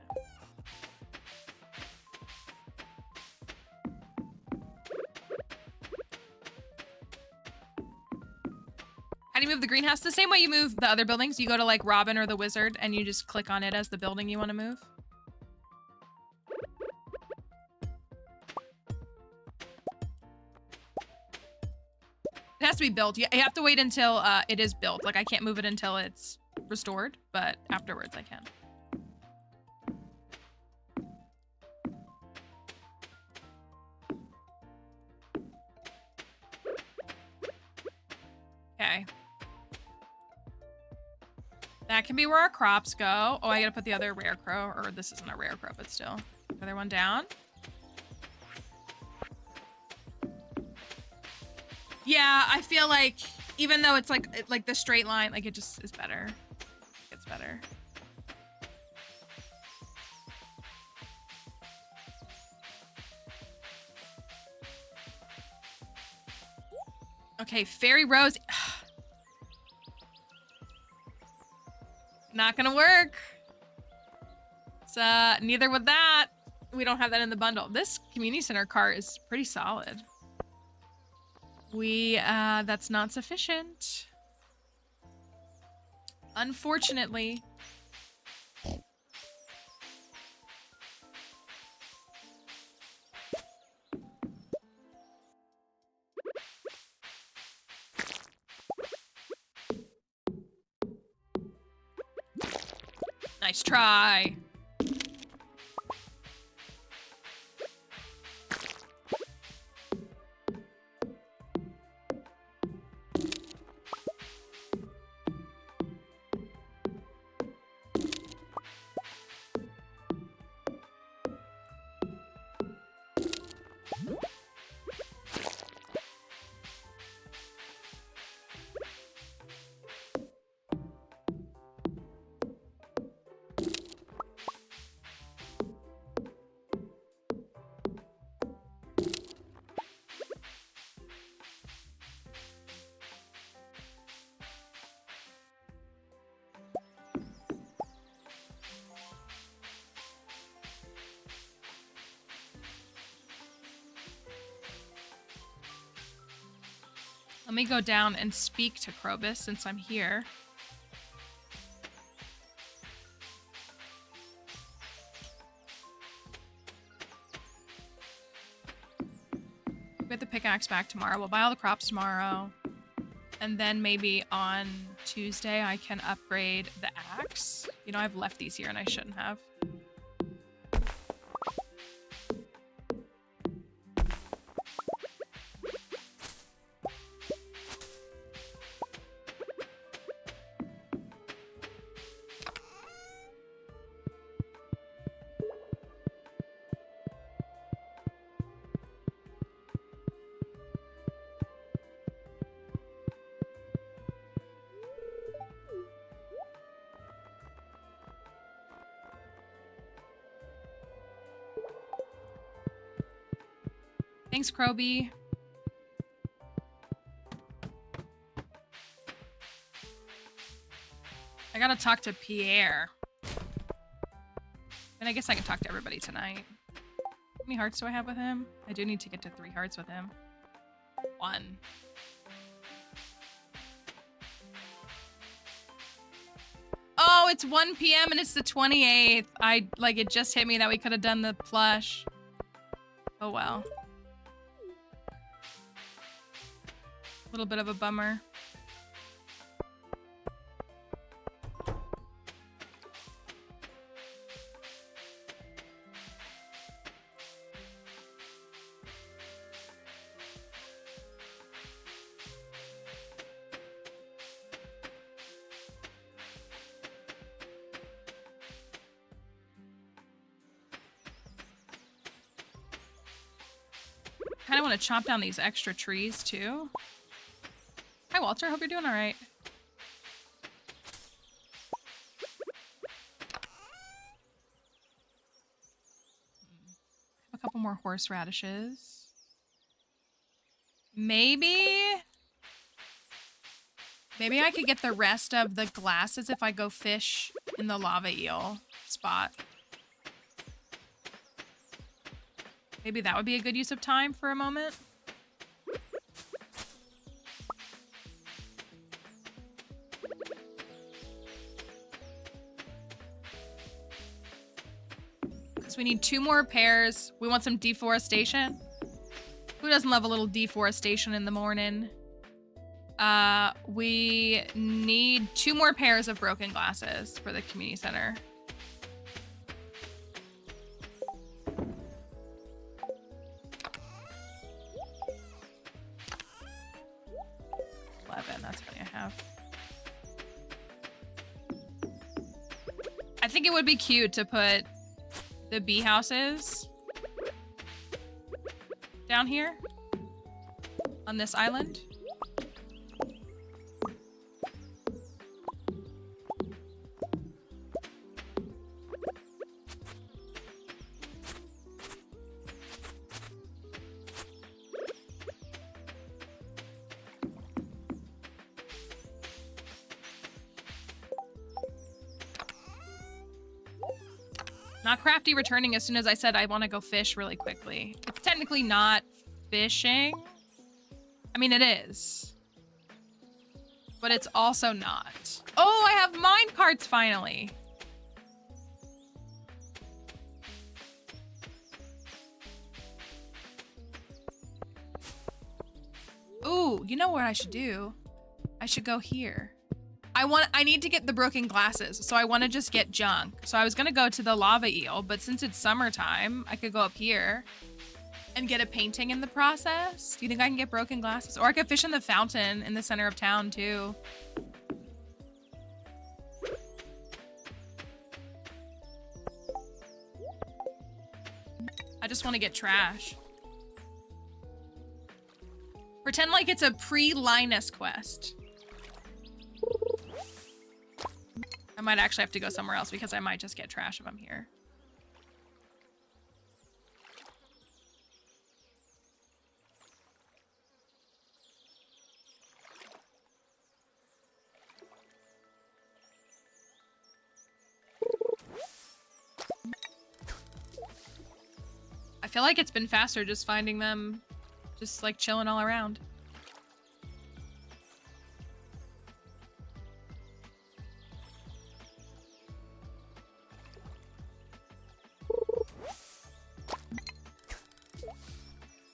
How do you move the greenhouse? The same way you move the other buildings. You go to like Robin or the Wizard and you just click on it as the building you want to move. It has to be built. You have to wait until it is built. Like I can't move it until it's restored, but afterwards I can. Okay. That can be where our crops go. Oh, I gotta put the other rare crow, or this isn't a rare crow, but still. Other one down. Yeah, I feel like even though it's like the straight line, like it just is better. It's better. Okay, Fairy Rose. Not gonna work. It's neither with that. We don't have that in the bundle. This community center cart is pretty solid. That's not sufficient. Unfortunately. Nice try. Let me go down and speak to Krobus since I'm here. We'll get the pickaxe back tomorrow. We'll buy all the crops tomorrow. And then maybe on Tuesday I can upgrade the axe. You know, I've left these here and I shouldn't have. Thanks, Kroby. I gotta talk to Pierre. And I guess I can talk to everybody tonight. How many hearts do I have with him? I do need to get to 3 hearts with him. 1. Oh, it's 1 p.m. and it's the 28th. It just hit me that we could have done the plush. Oh well. A little bit of a bummer. Kind of want to chop down these extra trees too. Hi, Walter. Hope you're doing all right. A couple more horseradishes. Maybe I could get the rest of the glasses if I go fish in the lava eel spot. Maybe that would be a good use of time for a moment. We need 2 more pairs. We want some deforestation. Who doesn't love a little deforestation in the morning? We need 2 more pairs of broken glasses for the community center. that's funny, I have. I think it would be cute to put the bee houses down here on this island. Not Crafty returning as soon as I said I want to go fish really quickly. It's technically not fishing. I mean, it is. But it's also not. Oh, I have mine carts finally. Ooh, you know what I should do? I should go here. I need to get the broken glasses, so I want to just get junk. So I was gonna go to the lava eel, but since it's summertime, I could go up here and get a painting in the process. Do you think I can get broken glasses? Or I could fish in the fountain in the center of town too. I just want to get trash. Pretend like it's a pre-Linus quest. I might actually have to go somewhere else because I might just get trash if I'm here. I feel like it's been faster just finding them, just like chilling all around.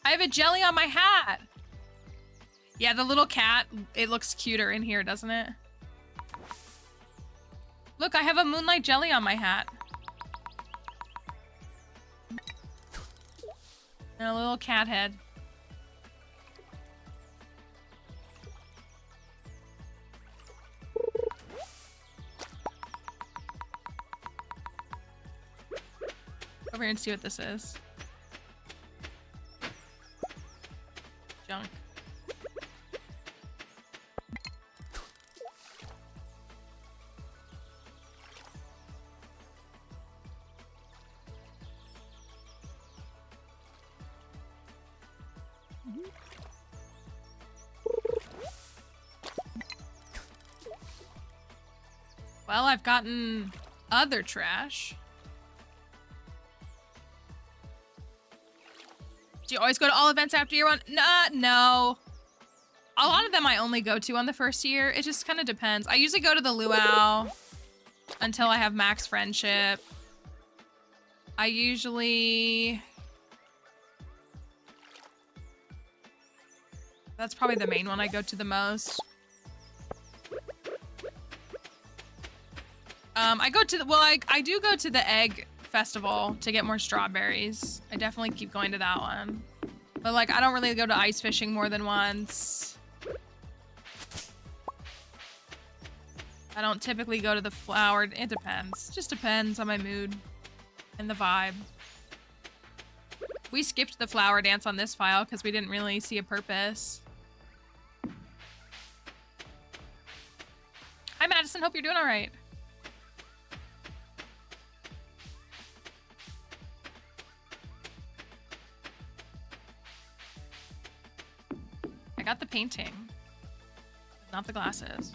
I have a jelly on my hat. Yeah, the little cat, it looks cuter in here, doesn't it? Look, I have a moonlight jelly on my hat. And a little cat head. Over here and see what this is. Junk. Well, I've gotten other trash. Do you always go to all events after year one? No. A lot of them I only go to on the first year. It just kind of depends. I usually go to the luau until I have max friendship. I usually... That's probably the main one I go to the most. I go to the, well, I do go to the egg festival to get more strawberries. I definitely keep going to that one. But like, I don't really go to ice fishing more than once. I don't typically go to the flowered, it depends. Just depends on my mood and the vibe. We skipped the flower dance on this file because we didn't really see a purpose. Hi Madison, hope you're doing all right. I got the painting, not the glasses.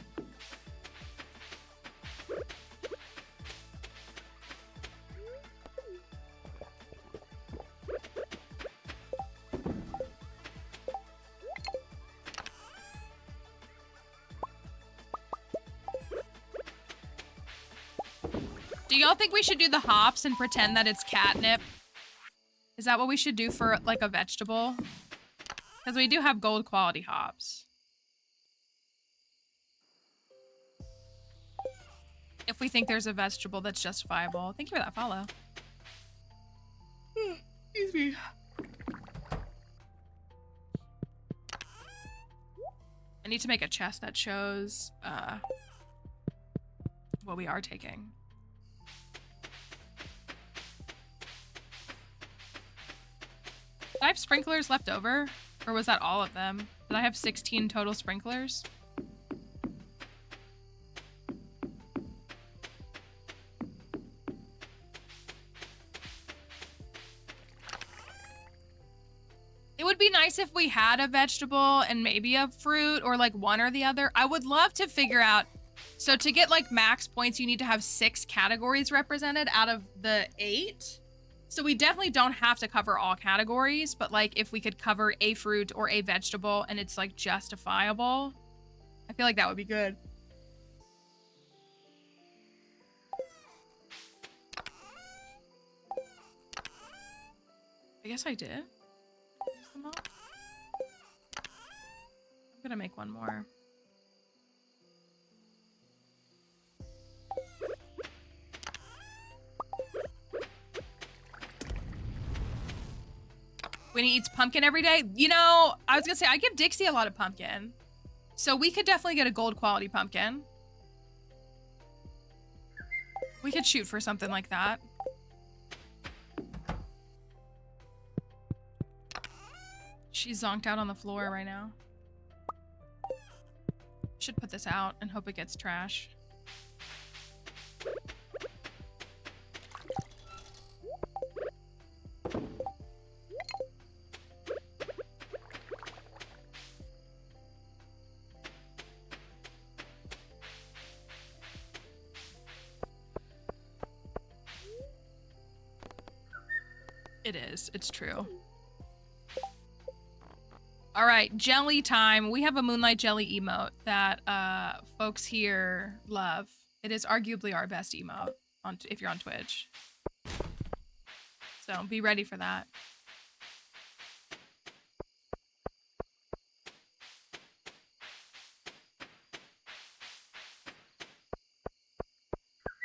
Do y'all think we should do the hops and pretend that it's catnip? Is that what we should do for like a vegetable? Because we do have gold quality hops. If we think there's a vegetable that's justifiable. Thank you for that follow. Excuse me. I need to make a chest that shows what we are taking. Did I have sprinklers left over? Or was that all of them? Did I have 16 total sprinklers? It would be nice if we had a vegetable and maybe a fruit or like one or the other. I would love to figure out. So to get like max points, you need to have 6 categories represented out of the 8. So we definitely don't have to cover all categories, but like if we could cover a fruit or a vegetable and it's like justifiable, I feel like that would be good. I guess I did. I'm gonna make one more. Winnie eats pumpkin every day. You know, I was gonna say, I give Dixie a lot of pumpkin. So we could definitely get a gold quality pumpkin. We could shoot for something like that. She's zonked out on the floor right now. Should put this out and hope it gets trash. It is. It's true. All right, jelly time. We have a moonlight jelly emote that folks here love. It is arguably our best emote if you're on Twitch. So be ready for that.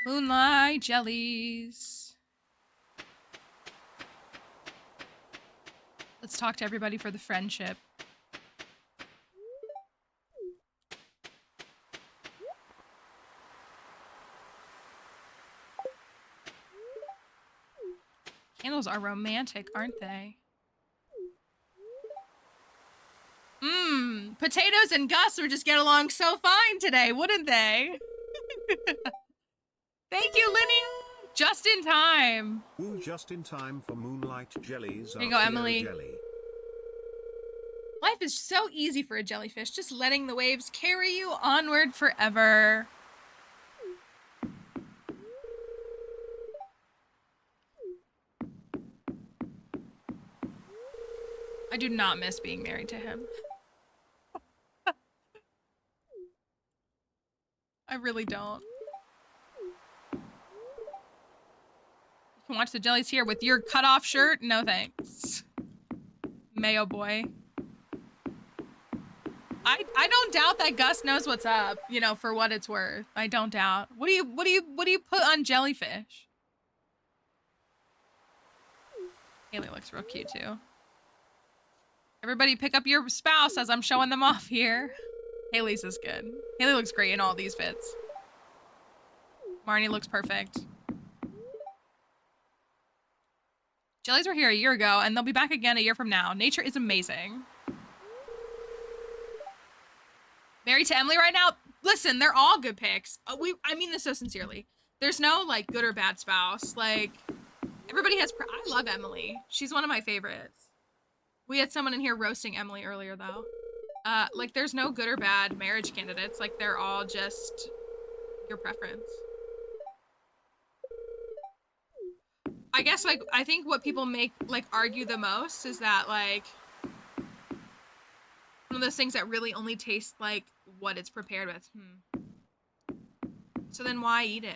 Moonlight jellies. Let's talk to everybody for the friendship. Candles are romantic, aren't they? Potatoes and Gus would just get along so fine today, wouldn't they? Thank you, Linny. Just in time. Ooh, just in time for moonlight jellies. Here you go, Emily. Life is so easy for a jellyfish, just letting the waves carry you onward forever. I do not miss being married to him. I really don't. You can watch the jellies here with your cutoff shirt? No thanks. Mayo boy. I don't doubt that Gus knows what's up, you know, for what it's worth. I don't doubt. What do you put on jellyfish? Haley looks real cute too. Everybody pick up your spouse as I'm showing them off here. Haley's is good. Haley looks great in all these fits. Marnie looks perfect. Jellies were here a year ago and they'll be back again a year from now. Nature is amazing. Married to Emily right now? Listen, they're all good picks. I mean this so sincerely. There's no like good or bad spouse. Like everybody has, I love Emily. She's one of my favorites. We had someone in here roasting Emily earlier though. Like there's no good or bad marriage candidates. Like they're all just your preference. I guess like, I think what people argue the most is that like, one of those things that really only tastes like what it's prepared with. So then why eat it?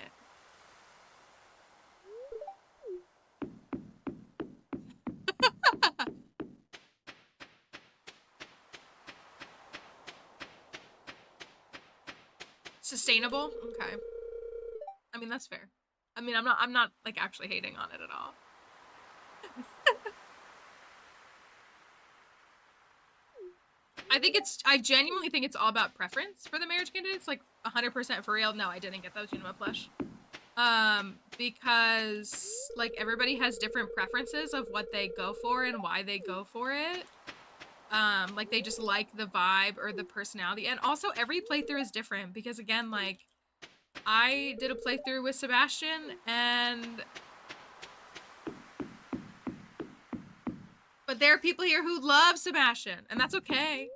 Sustainable? Okay. I mean, that's fair. I mean, I'm not like actually hating on it at all. I genuinely think it's all about preference for the marriage candidates, like 100% for real. No, I didn't get those Unima plush. Because like everybody has different preferences of what they go for and why they go for it. Like they just like the vibe or the personality. And also every playthrough is different because again, like I did a playthrough with Sebastian but there are people here who love Sebastian and that's okay.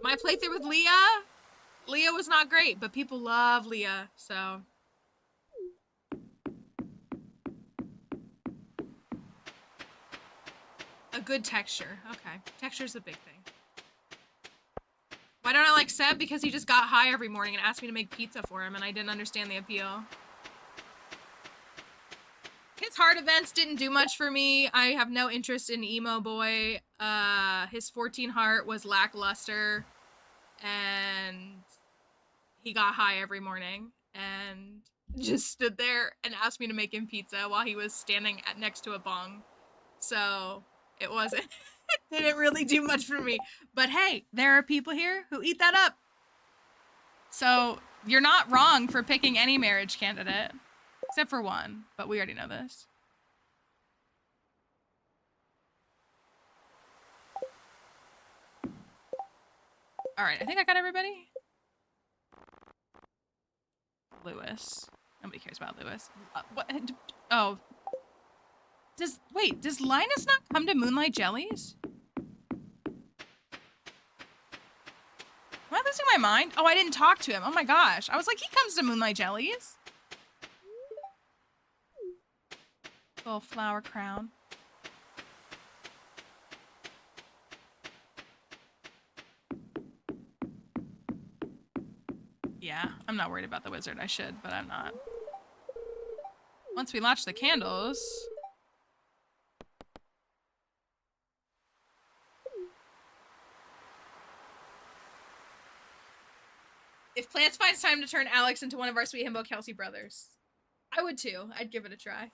My playthrough with Leah was not great, but people love Leah, so. A good texture. Okay. Texture's a big thing. Why don't I like Seb? Because he just got high every morning and asked me to make pizza for him and I didn't understand the appeal. His heart events didn't do much for me. I have no interest in emo boy. His 14 heart was lackluster and he got high every morning and just stood there and asked me to make him pizza while he was standing next to a bong. So it wasn't, it didn't really do much for me. But hey, there are people here who eat that up. So you're not wrong for picking any marriage candidate, except for one, but we already know this. All right, I think I got everybody. Lewis. Nobody cares about Lewis. What? Oh. Does Linus not come to Moonlight Jellies? Am I losing my mind? Oh, I didn't talk to him. Oh my gosh. I was like, he comes to Moonlight Jellies. Little flower crown. Yeah, I'm not worried about the wizard. I should, but I'm not. Once we launch the candles... If Plants finds time to turn Alex into one of our Sweet Himbo Kelsey brothers, I would too. I'd give it a try.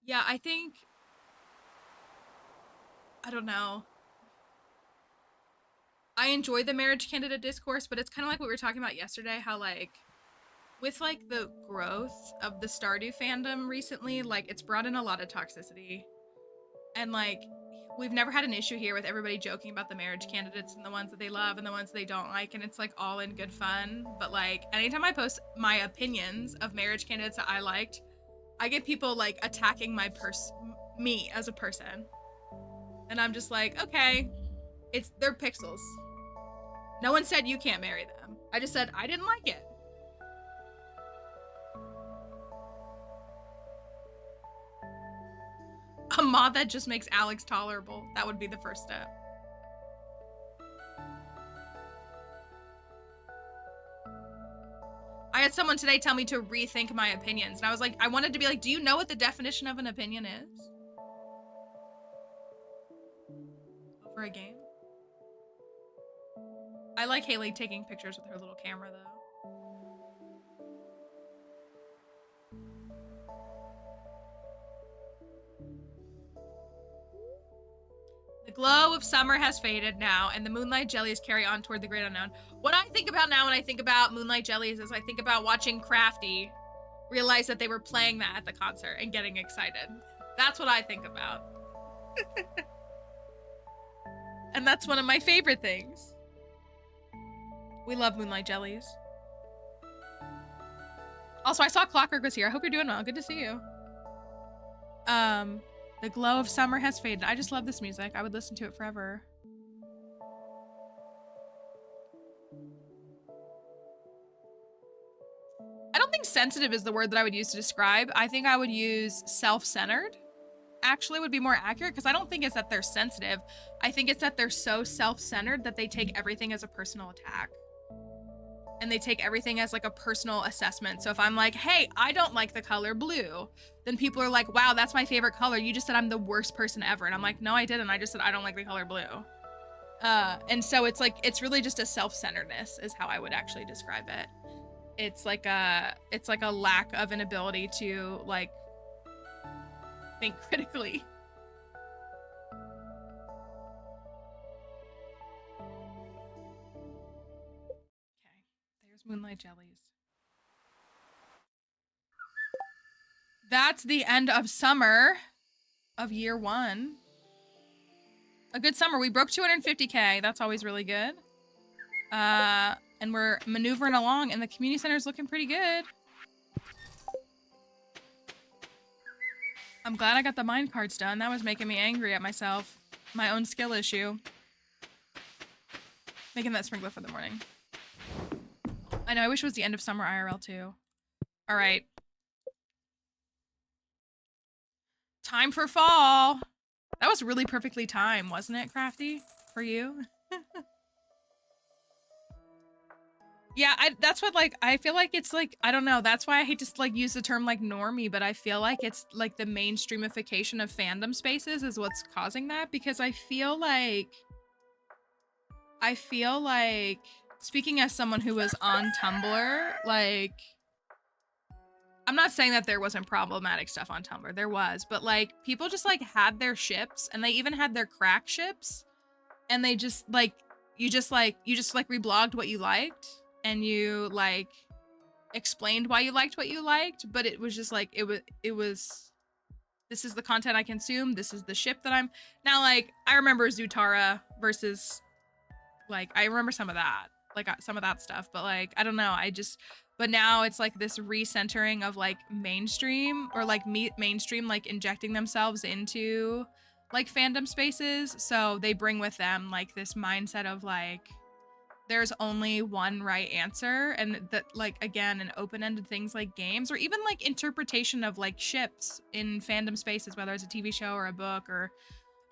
Yeah, I think... I don't know. I enjoy the marriage candidate discourse, but it's kind of like what we were talking about yesterday, how like... with like the growth of the Stardew fandom recently, like it's brought in a lot of toxicity. And like, we've never had an issue here with everybody joking about the marriage candidates and the ones that they love and the ones they don't like, and it's like all in good fun. But like, anytime I post my opinions of marriage candidates that I liked, I get people like attacking me as a person. And I'm just like, okay, they're pixels. No one said you can't marry them. I just said I didn't like it. A mod that just makes Alex tolerable. That would be the first step. I had someone today tell me to rethink my opinions. And I was like, I wanted to be like, do you know what the definition of an opinion is? Over a game? I like Haley taking pictures with her little camera though. The glow of summer has faded now, and the moonlight jellies carry on toward the great unknown. What I think about now when I think about moonlight jellies is I think about watching Crafty realize that they were playing that at the concert and getting excited. That's what I think about. And that's one of my favorite things. We love moonlight jellies. Also, I saw Clockwork was here. I hope you're doing well. Good to see you. The glow of summer has faded. I just love this music. I would listen to it forever. I don't think sensitive is the word that I would use to describe. I think I would use self-centered. Actually would be more accurate because I don't think it's that they're sensitive. I think it's that they're so self-centered that they take everything as a personal attack. And they take everything as like a personal assessment. So if I'm like, hey, I don't like the color blue, then people are like, wow, that's my favorite color. You just said I'm the worst person ever. And I'm like, no, I didn't. I just said I don't like the color blue. And so it's like, it's really just a self-centeredness is how I would actually describe it. it's like a lack of an ability to like think critically. Okay, there's Moonlight Jellies. That's the end of summer of year 1. A good summer. We broke 250K. That's always really good. And we're maneuvering along, and the community center is looking pretty good. I'm glad I got the mine carts done. That was making me angry at myself. My own skill issue. Making that sprinkler for the morning. I know, I wish it was the end of summer IRL too. All right. Time for fall. That was really perfectly timed, wasn't it, Crafty? For you? Yeah, that's what, like, I feel like it's like, I don't know, that's why I hate to like use the term like normie, but I feel like it's like the mainstreamification of fandom spaces is what's causing that, because I feel like, speaking as someone who was on Tumblr, like, I'm not saying that there wasn't problematic stuff on Tumblr, there was, but like, people just like had their ships, and they even had their crack ships, and they just like, you just reblogged what you liked, and you like explained why you liked what you liked, but it was just like, it was this is the content I consume, this is the ship that I'm now, like, I remember Zutara versus, like, I remember some of that, like some of that stuff, but like, I don't know, but now it's like this recentering of like mainstream, or like mainstream like injecting themselves into like fandom spaces, so they bring with them like this mindset of like, there's only one right answer, and that, like, again, in open-ended things like games, or even like interpretation of like ships in fandom spaces, whether it's a TV show or a book or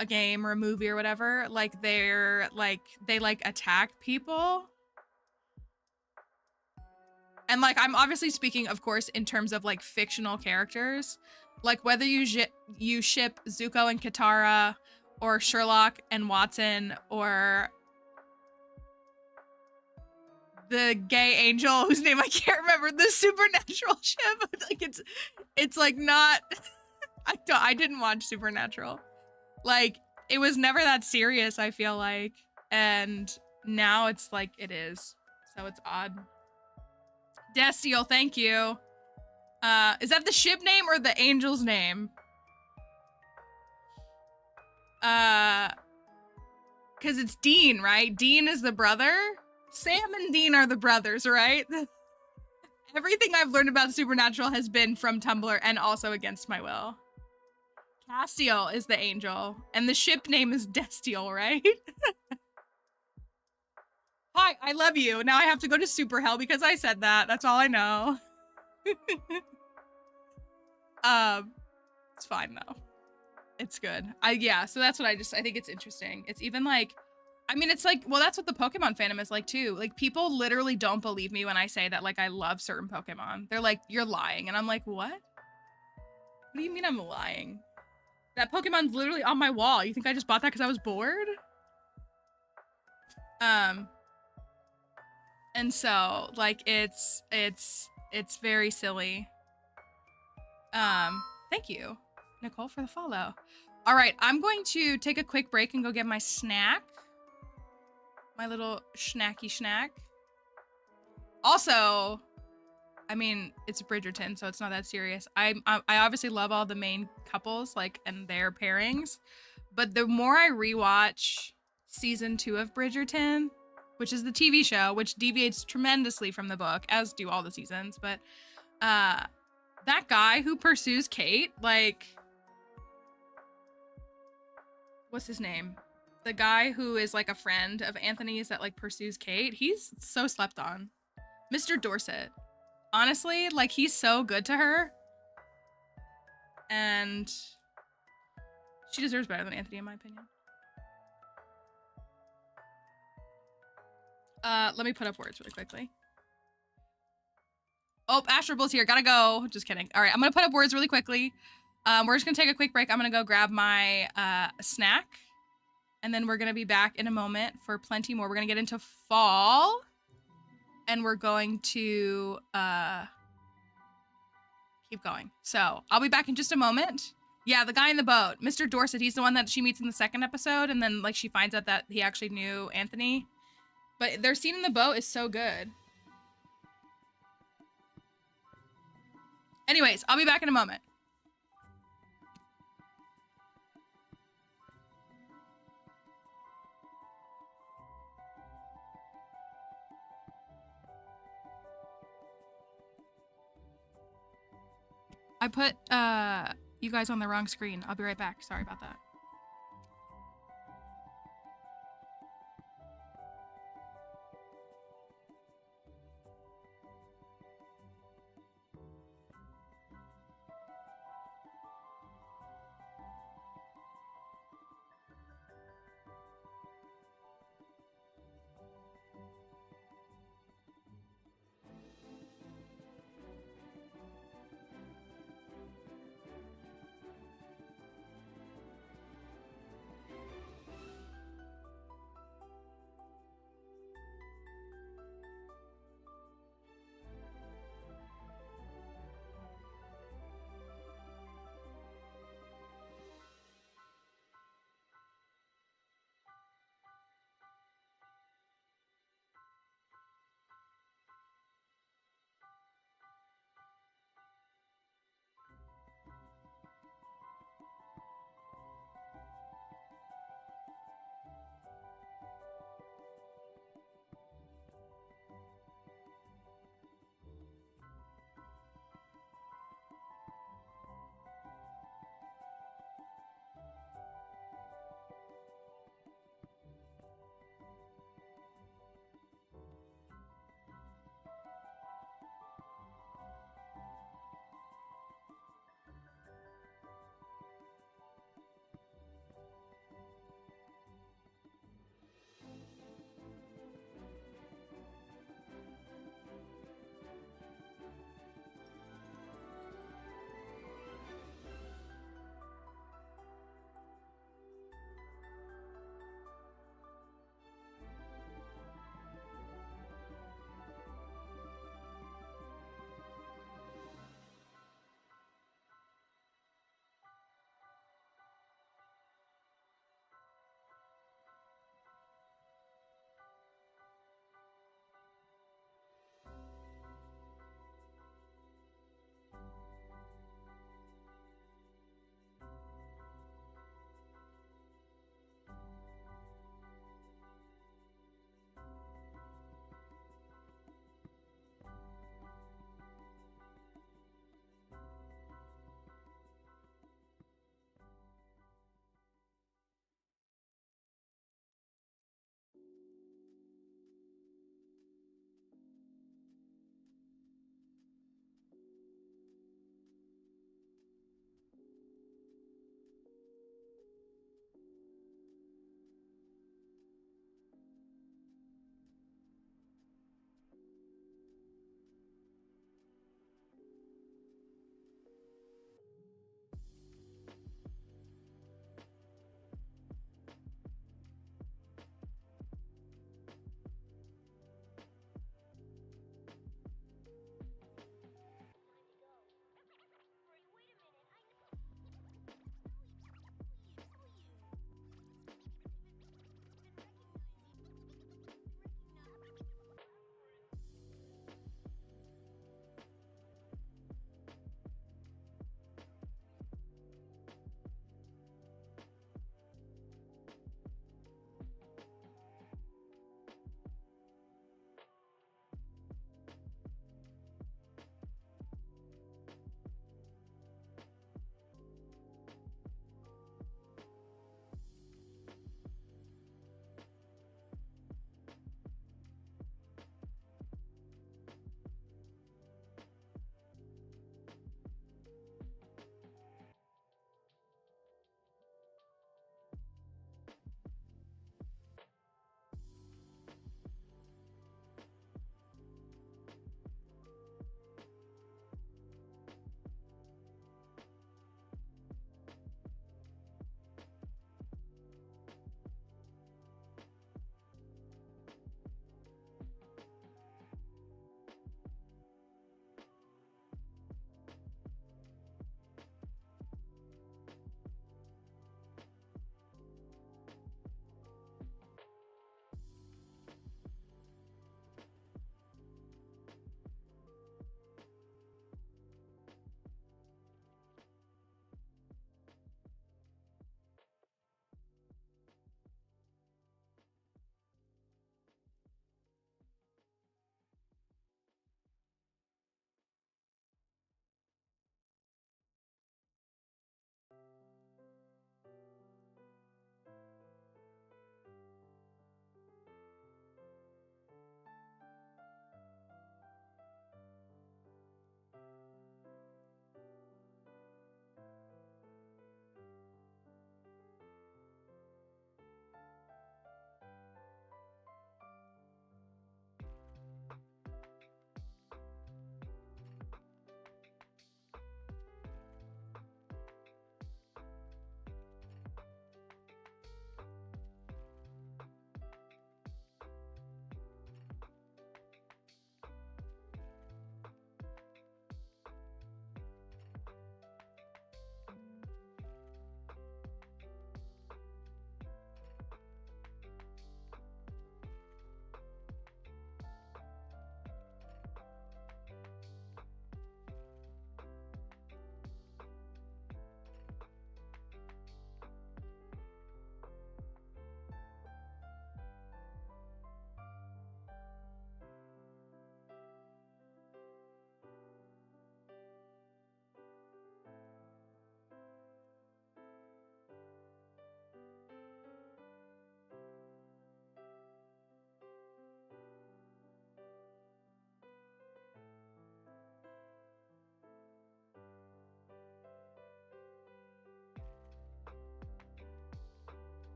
a game or a movie or whatever, like they attack people. And like, I'm obviously speaking, of course, in terms of like fictional characters, like whether you ship Zuko and Katara, or Sherlock and Watson, or the gay angel whose name I can't remember, the supernatural ship. Like, it's like not, I didn't watch Supernatural. Like, it was never that serious, I feel like. And now it's like, it is. So it's odd. Destiel, thank you. Is that the ship name or the angel's name? Cause it's Dean, right? Dean is the brother. Sam and Dean are the brothers, right? Everything I've learned about Supernatural has been from Tumblr and also against my will. Castiel is the angel, and the ship name is Destiel, right? Hi, I love you. Now I have to go to Super Hell because I said that. That's all I know. It's fine though. It's good. Yeah, so that's what I think it's interesting. It's even like, I mean, it's like, well, that's what the Pokemon fandom is like too. Like, people literally don't believe me when I say that, like, I love certain Pokemon. They're like, you're lying. And I'm like, what? What do you mean I'm lying? That Pokemon's literally on my wall. You think I just bought that because I was bored? And so, like, it's very silly. Thank you, Nicole, for the follow. All right, I'm going to take a quick break and go get my snack. My little snacky snack. Also, I mean, it's Bridgerton, so it's not that serious. I obviously love all the main couples, like, and their pairings. But the more I rewatch season 2 of Bridgerton, which is the TV show, which deviates tremendously from the book, as do all the seasons, but that guy who pursues Kate, like, what's his name? The guy who is like a friend of Anthony's that like pursues Kate, he's so slept on. Mr. Dorset. Honestly, like, he's so good to her. And she deserves better than Anthony, in my opinion. Let me put up words really quickly. Oh, Astro Bull's here. Gotta go. Just kidding. All right, I'm gonna put up words really quickly. We're just gonna take a quick break. I'm gonna go grab my snack. And then we're gonna be back in a moment for plenty more. We're gonna get into fall. and we're going to keep going. So I'll be back in just a moment. Yeah, the guy in the boat, Mr. Dorset, he's the one that she meets in the second episode, and then like she finds out that he actually knew Anthony. But their scene in the boat is so good. Anyways, I'll be back in a moment. I put you guys on the wrong screen. I'll be right back. Sorry about that.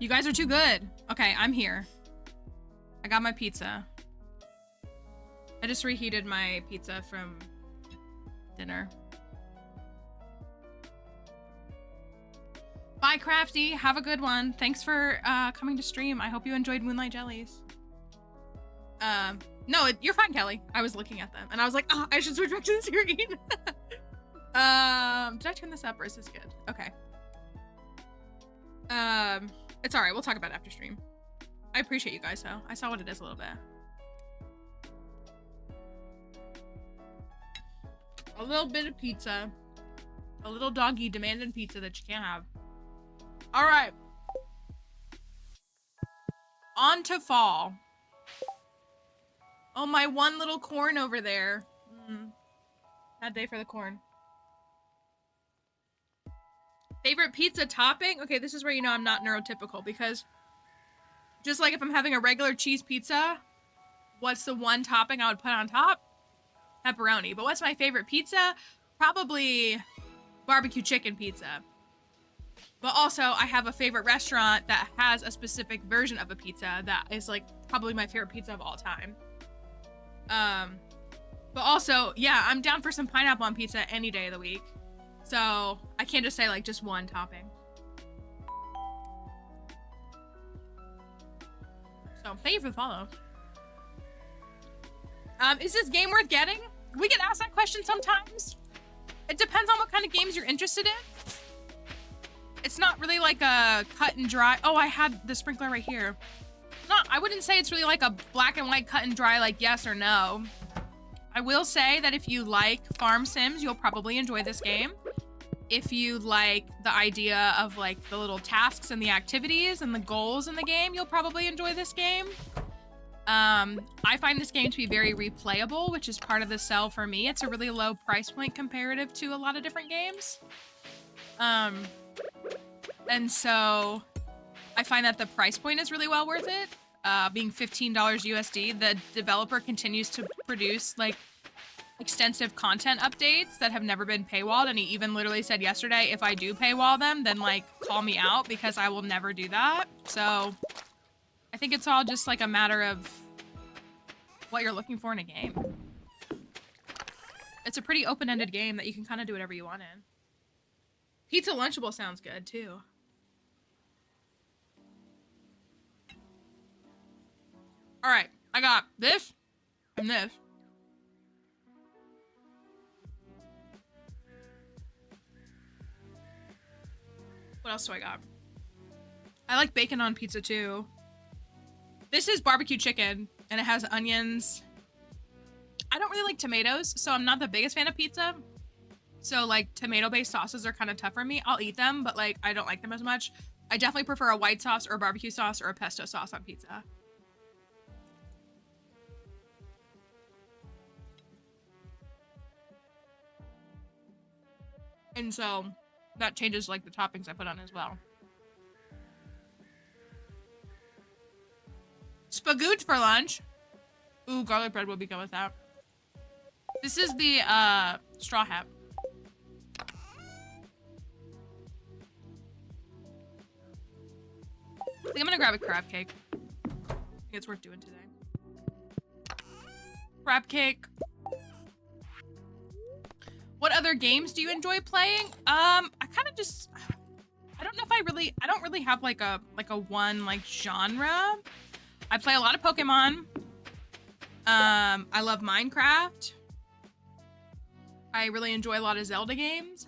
You guys are too good. Okay, I'm here. I got my pizza. I just reheated my pizza from dinner. Bye, Crafty. Have a good one. Thanks for coming to stream. I hope you enjoyed Moonlight Jellies. No, you're fine, Kelly. I was looking at them and I was like, oh, I should switch back to the screen. Did I turn this up or is this good? Okay. It's all right. We'll talk about it after stream. I appreciate you guys, though. I saw what it is a little bit. A little bit of pizza. A little doggy demanded pizza that you can't have. All right. On to fall. Oh, my one little corn over there. Bad day for the corn. Favorite pizza topping? Okay, this is where you know I'm not neurotypical because just like if I'm having a regular cheese pizza, what's the one topping I would put on top? Pepperoni. But what's my favorite pizza? Probably barbecue chicken pizza. But also I have a favorite restaurant that has a specific version of a pizza that is like probably my favorite pizza of all time. But also, yeah, I'm down for some pineapple on pizza any day of the week. So I can't just say like just one topping. So thank you for the follow. Is this game worth getting? We get asked that question sometimes. It depends on what kind of games you're interested in. It's not really like a cut and dry. Oh, I had the sprinkler right here. Not, I wouldn't say it's really like a black and white cut and dry like yes or no. I will say that if you like farm sims, you'll probably enjoy this game. If you like the idea of like the little tasks and the activities and the goals in the game, you'll probably enjoy this game. I find this game to be very replayable, which is part of the sell for me. It's a really low price point comparative to a lot of different games. And so I find that the price point is really well worth it. Being $15 USD, the developer continues to produce like extensive content updates that have never been paywalled, and he even literally said yesterday, if I do paywall them, then like call me out because I will never do that. So I think it's all just like a matter of what you're looking for in a game. It's a pretty open-ended game that you can kind of do whatever you want in. Pizza Lunchable sounds good too. All right, I got this and this. What else do I got? I like bacon on pizza too. This is barbecue chicken and it has onions. I don't really like tomatoes, so I'm not the biggest fan of pizza. So like tomato-based sauces are kind of tough for me. I'll eat them, but like I don't like them as much. I definitely prefer a white sauce or a barbecue sauce or a pesto sauce on pizza. And so that changes like the toppings I put on as well. Spagoot for lunch. Ooh, garlic bread would be good with that. This is the straw hat. I think I'm gonna grab a crab cake. I think it's worth doing today. Crab cake. What other games do you enjoy playing? I kind of just, I don't know if I don't really have like a one like genre. I play a lot of Pokemon. I love Minecraft. I really enjoy a lot of Zelda games.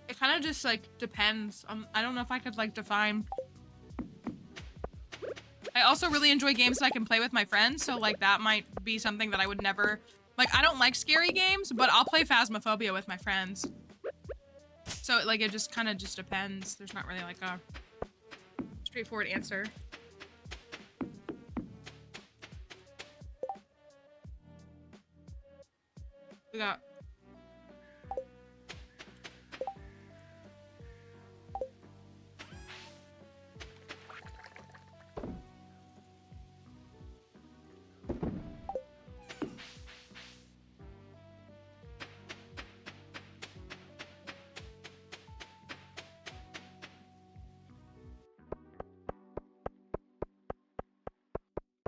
It kind of just like depends. I don't know if I could like define. I also really enjoy games that I can play with my friends, so like that might be something that I would never, like I don't like scary games, but I'll play Phasmophobia with my friends. So like it just kind of just depends. There's not really like a straightforward answer. We got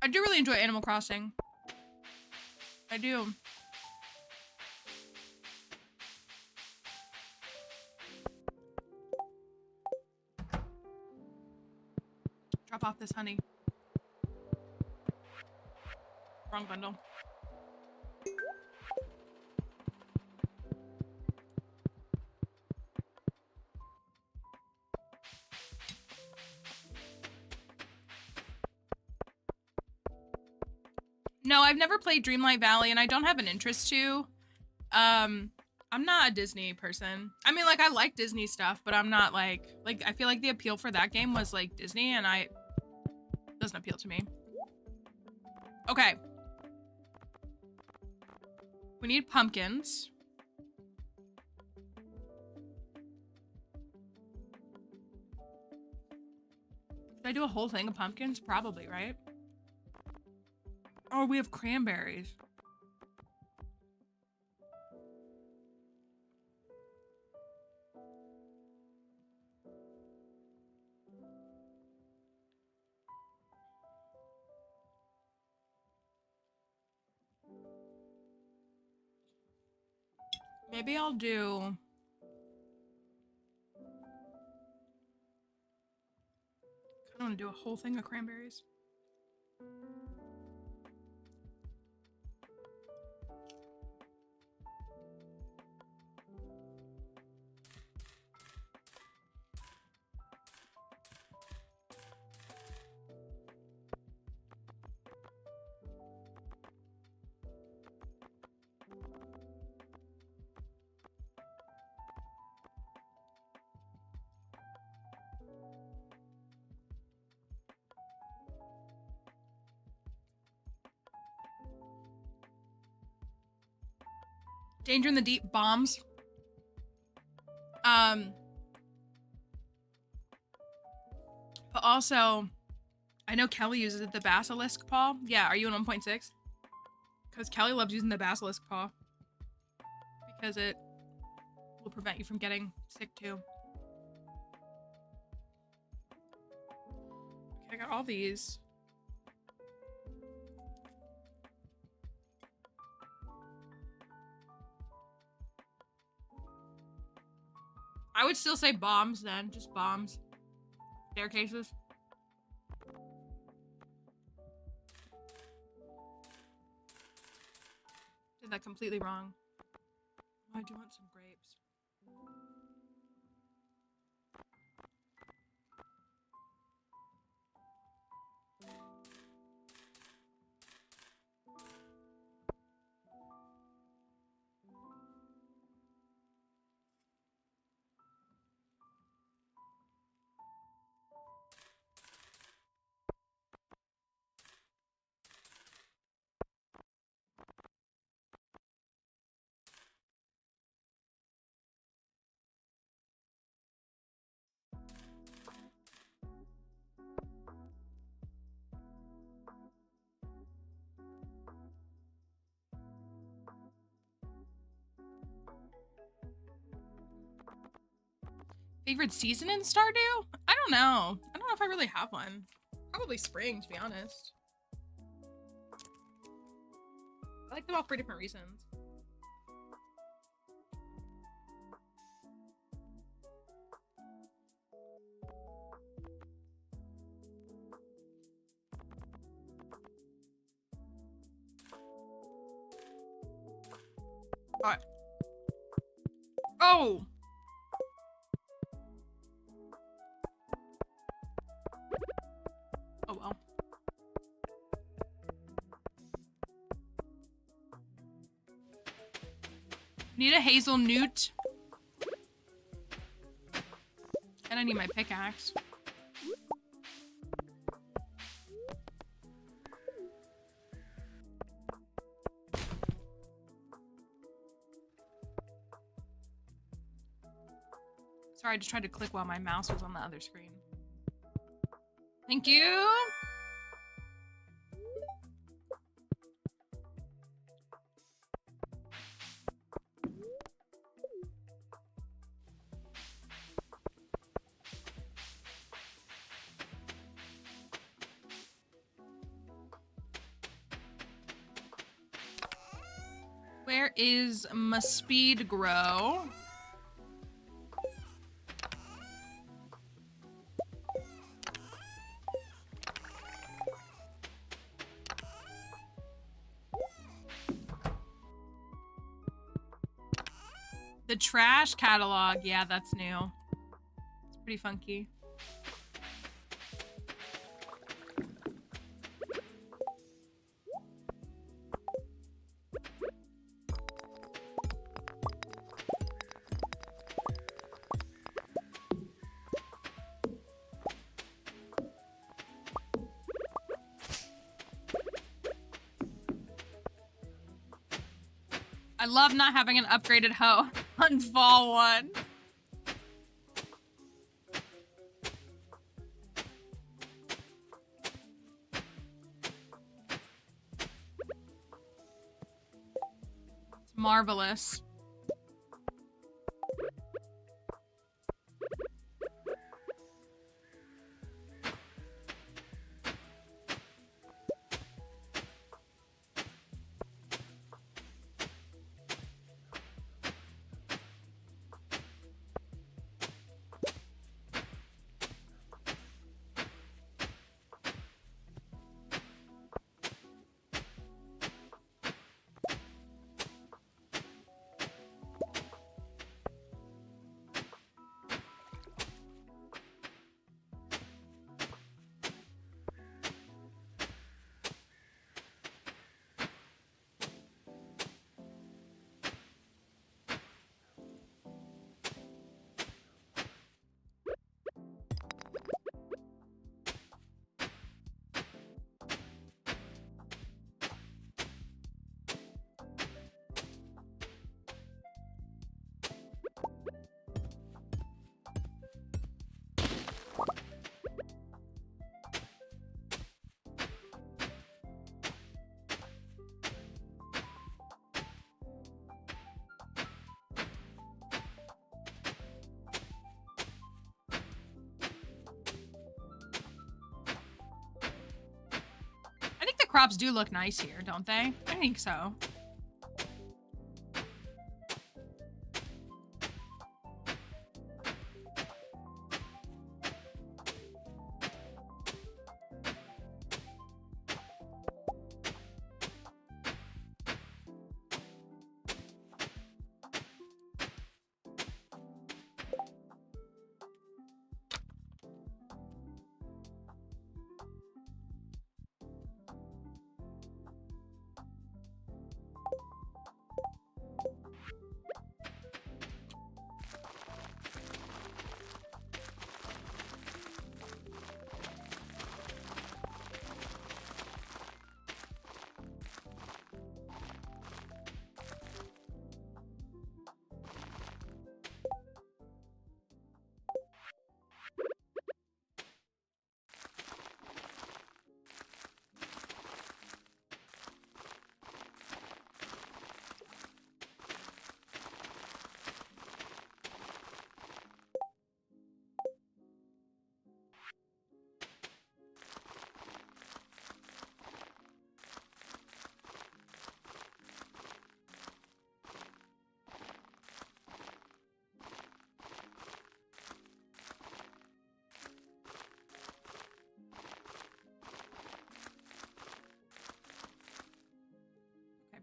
I do really enjoy Animal Crossing. I do. Drop off this honey. Wrong bundle. No, I've never played Dreamlight Valley, and I don't have an interest to. I'm not a Disney person. I mean, like, I like Disney stuff, but I'm not like I feel like the appeal for that game was like Disney, and doesn't appeal to me. Okay. We need pumpkins. Should I do a whole thing of pumpkins? Probably, right? Oh, we have cranberries. Maybe I'll do... I don't want to do a whole thing of cranberries. Danger in the Deep bombs. But also, I know Kelly uses the basilisk paw. Yeah, are you in 1.6? Because Kelly loves using the basilisk paw. Because it will prevent you from getting sick too. Okay, I got all these. I would still say bombs then, just bombs. Staircases. Did that completely wrong. Oh, I do want some grapes. Favorite season in Stardew? I don't know. I don't know if I really have one. Probably spring, to be honest. I like them all for different reasons. Alright. Oh! Oh well. Need a hazelnut. And I need my pickaxe. Sorry, I just tried to click while my mouse was on the other screen. Thank you. Where is my speed grow? The trash catalog. Yeah, that's new. It's pretty funky. I love not having an upgraded hoe on fall 1. It's marvelous. I think the crops do look nice here, don't they? I think so.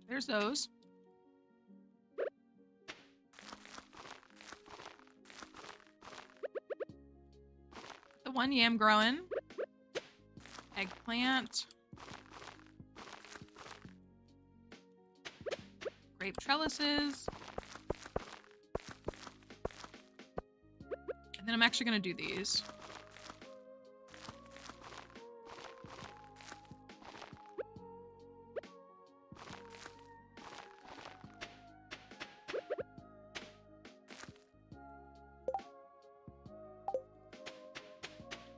There's those. The one yam growing. Eggplant. Grape trellises. And then I'm actually gonna do these.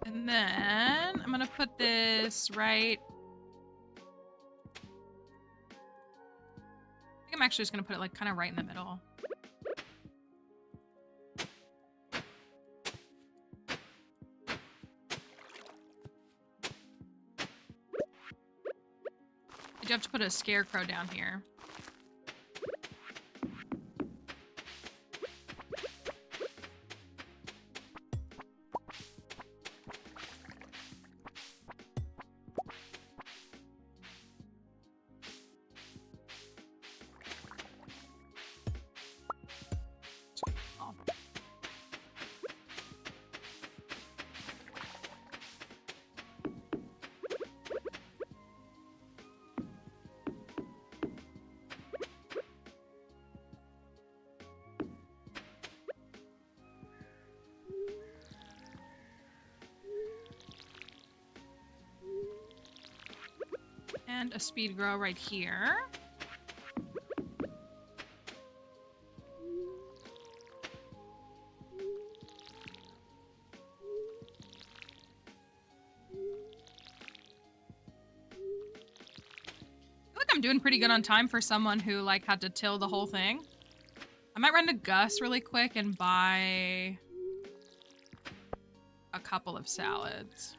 And then I'm gonna put this right. I think I'm actually just gonna put it like kind of right in the middle. I do have to put a scarecrow down here. And a speed grow right here. I'm doing pretty good on time for someone who like had to till the whole thing. I might run to Gus really quick and buy a couple of salads.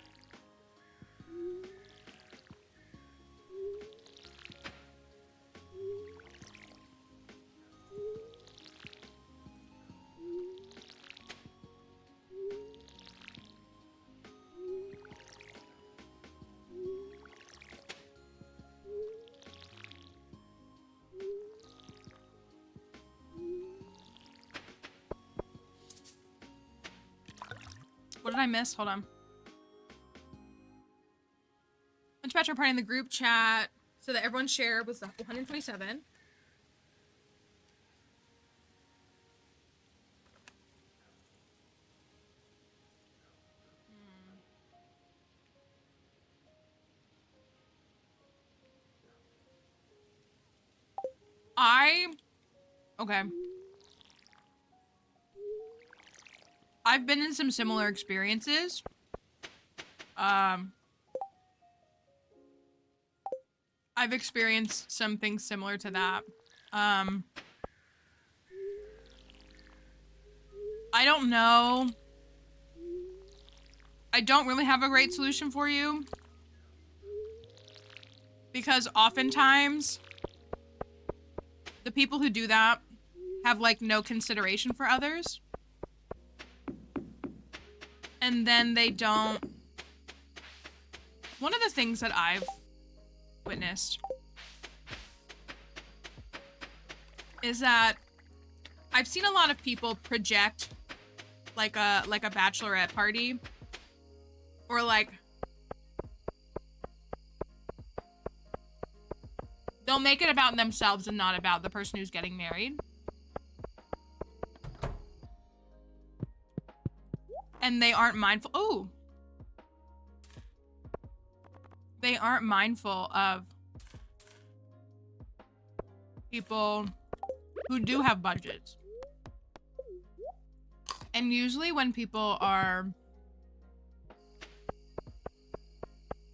What did I miss? Hold on. Lunch Bachelor Party in the group chat so that everyone's share was 127. Okay. I've been in some similar experiences. I've experienced something similar to that. I don't know. I don't really have a great solution for you. Because oftentimes, the people who do that have, like, no consideration for others. And then they don't... One of the things that I've witnessed is that I've seen a lot of people project like a bachelorette party, or like they'll make it about themselves and not about the person who's getting married. And they aren't mindful. Oh, they aren't mindful of people who do have budgets. And usually when people are...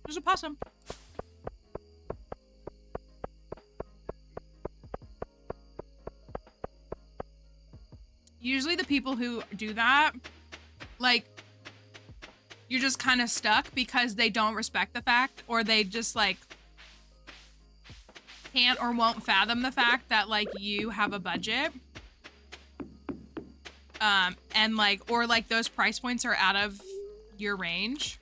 There's a possum. Usually the people who do that, like, you're just kind of stuck because they don't respect the fact, or they just, like, can't or won't fathom the fact that, like, you have a budget. And, like, or, like, those price points are out of your range.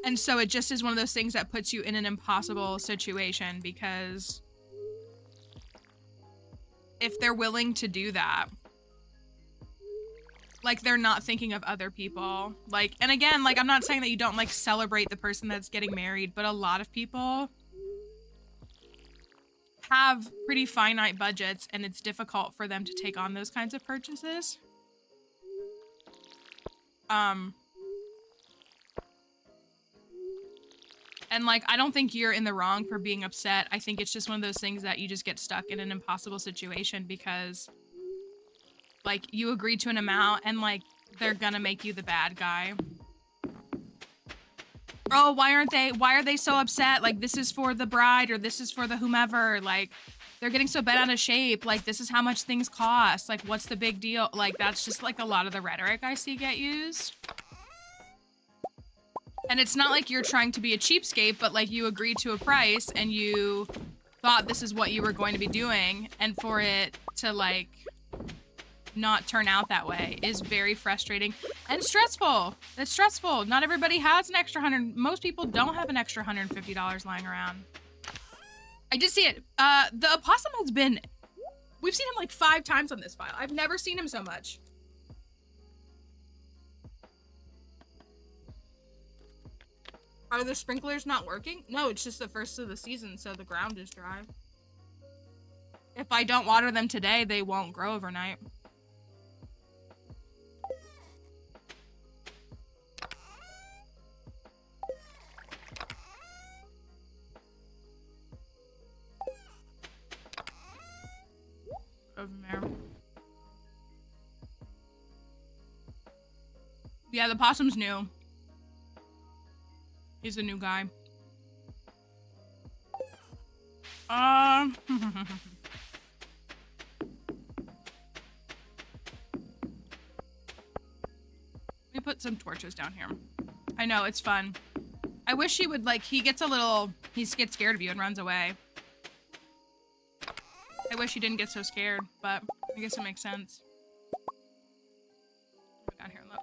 And so it just is one of those things that puts you in an impossible situation, because if they're willing to do that, like, they're not thinking of other people. Like, and again, like, I'm not saying that you don't, like, celebrate the person that's getting married, but a lot of people have pretty finite budgets, and it's difficult for them to take on those kinds of purchases. And, like, I don't think you're in the wrong for being upset. I think it's just one of those things that you just get stuck in an impossible situation because, like, you agreed to an amount and, like, they're gonna make you the bad guy. Oh, why are they so upset? Like, this is for the bride, or this is for the whomever. Like, they're getting so bent out of shape. Like, this is how much things cost. Like, what's the big deal? Like, that's just, like, a lot of the rhetoric I see get used. And it's not like you're trying to be a cheapskate, but, like, you agreed to a price and you thought this is what you were going to be doing. And for it to, like, not turn out that way is very frustrating and stressful. It's stressful. Not everybody has an extra most people don't have an extra $150 lying around. I did see it. The opossum has been, we've seen him like 5 times on this file. I've never seen him so much. Are the sprinklers not working? No, it's just the first of the season, so the ground is dry. If I don't water them today, they won't grow overnight. goes in there. Yeah, the possum's new. He's a new guy. Let me put some torches down here. I know, it's fun. I wish he would, like, he gets scared of you and runs away. I wish he didn't get so scared, but I guess it makes sense. Go down here and look.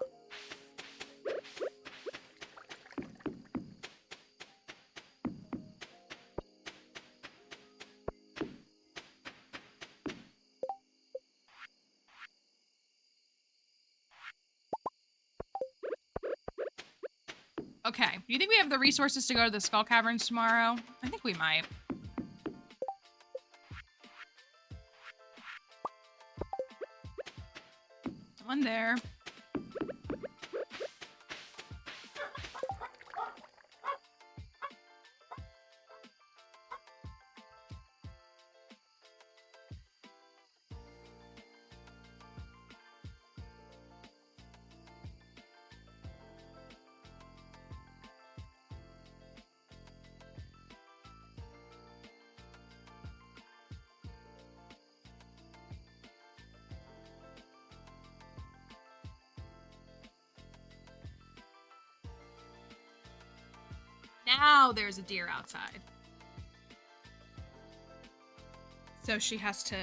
Okay, do you think we have the resources to go to the Skull Caverns tomorrow? I think we might. One there. Now there's a deer outside. So she has to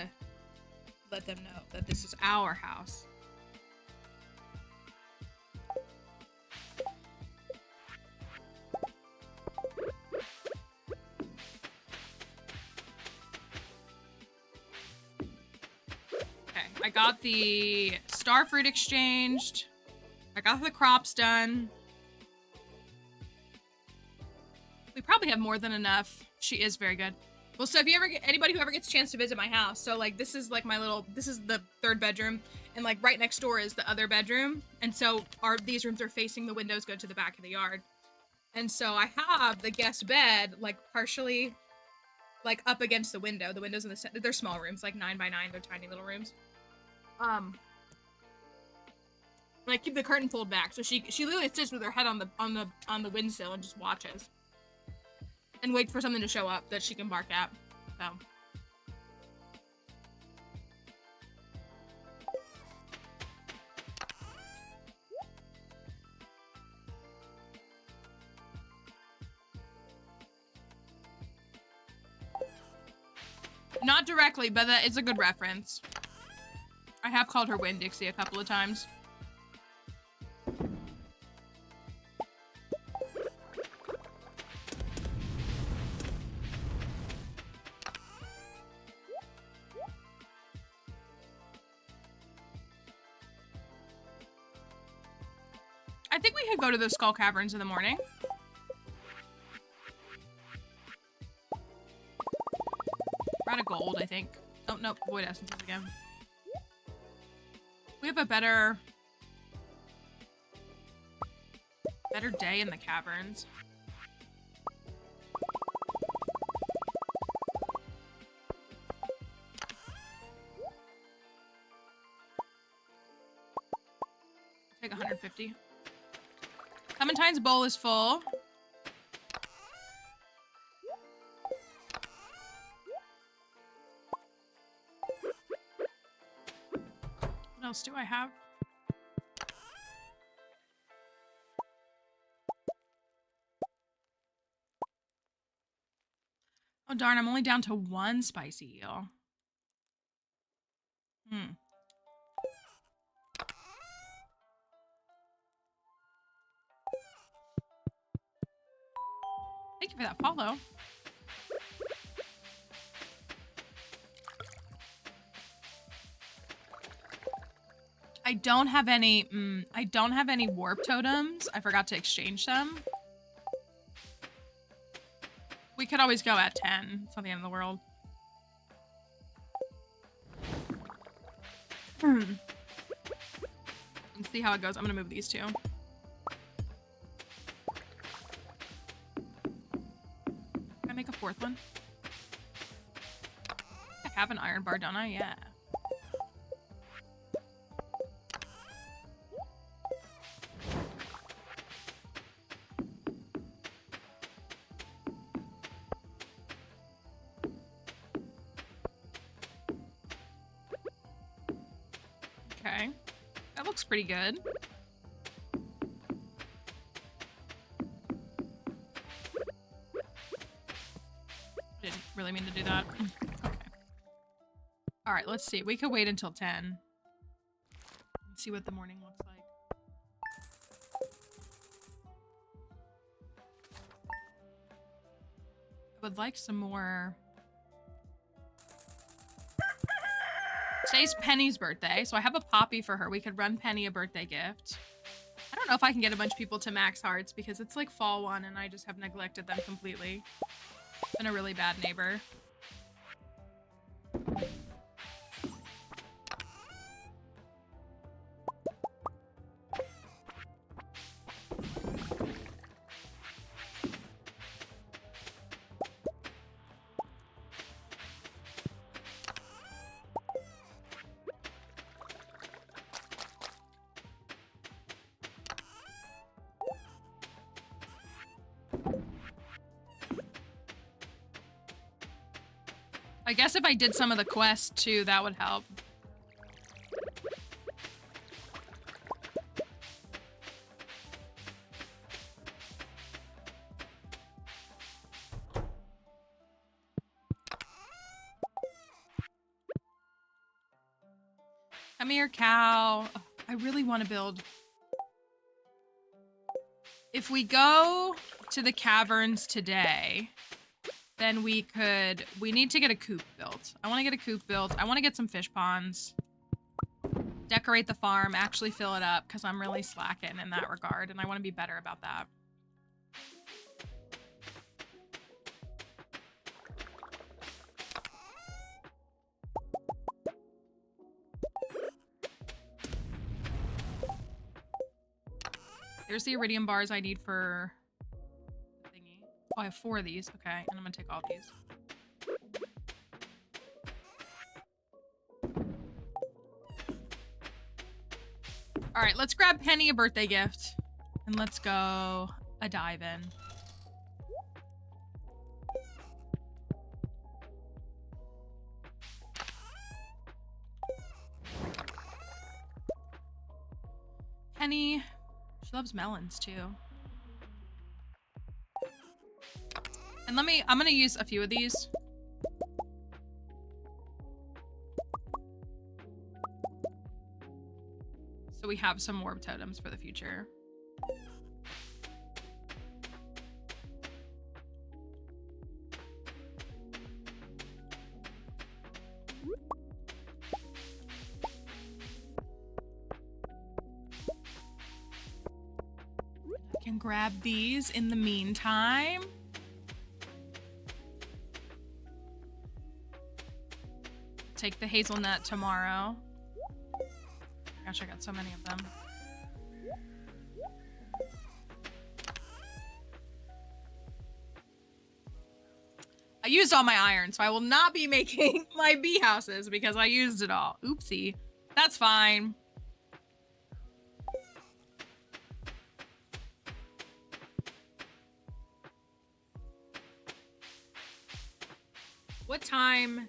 let them know that this is our house. Okay, I got the starfruit exchanged. I got the crops done. We probably have more than enough. She is very good. Well, so if you ever get anybody who ever gets a chance to visit my house, so like this is like this is the third bedroom, and like right next door is the other bedroom, and so these rooms are facing the windows go to the back of the yard, and so I have the guest bed like partially like up against the window. The windows in the center, they're small rooms, like 9 by 9. They're tiny little rooms. And I keep the curtain pulled back, so she literally sits with her head on the windsill and just watches. And wait for something to show up that she can bark at. So. Not directly, but that is a good reference. I have called her Winn-Dixie a couple of times. I think we could go to the Skull Caverns in the morning. We're out of gold, I think. Oh, no, void essences again. We have a better day in the caverns. Take 150. Clementine's bowl is full. What else do I have? Oh darn, I'm only down to 1 spicy eel. Thank you for that follow. I don't have any warp totems. I forgot to exchange them. We could always go at 10. It's not the end of the world. Let's see how it goes. I'm gonna move these two. Can I make a 4th one? I have an iron bar, don't I? Yeah. looks pretty good. Didn't really mean to do that. Okay. All right, let's see. We could wait until 10. Let's see what the morning looks like. I would like some more. Today's Penny's birthday, so I have a poppy for her. We could run Penny a birthday gift. I don't know if I can get a bunch of people to max hearts because it's like fall one and I just have neglected them completely. Been a really bad neighbor. I guess if I did some of the quests too, that would help. Come here, cow. Oh, I really want to build. If we go to the caverns today, then we need to get a coop built. I want to get a coop built. I want to get some fish ponds. Decorate the farm, actually fill it up, because I'm really slacking in that regard, and I want to be better about that. There's the iridium bars I need for the thingy. Oh, I have 4 of these. Okay, and I'm gonna take all these. All right, let's grab Penny a birthday gift. And let's go a dive in. Penny, she loves melons too. And I'm gonna use a few of these. So we have some orb totems for the future. I can grab these in the meantime. Take the hazelnut tomorrow. Gosh, I got so many of them. I used all my iron, so I will not be making my bee houses because I used it all. Oopsie. That's fine. What time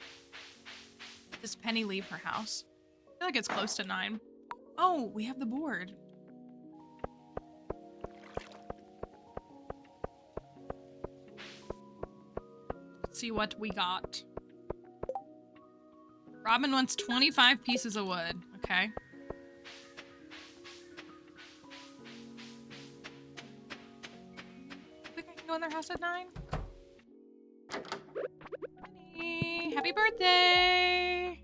does Penny leave her house? I feel like it's close to 9. Oh, we have the board. Let's see what we got. Robin wants 25 pieces of wood. Okay. I think I can go in their house at 9. Penny, happy birthday!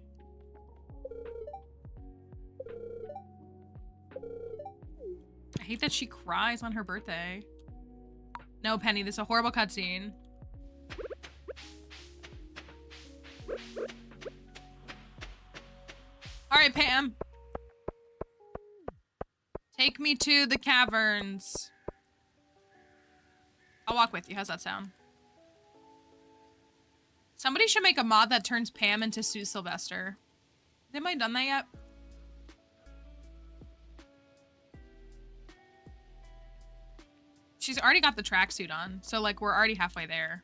I hate that she cries on her birthday. No, Penny, this is a horrible cutscene. All right, Pam. Take me to the caverns. I'll walk with you. How's that sound? Somebody should make a mod that turns Pam into Sue Sylvester. Has anybody done that yet? She's already got the tracksuit on, so like we're already halfway there.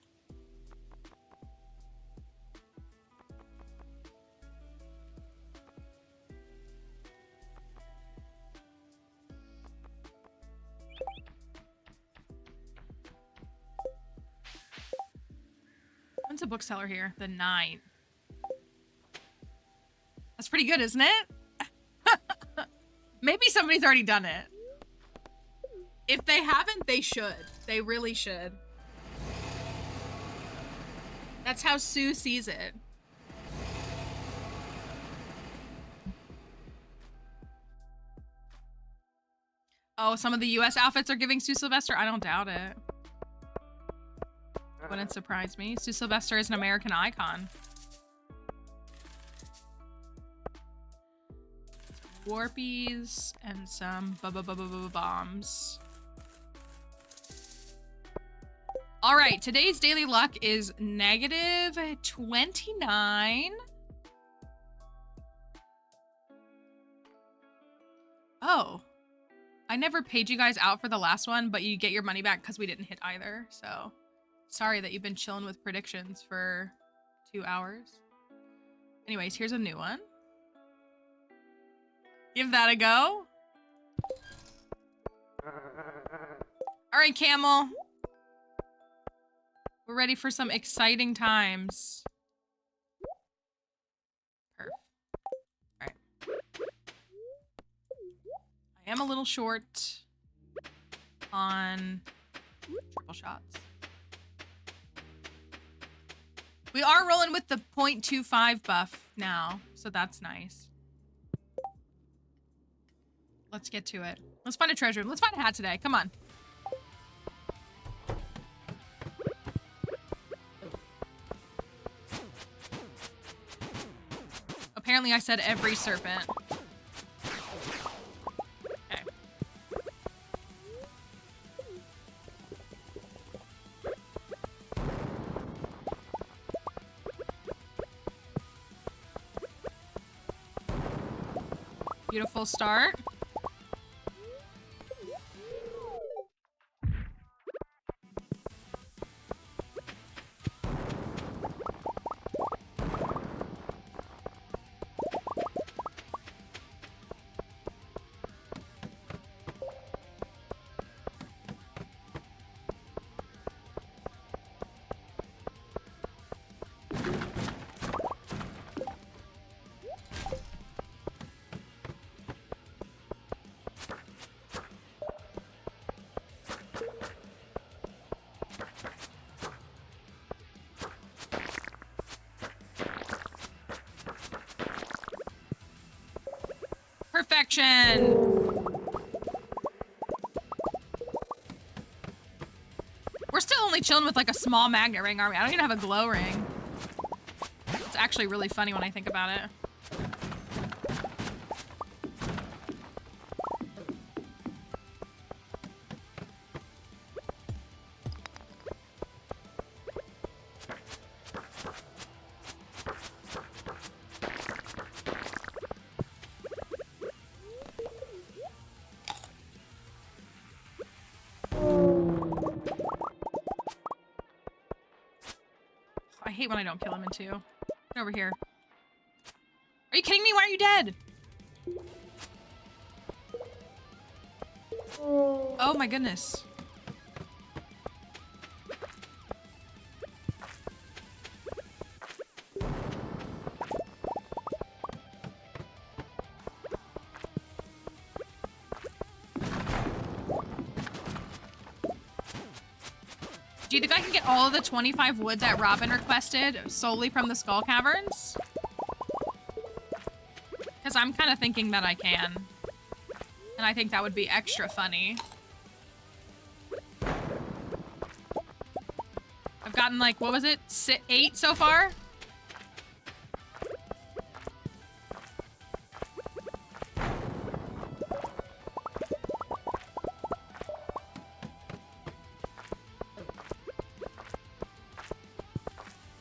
What's a bookseller here? The 9. That's pretty good, isn't it? Maybe somebody's already done it. If they haven't, they should. They really should. That's how Sue sees it. Oh, some of the US outfits are giving Sue Sylvester? I don't doubt it. Wouldn't surprise me. Sue Sylvester is an American icon. Warpies and some bombs. All right, today's daily luck is negative 29. Oh, I never paid you guys out for the last one, but you get your money back because we didn't hit either. So sorry that you've been chilling with predictions for 2 hours. Anyways, here's a new one. Give that a go. All right, Camel. We're ready for some exciting times. Perf. All right. I am a little short on triple shots. We are rolling with the 0.25 buff now, so that's nice. Let's get to it. Let's find a treasure room. Let's find a hat today. Come on. Apparently I said every serpent. Okay. Beautiful start. Perfection. We're still only chilling with like a small magnet ring, aren't we? I don't even have a glow ring. It's actually really funny when I think about it. I hate when I don't kill him in 2. Get over here. Are you kidding me? Why are you dead? Oh my goodness. Do you think I can get all of the 25 wood that Robin requested solely from the Skull Caverns? Because I'm kind of thinking that I can. And I think that would be extra funny. I've gotten like, what was it? 8 so far?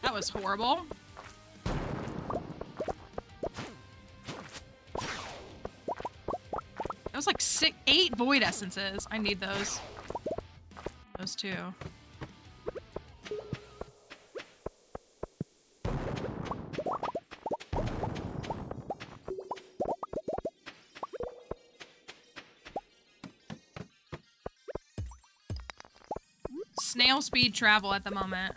That was horrible. That was like 8 void essences. I need those. Those 2. Snail speed travel at the moment.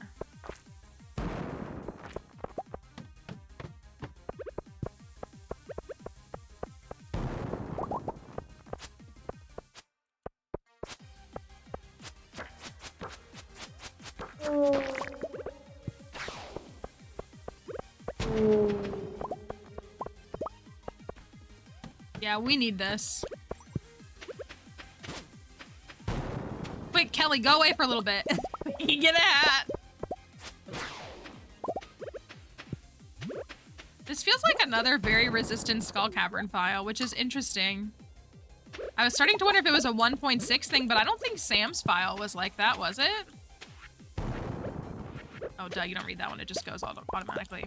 Yeah, we need this. Quick, Kelly, go away for a little bit. You get a hat. This feels like another very resistant Skull Cavern file, which is interesting. I was starting to wonder if it was a 1.6 thing, but I don't think Sam's file was like that, was it? Oh, duh, you don't read that one. It just goes automatically.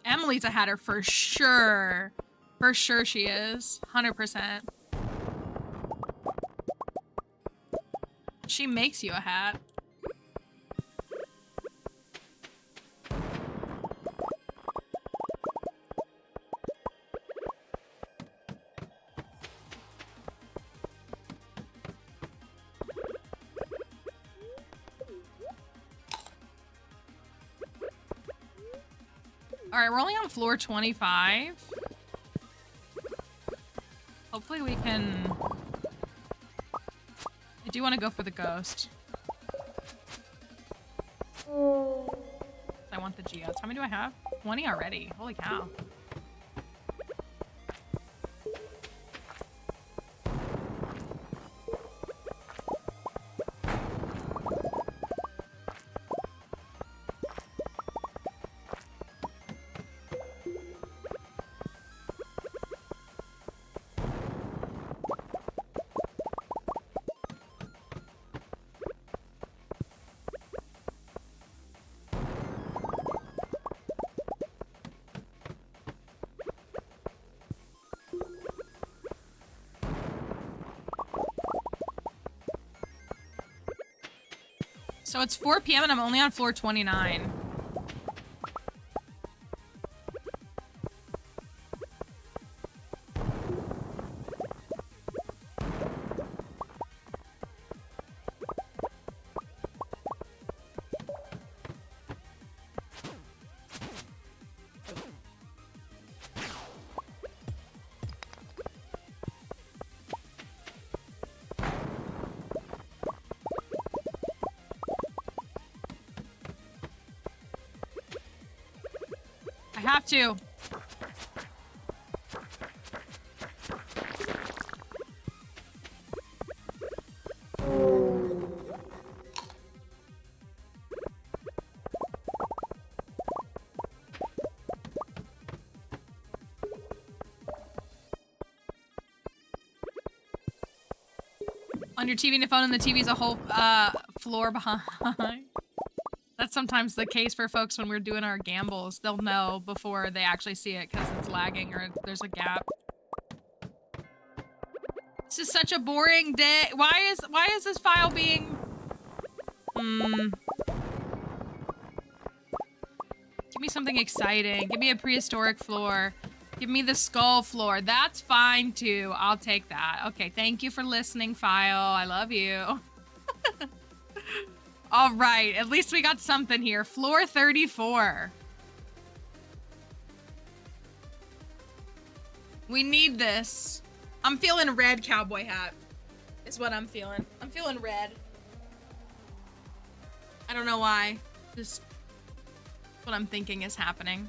Emily's a hatter for sure. For sure she is. 100%. She makes you a hat. Alright, we're only on floor 25. Hopefully we can... I do want to go for the ghost. I want the geodes. How many do I have? 20 already. Holy cow. So it's 4 p.m. and I'm only on floor 29. I have to. On your TV and the phone, and the TV's a whole floor behind. That's sometimes the case for folks when we're doing our gambles. They'll know before they actually see it because it's lagging or there's a gap. This is such a boring day. Why is this file being... Give me something exciting. Give me a prehistoric floor. Give me the skull floor. That's fine too. I'll take that. Okay, thank you for listening, file. I love you. All right, at least we got something here. Floor 34. We need this. I'm feeling red cowboy hat is what I'm feeling. I'm feeling red. I don't know why. Just what I'm thinking is happening.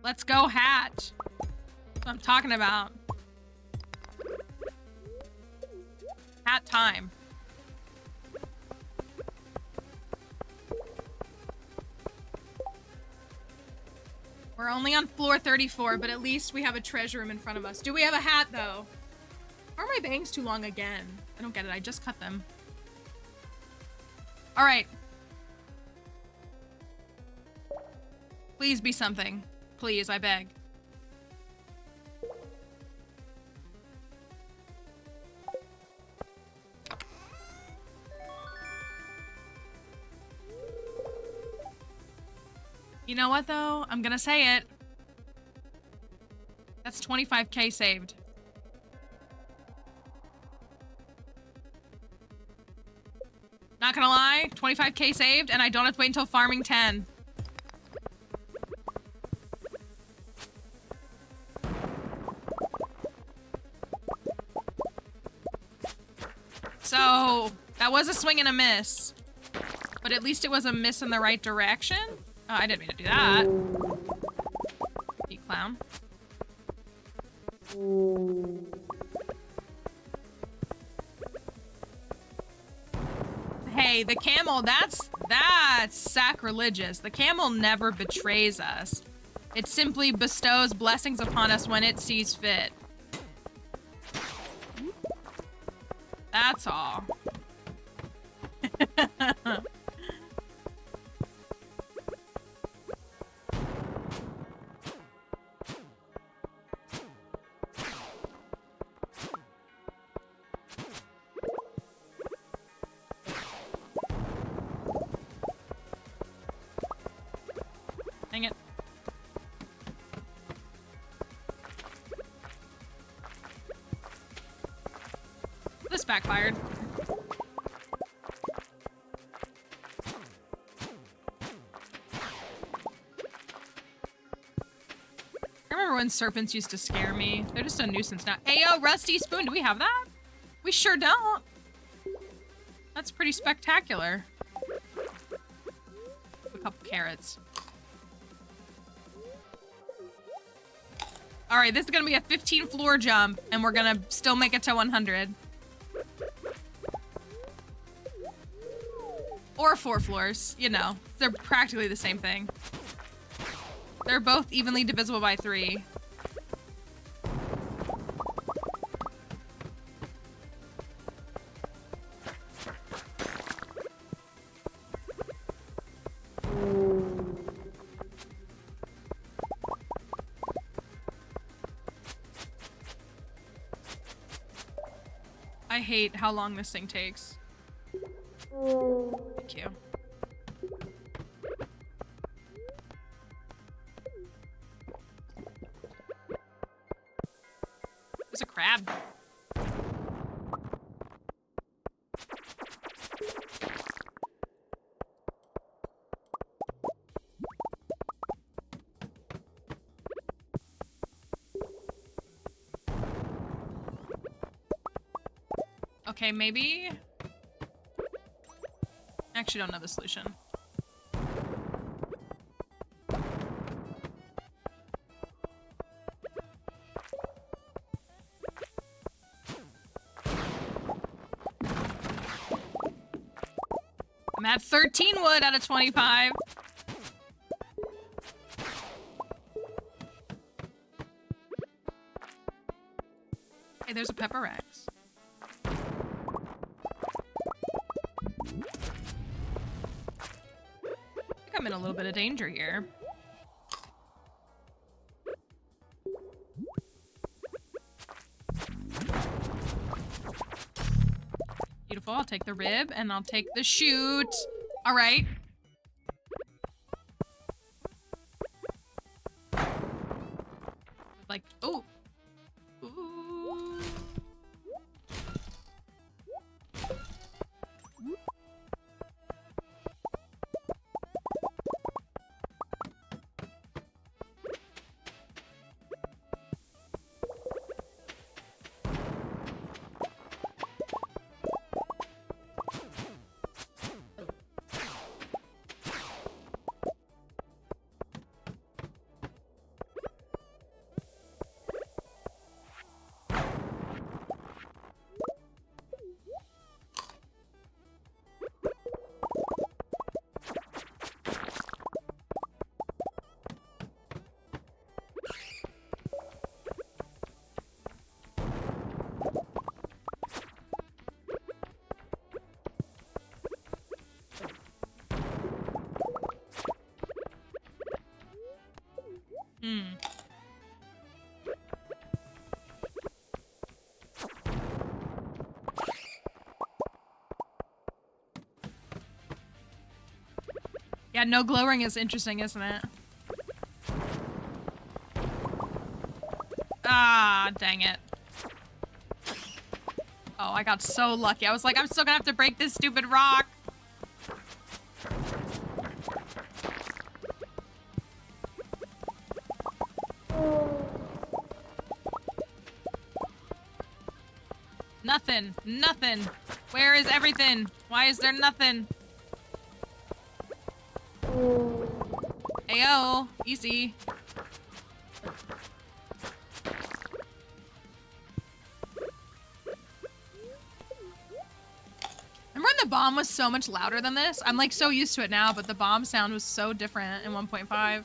Let's go, hat. That's what I'm talking about. Hat time. We're only on floor 34, but at least we have a treasure room in front of us. Do we have a hat, though? Or are my bangs too long again? I don't get it. I just cut them. All right. Please be something. Please, I beg. You know what, though? I'm gonna say it. That's 25K saved. Not gonna lie, 25K saved, and I don't have to wait until farming 10. So, that was a swing and a miss. But at least it was a miss in the right direction. Oh, I didn't mean to do that. You clown. Hey, the camel, that's sacrilegious. The camel never betrays us. It simply bestows blessings upon us when it sees fit. That's all. Dang it. This backfired. I remember when serpents used to scare me. They're just a nuisance now. Ayo, Rusty Spoon, do we have that? We sure don't. That's pretty spectacular. A couple carrots. All right, this is gonna be a 15 floor jump, and we're gonna still make it to 100. Or 4 floors, you know. They're practically the same thing. They're both evenly divisible by 3. I hate how long this thing takes. Thank you. There's a crab. Okay, maybe. Actually, don't know the solution. I'm at 13 wood out of 25. Hey, there's a pepper Rex. I'm in a little bit of danger here. Beautiful. I'll take the rib and I'll take the shoot. All right. Like, oh. Ooh. Hmm. Yeah, no glow ring is interesting, isn't it? Ah, dang it. Oh, I got so lucky. I was like, I'm still gonna have to break this stupid rock. Nothing. Nothing. Where is everything? Why is there nothing? Ayo. Easy. Remember when the bomb was so much louder than this? I'm like so used to it now, but the bomb sound was so different in 1.5.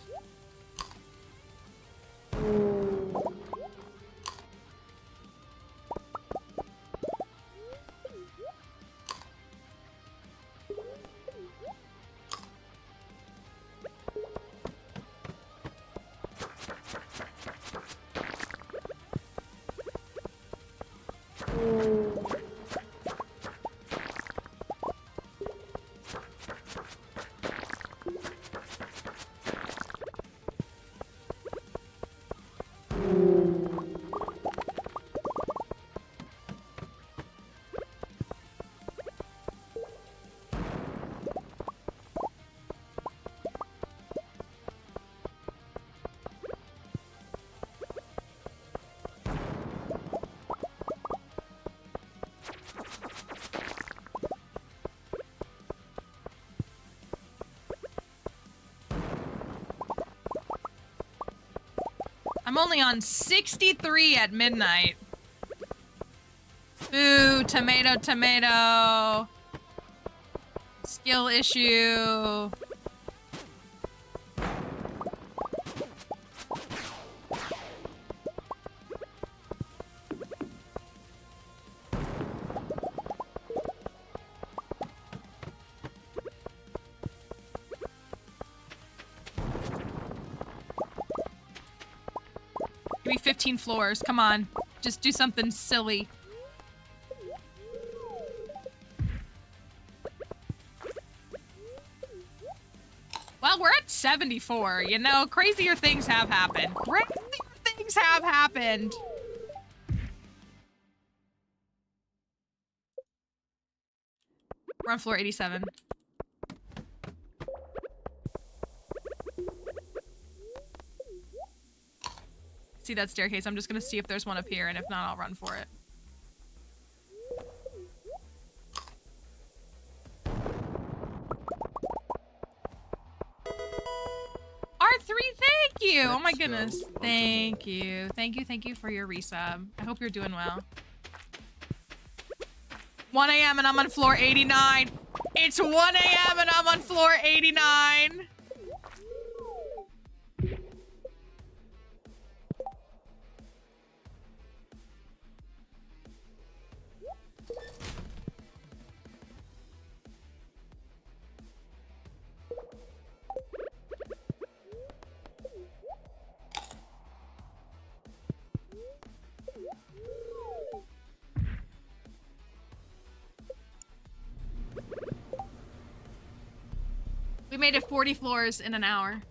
I'm only on 63 at midnight. Boo, tomato, tomato. Skill issue. Give me 15 floors. Come on. Just do something silly. Well, we're at 74. You know, crazier things have happened. Crazier things have happened. We're on floor 87. See that staircase? I'm just gonna see if there's one up here, and if not, I'll run for it. R3, thank you! Oh my goodness. Thank you. Thank you for your resub. I hope you're doing well. 1 a.m. and I'm on floor 89. It's 1 a.m. and I'm on floor 89. We made it 40 floors in an hour.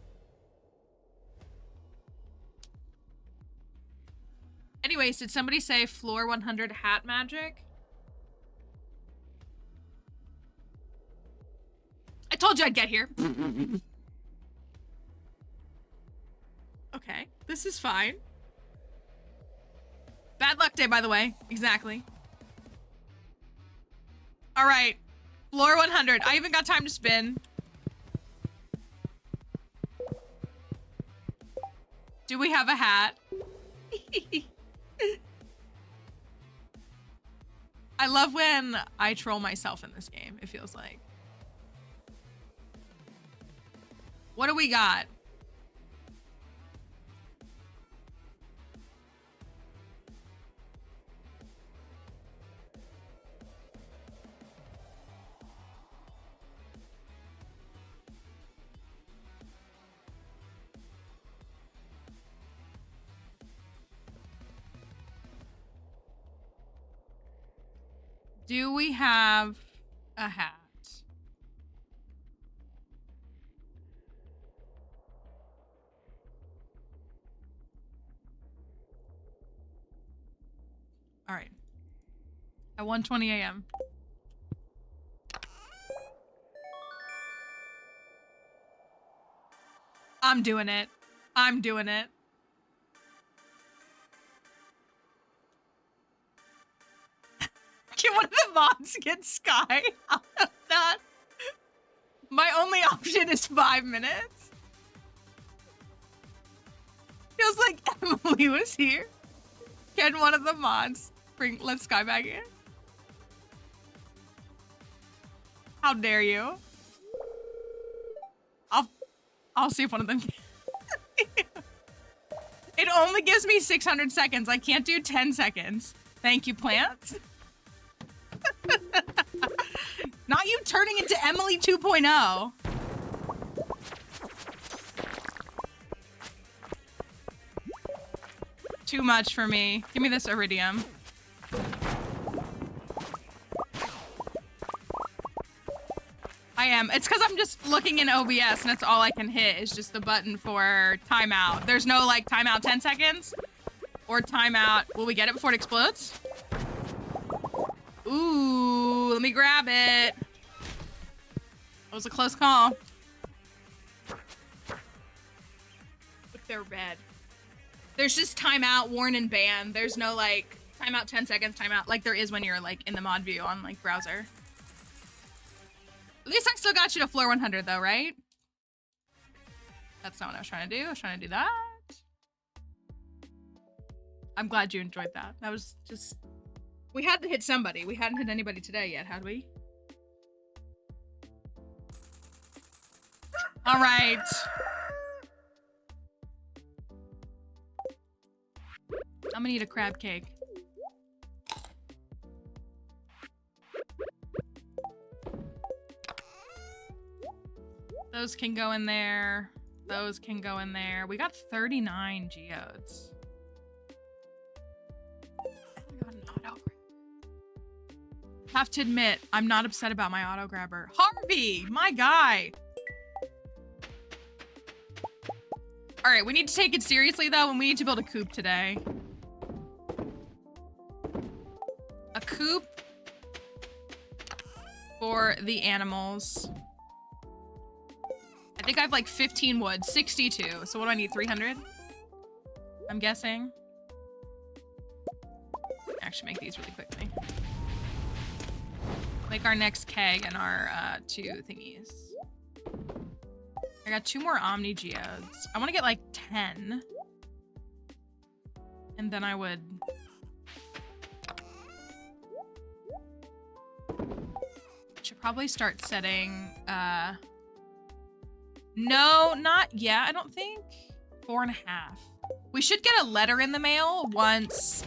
Anyways, did somebody say floor 100 hat magic? I told you I'd get here. Okay, this is fine. Bad luck day, by the way. Exactly. All right, floor 100. I even got time to spin. Do we have a hat? I love when I troll myself in this game, it feels like. What do we got? Do we have a hat? All right. At 1:20 a.m. I'm doing it. I'm doing it. Can one of the mods get Sky out of that? My only option is 5 minutes. Feels like Emily was here. Can one of the mods let Sky back in? How dare you? I'll see if one of them can. It only gives me 600 seconds. I can't do 10 seconds. Thank you, plants. Not you turning into Emily 2.0. Too much for me. Give me this iridium. I am. It's because I'm just looking in OBS and that's all I can hit is just the button for timeout. There's no like timeout 10 seconds or timeout. Will we get it before it explodes? Ooh, let me grab it. That was a close call. If they're red. There's just timeout, warn, and ban. There's no like timeout 10 seconds, timeout like there is when you're like in the mod view on like browser. At least I still got you to floor 100 though, right? That's not what I was trying to do. I was trying to do that. I'm glad you enjoyed that. That was just... We had to hit somebody. We hadn't hit anybody today yet, had we? All right. I'm gonna eat a crab cake. Those can go in there. Those can go in there. We got 39 geodes. I got an auto grabber. Have to admit, I'm not upset about my auto grabber. Harvey, my guy. All right, we need to take it seriously though, and we need to build a coop today. A coop for the animals. I think I have like 15 wood, 62. So what do I need, 300? I'm guessing. Actually make these really quickly. Make our next keg and our 2 thingies. I got 2 more Omni Geodes. I want to get like 10. And then I would... Should probably start setting... No, not yet, I don't think. 4.5. We should get a letter in the mail once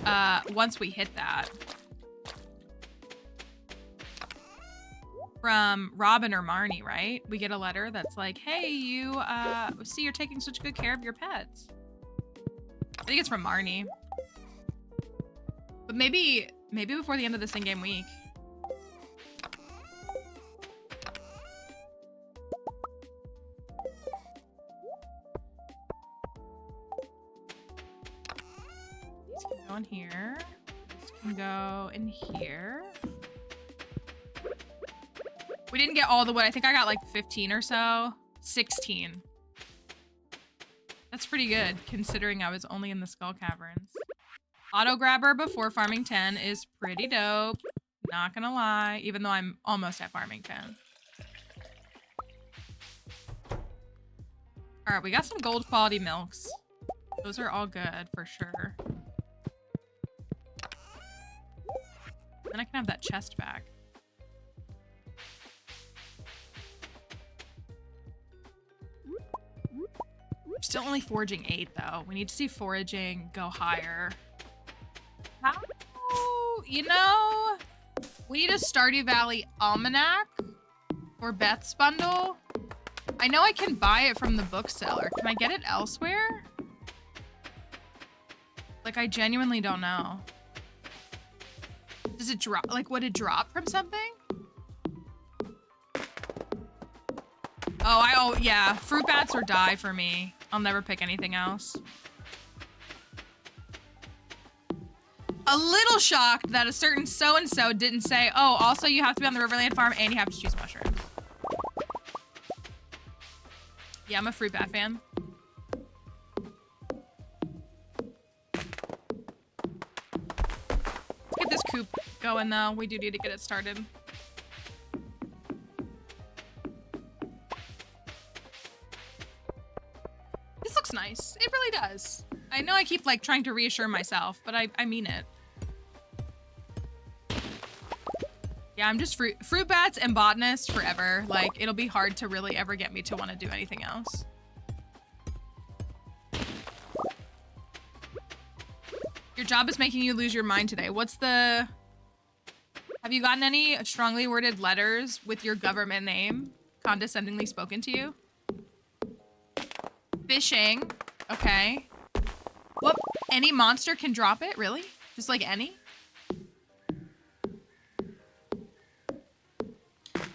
we hit that. From Robin or Marnie, right? We get a letter that's like, hey, you see you're taking such good care of your pets. I think it's from Marnie. But maybe before the end of this in-game week. These can go in here. These can go in here. We didn't get all the wood. I think I got like 15 or so. 16. That's pretty good considering I was only in the Skull Caverns. Auto grabber before farming 10 is pretty dope. Not gonna lie, even though I'm almost at farming 10. All right, we got some gold quality milks. Those are all good for sure. Then I can have that chest back. We're still only foraging 8 though. We need to see foraging go higher. How? You know, we need a Stardew Valley almanac or Beth's bundle. I know I can buy it from the bookseller. Can I get it elsewhere? Like, I genuinely don't know. Does it drop? Like, would it drop from something? Oh, yeah. Fruit bats or die for me. I'll never pick anything else. A little shocked that a certain so-and-so didn't say, oh, also you have to be on the Riverland farm and you have to choose mushrooms. Yeah, I'm a fruit bat fan. Let's get this coop going though. We do need to get it started. This looks nice. It really does. I know I keep like trying to reassure myself, but I mean it. Yeah, I'm just fruit bats and botanist forever. Like, it'll be hard to really ever get me to want to do anything else. Your job is making you lose your mind today. What's the... Have you gotten any strongly worded letters with your government name condescendingly spoken to you? Fishing. Okay. What? Any monster can drop it? Really? Just like any?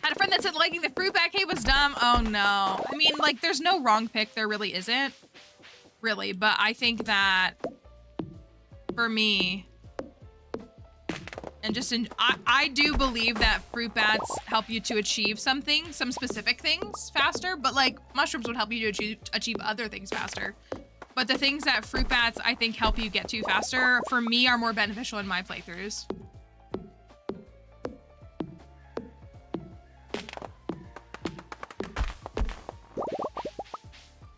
Had a friend that said liking the fruit bat cave was dumb. Oh no. I mean, like, there's no wrong pick. There really isn't. Really. But I think that for me, and just I do believe that fruit bats help you to achieve something, some specific things faster, but like mushrooms would help you to achieve other things faster. But the things that fruit bats, I think, help you get to faster, for me, are more beneficial in my playthroughs.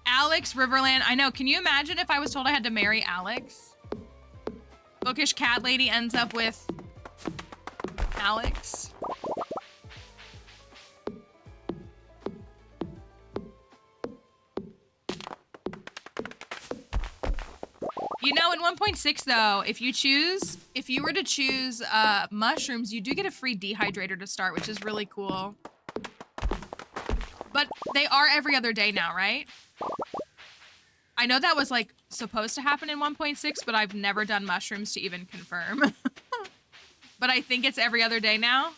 Alex, Riverland. I know. Can you imagine if I was told I had to marry Alex? Bookish Cat Lady ends up with Alex. You know, in 1.6 though, if you were to choose mushrooms, you do get a free dehydrator to start, which is really cool. But they are every other day now, right? I know that was like supposed to happen in 1.6, but I've never done mushrooms to even confirm. But I think it's every other day now.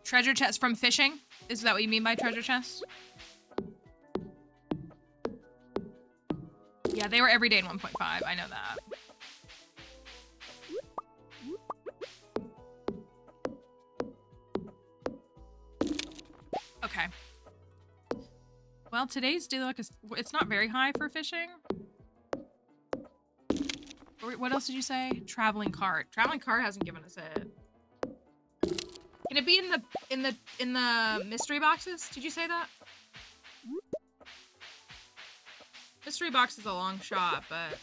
Treasure chest from fishing? Is that what you mean by treasure chest? Yeah, they were every day in 1.5. I know that. Okay. Well, today's daily luck is, it's not very high for fishing. What else did you say? Traveling cart. Traveling cart hasn't given us it. Can it be in the mystery boxes? Did you say that? Mystery box is a long shot, but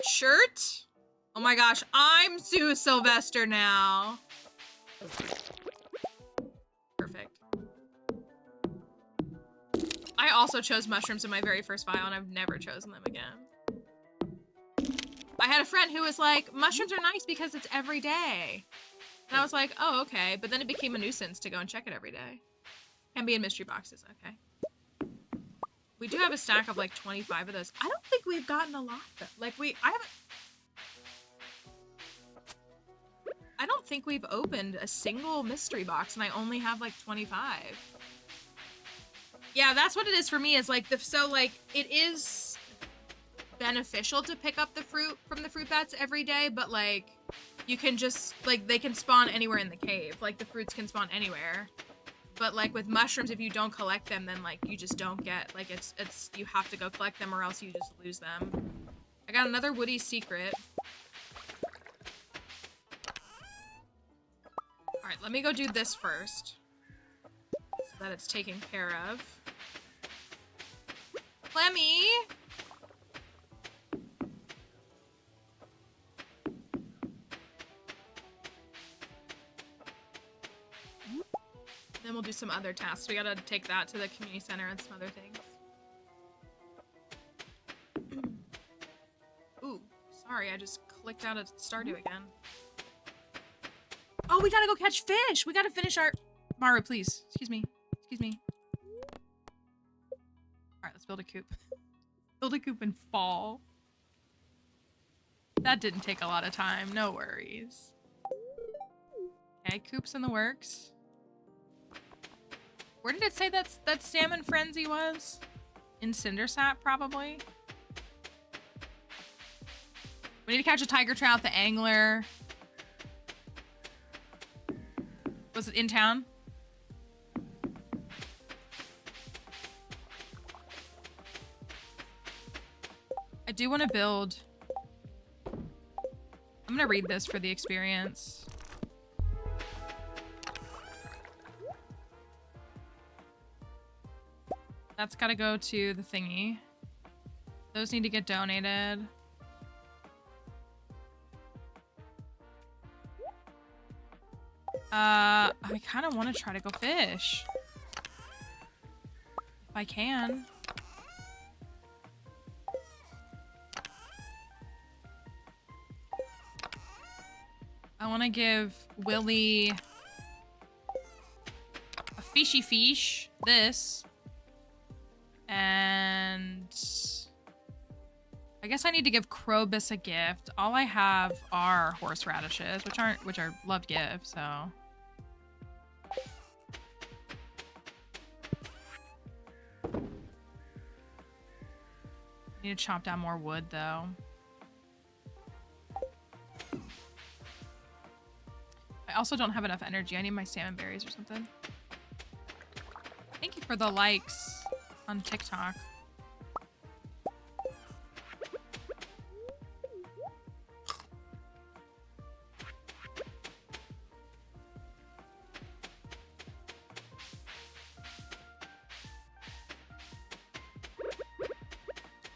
shirt? Oh my gosh, I'm Sue Sylvester now. Perfect. I also chose mushrooms in my very first file, and I've never chosen them again. I had a friend who was like, mushrooms are nice because it's every day. And I was like, oh, okay. But then it became a nuisance to go and check it every day. Can be in mystery boxes, okay. We do have a stack of like 25 of those. I don't think we've gotten a lot though. Like I don't think we've opened a single mystery box, and I only have like 25. Yeah, that's what it is for me, is like it is beneficial to pick up the fruit from the fruit bats every day, but like you can just like, they can spawn anywhere in the cave. Like the fruits can spawn anywhere. But like with mushrooms, if you don't collect them, then like you just don't get, like it's you have to go collect them or else you just lose them. I got another Woody secret. All right, let me go do this first, so that it's taken care of. Clemmy! Then we'll do some other tasks. We gotta take that to the community center and some other things. Ooh, sorry, I just clicked out of Stardew again. Oh, we gotta go catch fish! We gotta finish our... Maru, please. Excuse me. Excuse me. build a coop. Build a coop and fall. That didn't take a lot of time. No worries. Okay, coop's in the works. Where did it say that salmon frenzy was? In Cindersap, probably. We need to catch a tiger trout, the angler. Was it in town? I do want to build. I'm gonna read this for the experience. That's gotta go to the thingy. Those need to get donated. I kind of want to try to go fish. If I can. I want to give Willie a fishy fish. This. And I guess I need to give Krobus a gift. All I have are horseradishes, which I love to give, so. I need to chop down more wood though. I also don't have enough energy. I need my salmon berries or something. Thank you for the likes on TikTok.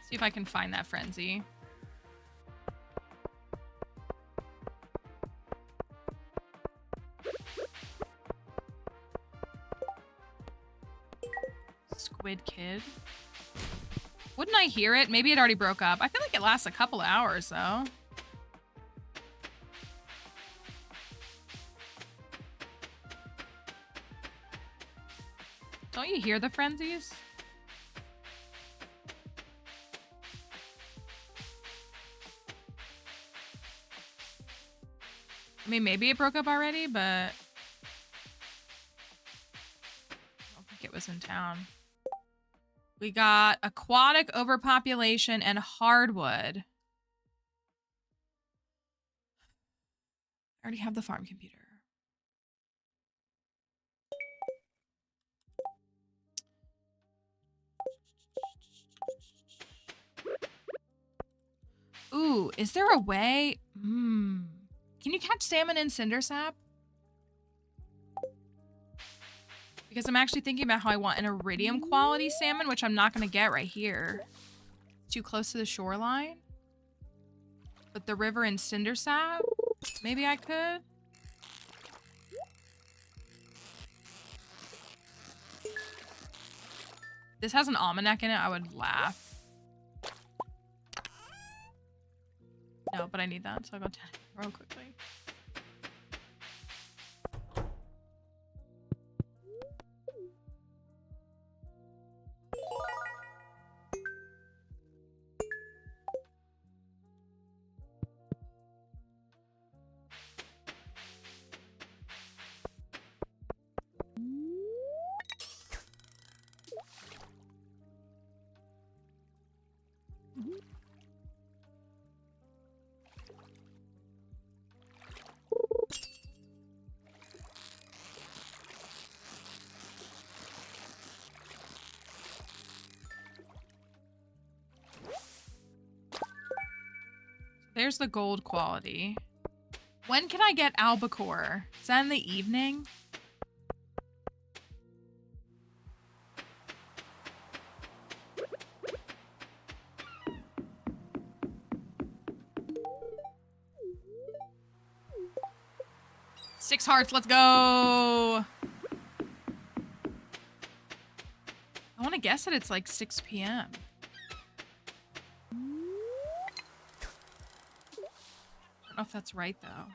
See if I can find that frenzy. Squid Kid. Wouldn't I hear it? Maybe it already broke up. I feel like it lasts a couple of hours though. Don't you hear the frenzies? I mean, maybe it broke up already, but I don't think it was in town. We got aquatic overpopulation and hardwood. I already have the farm computer. Ooh, is there a way? Can you catch salmon in Cindersap? Because I'm actually thinking about how I want an iridium quality salmon, which I'm not going to get right here. Too close to the shoreline. But the river in Cindersap, maybe I could. This has an almanac in it, I would laugh. No, but I need that, so I'll go down real quickly. There's the gold quality. When can I get albacore? Is that in the evening? Six hearts, let's go. I want to guess that it's like 6 p.m. I don't know if that's right though.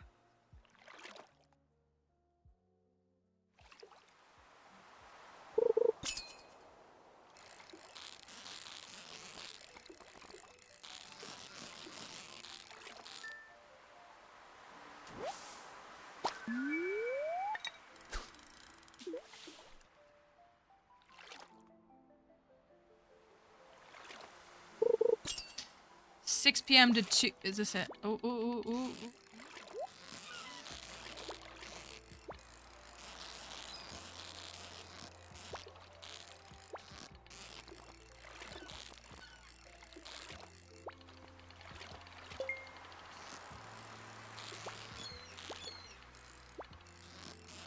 6 p.m. to 2. Is this it? Oh, ooh, ooh, ooh, ooh.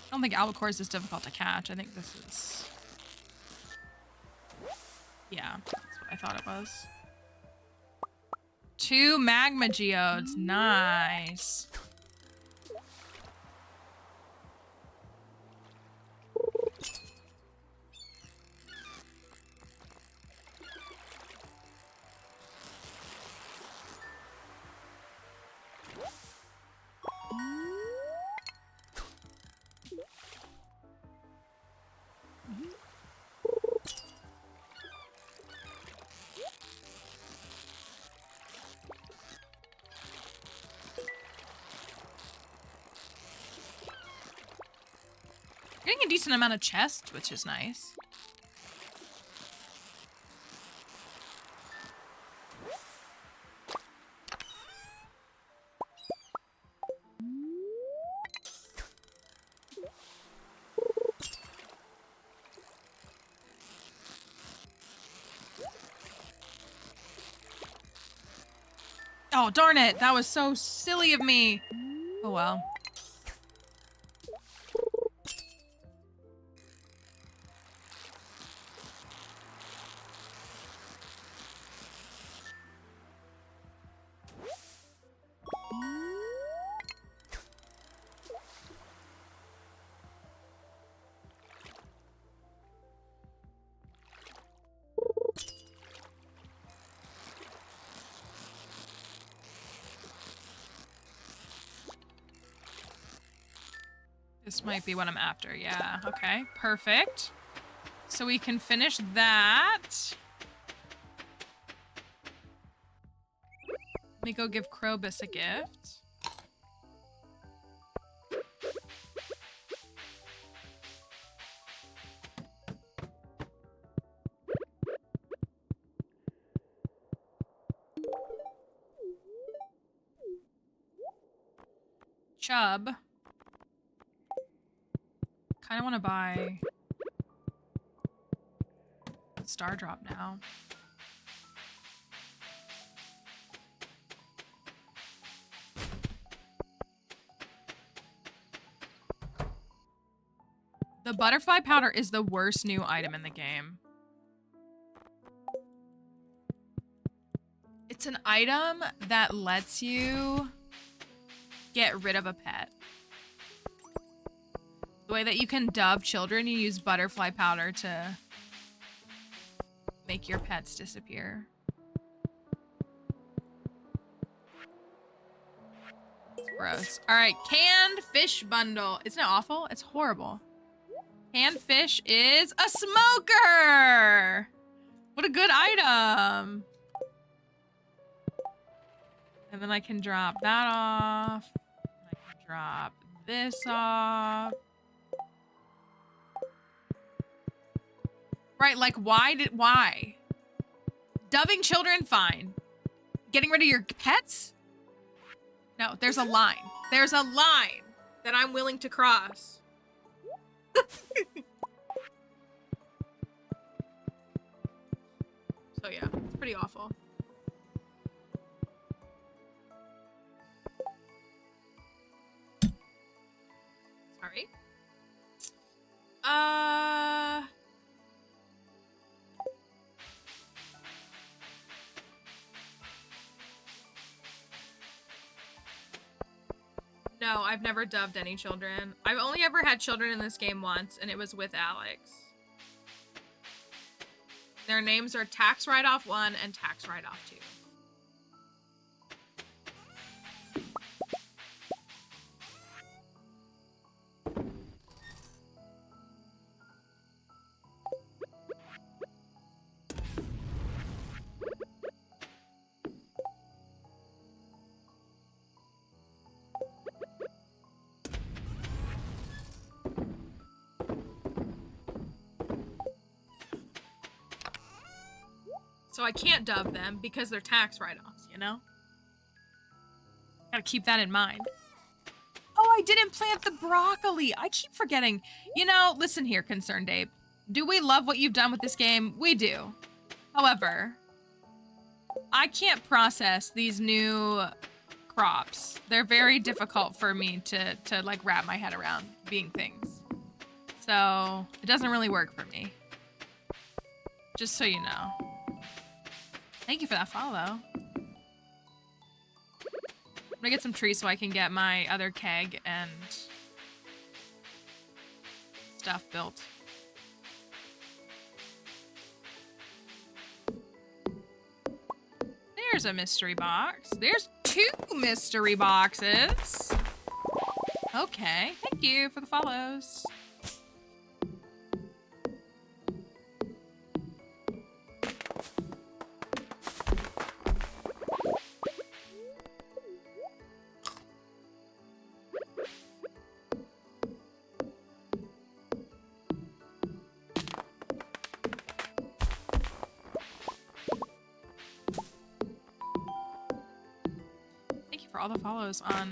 I don't think albacores is difficult to catch. I think this is... Yeah, that's what I thought it was. 2 magma geodes. Nice. Getting a decent amount of chests, which is nice. Oh, darn it. That was so silly of me. Oh, well. This might be what I'm after. Yeah. Okay. Perfect. So we can finish that. Let me go give Krobus a gift. Chub. Kind of want to buy Star Drop now. The butterfly powder is the worst new item in the game. It's an item that lets you get rid of a pet. The way that you can dove children, you use butterfly powder to make your pets disappear. It's gross. All right, canned fish bundle. Isn't it awful? It's horrible. Canned fish is a smoker. What a good item. And then I can drop that off. I can drop this off. Right, like why? Doving children, fine. Getting rid of your pets? No, there's a line. There's a line that I'm willing to cross. So yeah, it's pretty awful. Sorry. No, I've never dubbed any children. I've only ever had children in this game once, and it was with Alex. Their names are Tax Write-Off 1 and Tax Write-Off 2. So I can't dub them because they're tax write-offs, you know? Gotta keep that in mind. Oh, I didn't plant the broccoli. I keep forgetting. You know, listen here, Concerned Ape. Do we love what you've done with this game? We do. However, I can't process these new crops. They're very difficult for me to like wrap my head around being things. So it doesn't really work for me. Just so you know. Thank you for that follow. I'm gonna get some trees so I can get my other keg and stuff built. There's a mystery box. There's 2 mystery boxes. Okay, thank you for the follows. All the follows on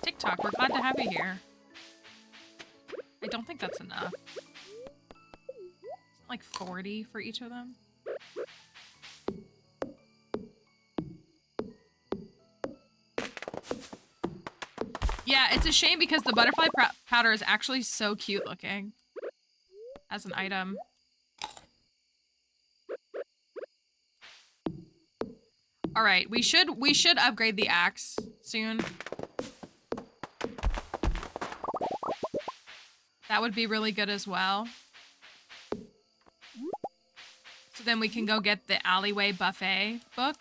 TikTok. We're glad to have you here. I don't think that's enough. Like 40 for each of them. Yeah, it's a shame because the butterfly powder is actually so cute looking as an item. All right, we should upgrade the axe soon. That would be really good as well. So then we can go get the alleyway buffet book.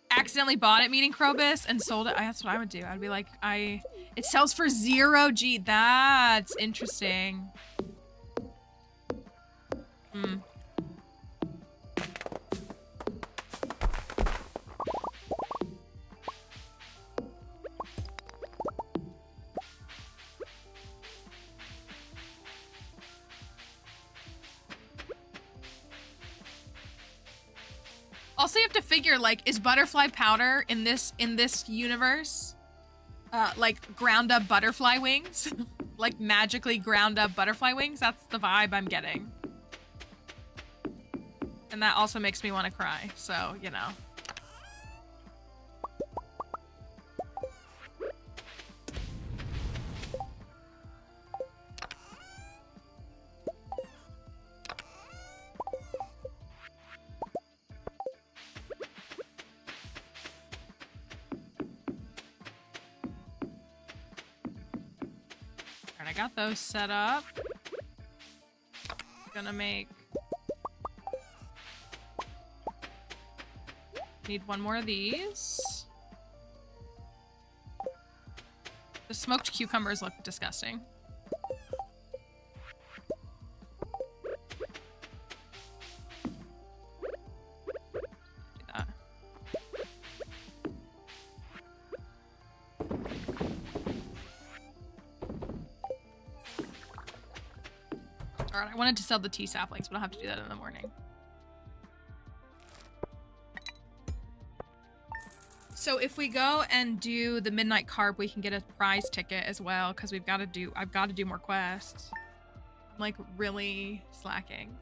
Accidentally bought it meeting Krobus and sold it. That's what I would do. I'd be like, it sells for 0 G. That's interesting. Hmm. Also, you have to figure, like, is butterfly powder in this universe, like, ground up butterfly wings? Like, magically ground up butterfly wings? That's the vibe I'm getting. And that also makes me want to cry, so, you know. I got those set up. Gonna make... Need 1 more of these. The smoked cucumbers look disgusting. Do that. Alright, I wanted to sell the tea saplings, but I'll have to do that in the morning. So if we go and do the midnight carp, we can get a prize ticket as well, because I've got to do more quests. I'm like really slacking.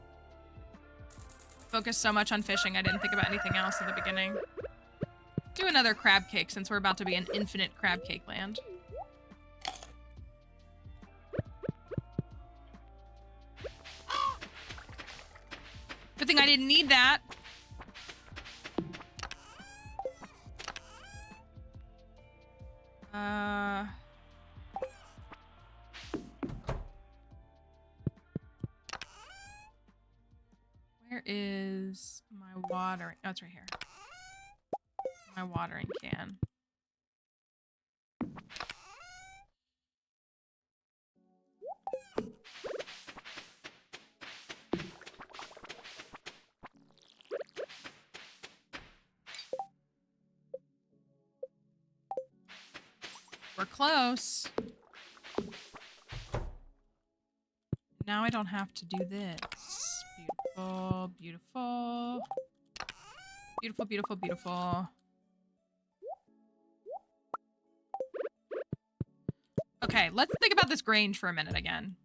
Focused so much on fishing, I didn't think about anything else at the beginning. Do another crab cake since we're about to be in infinite crab cake land. Good thing I didn't need that. Where is my watering? Oh, it's right here. My watering can. We're close. Now I don't have to do this. Beautiful, beautiful. Beautiful, beautiful, beautiful. Okay, let's think about this Grange for a minute again.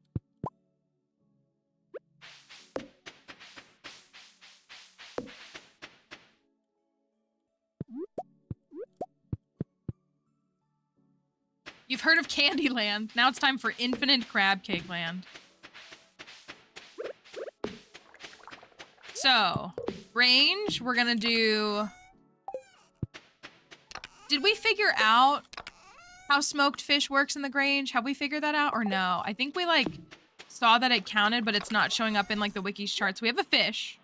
You've heard of Candyland. Now it's time for Infinite Crab Cake Land. So, range, we're gonna do... Did we figure out how smoked fish works in the Grange? Have we figured that out or no? I think we like saw that it counted, but it's not showing up in like the wiki's charts. We have a fish.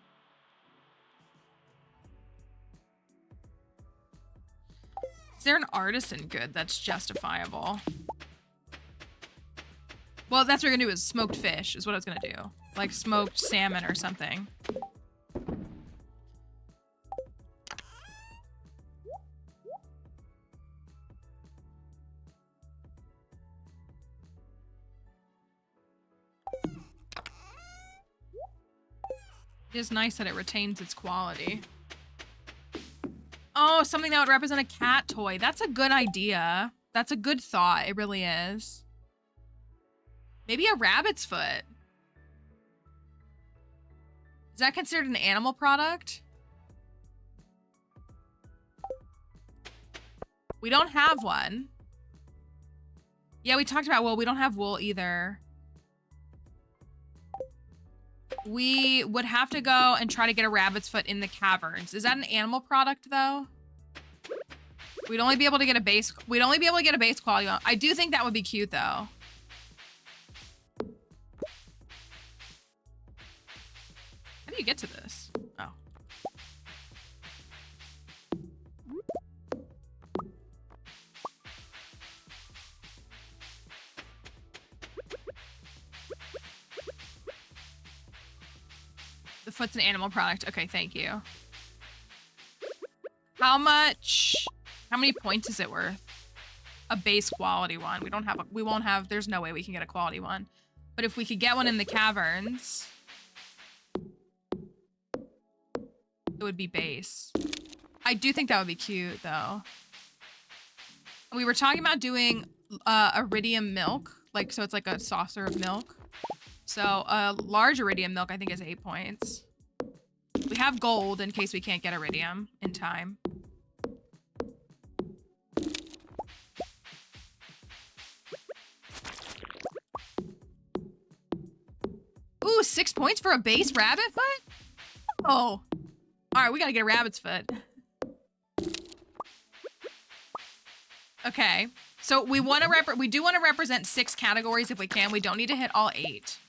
Is there an artisan good that's justifiable? Well, that's what we're gonna do is smoked fish is what I was gonna do. Like smoked salmon or something. It is nice that it retains its quality. Oh, something that would represent a cat toy. That's a good idea. That's a good thought. It really is. Maybe a rabbit's foot. Is that considered an animal product? We don't have one. Yeah, we talked about wool. We don't have wool either. We would have to go and try to get a rabbit's foot in the caverns. Is that an animal product though? We'd only be able to get a base. We'd only be able to get a base quality one. I do think that would be cute though. How do you get to this? Oh. The foot's an animal product. Okay, thank you. How many points is it worth? A base quality one. We won't have, there's no way we can get a quality one. But if we could get one in the caverns, it would be base. I do think that would be cute though. We were talking about doing iridium milk. Like, so it's like a saucer of milk. So a large iridium milk, I think, is 8 points. We have gold in case we can't get iridium in time. Ooh, 6 points for a base rabbit foot? Oh. All right, we gotta get a rabbit's foot. Okay. So we do want to represent 6 categories if we can. We don't need to hit all 8.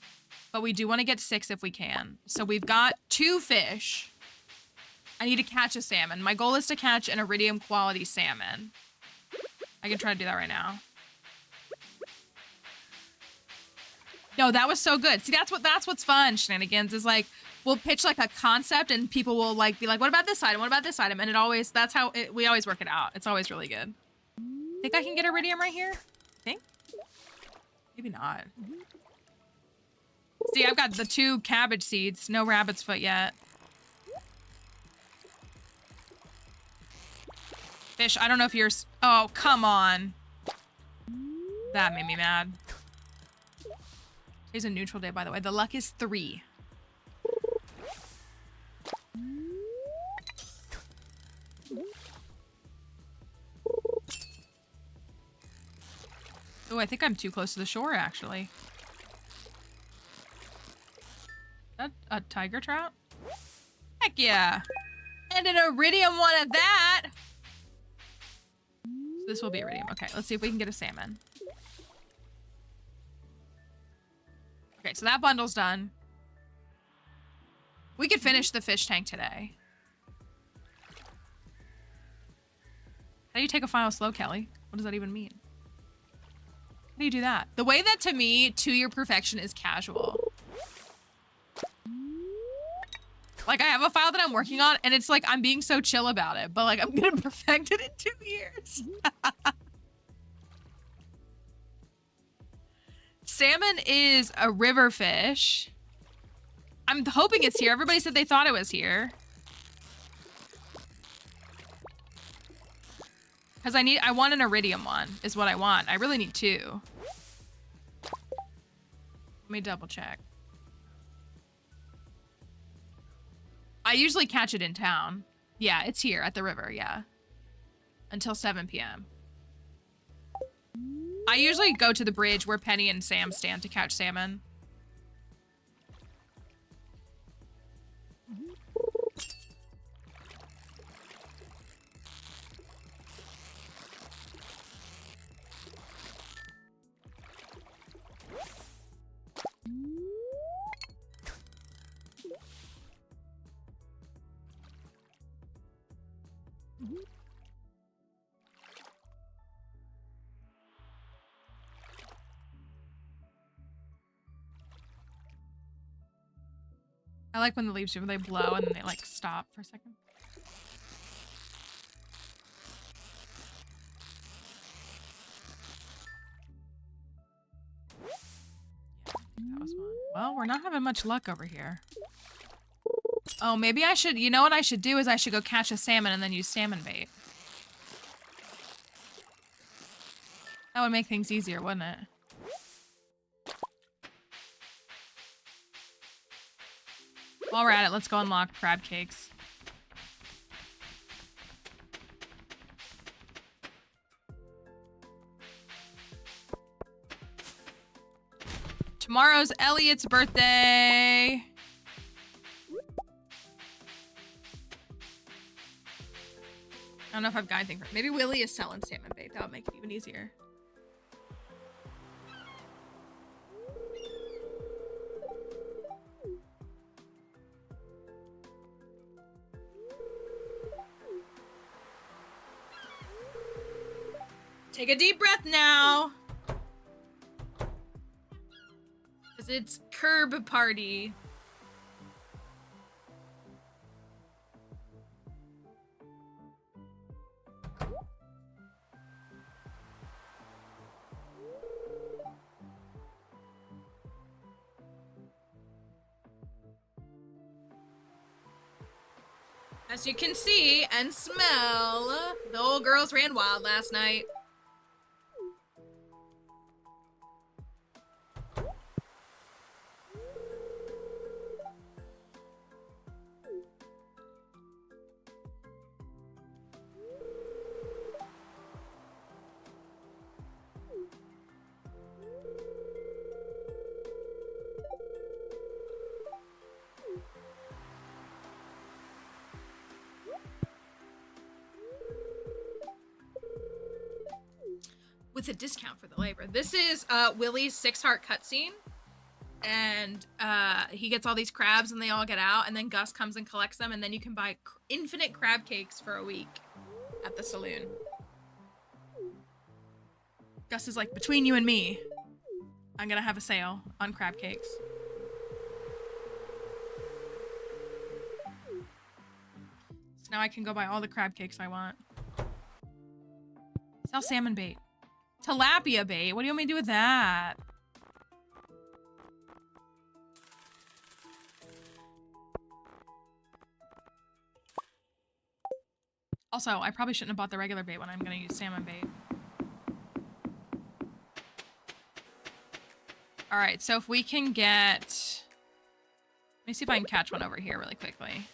But we do want to get 6 if we can. So we've got 2 fish. I need to catch a salmon. My goal is to catch an iridium quality salmon. I can try to do that right now. No, that was so good. See, that's what's fun, Shenanigans, is like, we'll pitch like a concept and people will like be like, what about this item? What about this item? And it always, we always work it out. It's always really good. Think I can get iridium right here? Think? Maybe not. See, I've got the 2 cabbage seeds. No rabbit's foot yet. Fish, I don't know if you're... Oh, come on. That made me mad. Today's a neutral day, by the way. The luck is 3. Oh, I think I'm too close to the shore, actually. That a tiger trout? Heck yeah. And an iridium one at that. So this will be iridium. Okay, let's see if we can get a salmon. Okay, so that bundle's done. We could finish the fish tank today. How do you take a final slow, Kelly? What does that even mean? How do you do that? The way that, to me, 2-year perfection is casual. Like, I have a file that I'm working on, and it's like, I'm being so chill about it, but like, I'm gonna perfect it in 2 years. Salmon is a river fish. I'm hoping it's here. Everybody said they thought it was here. Because I want an iridium one, is what I want. I really need 2. Let me double check. I usually catch it in town. Yeah, it's here at the river, yeah. Until 7 p.m. I usually go to the bridge where Penny and Sam stand to catch salmon. I like when the leaves do, they blow and then they like stop for a second. Yeah, that was one. Well, we're not having much luck over here. Oh, maybe I should, you know what I should do is I should go catch a salmon and then use salmon bait. That would make things easier, wouldn't it? While we're at it, let's go unlock crab cakes. Tomorrow's Elliot's birthday. I don't know if I've got anything for maybe Willie is selling salmon bait. That would make it even easier. Take a deep breath now. Because it's curb party. As you can see and smell, the old girls ran wild last night. With a discount for the labor. This is Willie's 6-heart cutscene. And he gets all these crabs and they all get out. And then Gus comes and collects them. And then you can buy infinite crab cakes for a week at the saloon. Gus is like, between you and me, I'm gonna have a sale on crab cakes. So now I can go buy all the crab cakes I want. Sell salmon bait. Tilapia bait? What do you want me to do with that? Also, I probably shouldn't have bought the regular bait when I'm gonna use salmon bait. All right, so if we can get... Let me see if I can catch one over here really quickly.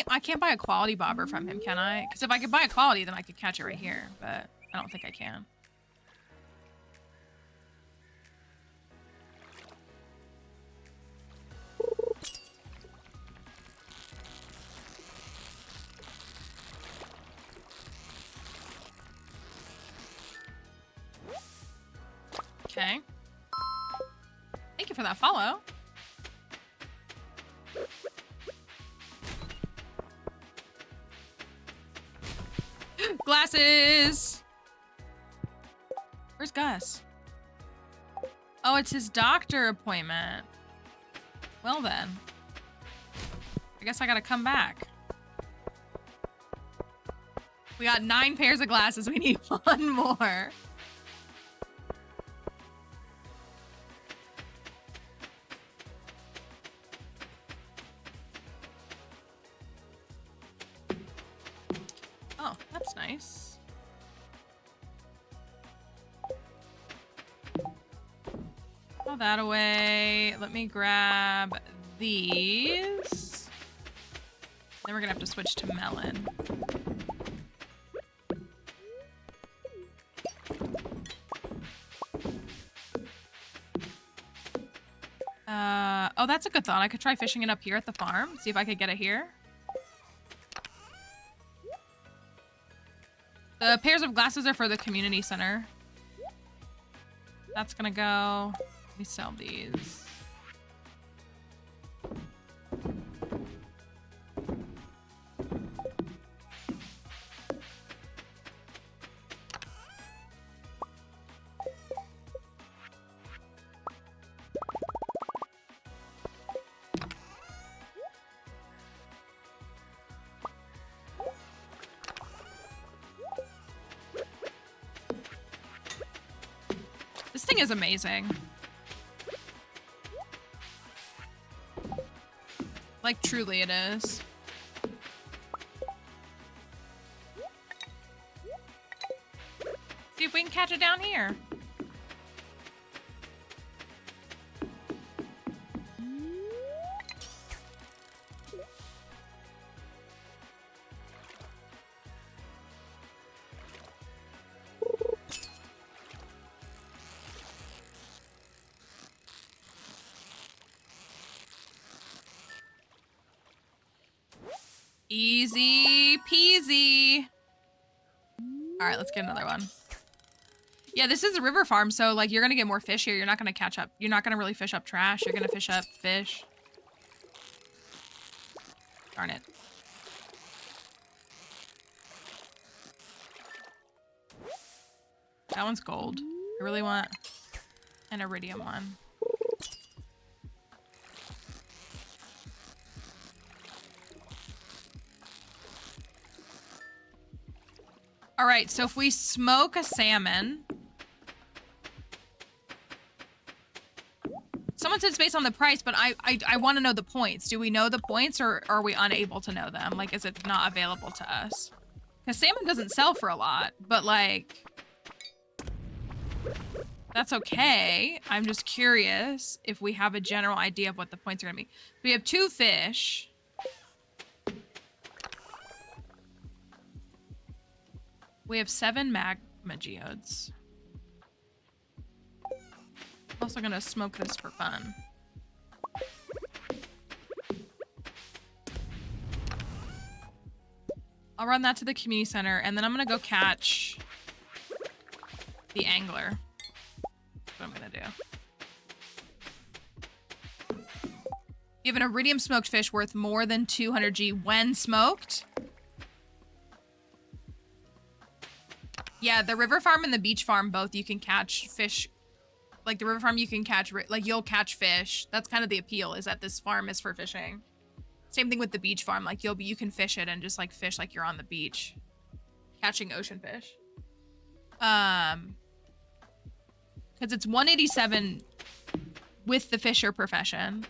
I can't buy a quality bobber from him, can I? Because if I could buy a quality, then I could catch it right here, but I don't think I can. Okay. Thank you for that follow. Glasses! Where's Gus? Oh, it's his doctor appointment. Well then. I guess I gotta come back. We got 9 pairs of glasses. We need 1 more. Nice. Throw that away. Let me grab these. Then we're gonna have to switch to melon. Oh, that's a good thought. I could try fishing it up here at the farm. See if I could get it here. The pairs of glasses are for the community center. That's gonna go. Let me sell these. This thing is amazing. Like, truly it is. See if we can catch it down here. Easy peasy. All right, let's get another one. Yeah, this is a river farm, so like you're gonna get more fish here. You're not gonna catch up. You're not gonna really fish up trash. You're gonna fish up fish. Darn it. That one's gold. I really want an iridium one. All right, so if we smoke a salmon... Someone said it's based on the price, but I want to know the points. Do we know the points, or are we unable to know them? Like, is it not available to us? Because salmon doesn't sell for a lot, but like... That's okay. I'm just curious if we have a general idea of what the points are going to be. We have 2 fish. We have 7 magma geodes. Also gonna smoke this for fun. I'll run that to the community center, and then I'm gonna go catch the angler. That's what I'm gonna do. You have an iridium smoked fish worth more than 200 G when smoked. Yeah, the river farm and the beach farm, both you can catch fish. Like the river farm, you can catch, like you'll catch fish. That's kind of the appeal, is that this farm is for fishing. Same thing with the beach farm. Like you can fish it and just like fish like you're on the beach, catching ocean fish. Because it's 187 with the fisher profession.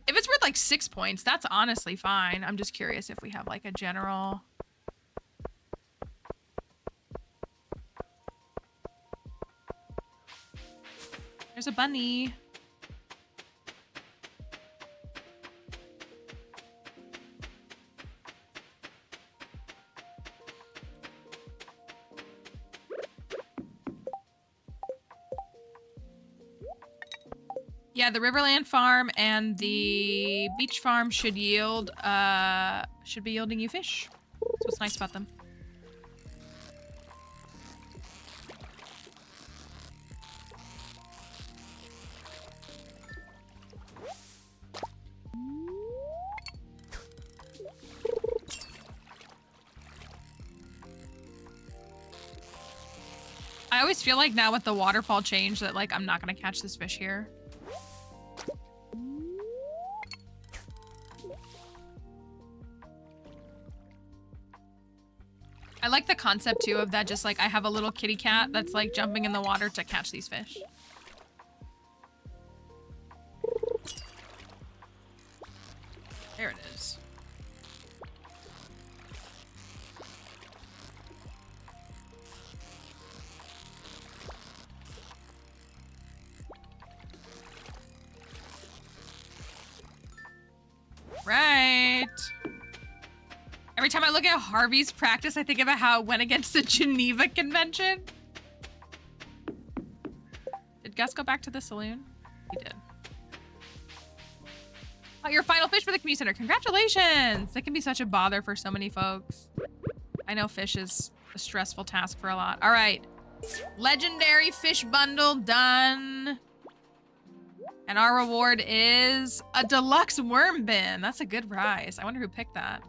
If it's worth like 6 points, that's honestly fine. I'm just curious if we have like a general. There's a bunny. Yeah, the Riverland farm and the beach farm should yield, should be yielding you fish. That's what's nice about them. I always feel like now with the waterfall change that like I'm not gonna catch this fish here. I like the concept too of that, just like I have a little kitty cat that's like jumping in the water to catch these fish. There it is. right. Every time I look at Harvey's practice, I think about how it went against the Geneva Convention. Did Gus go back to the saloon? He did. Oh, your final fish for the community center. Congratulations! That can be such a bother for so many folks. I know fish is a stressful task for a lot. All right. Legendary fish bundle done. And our reward is a deluxe worm bin. That's a good rise. I wonder who picked that.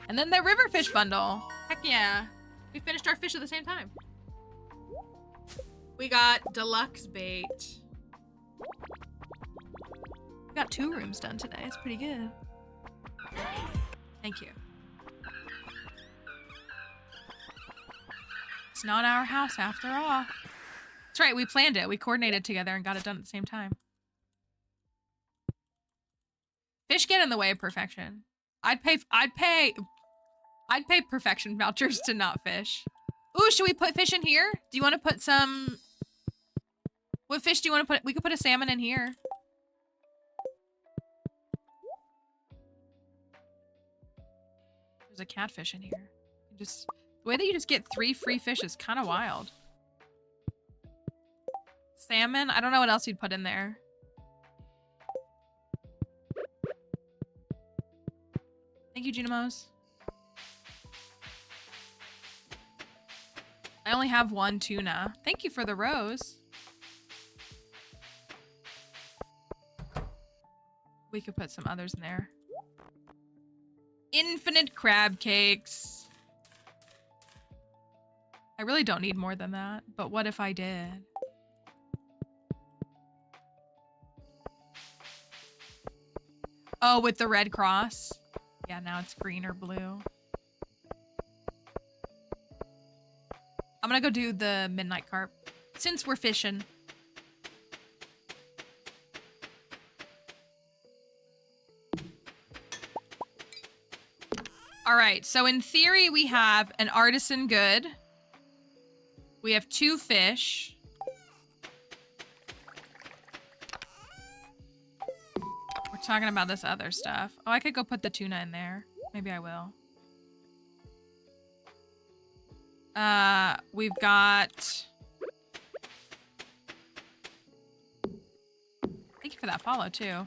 And then the river fish bundle. Heck yeah. We finished our fish at the same time. We got deluxe bait. We got 2 rooms done today. It's pretty good. Thank you. It's not our house after all. That's right, we planned it. We coordinated together and got it done at the same time. Fish get in the way of perfection. I'd pay perfection vouchers to not fish. Ooh, should we put fish in here? Do you want to put some... What fish do you want to put? We could put a salmon in here. There's a catfish in here. Just the way that you just get 3 free fish is kind of wild. Salmon? I don't know what else you'd put in there. Thank you, Junimos. I only have 1 tuna. Thank you for the rose. We could put some others in there. Infinite crab cakes. I really don't need more than that, but what if I did? Oh, with the red cross? Yeah, now it's green or blue. I'm gonna go do the midnight carp since we're fishing. All right, so in theory, we have an artisan good. We have 2 fish. We're talking about this other stuff. Oh, I could go put the tuna in there. Maybe I will. We've got... Thank you for that follow, too.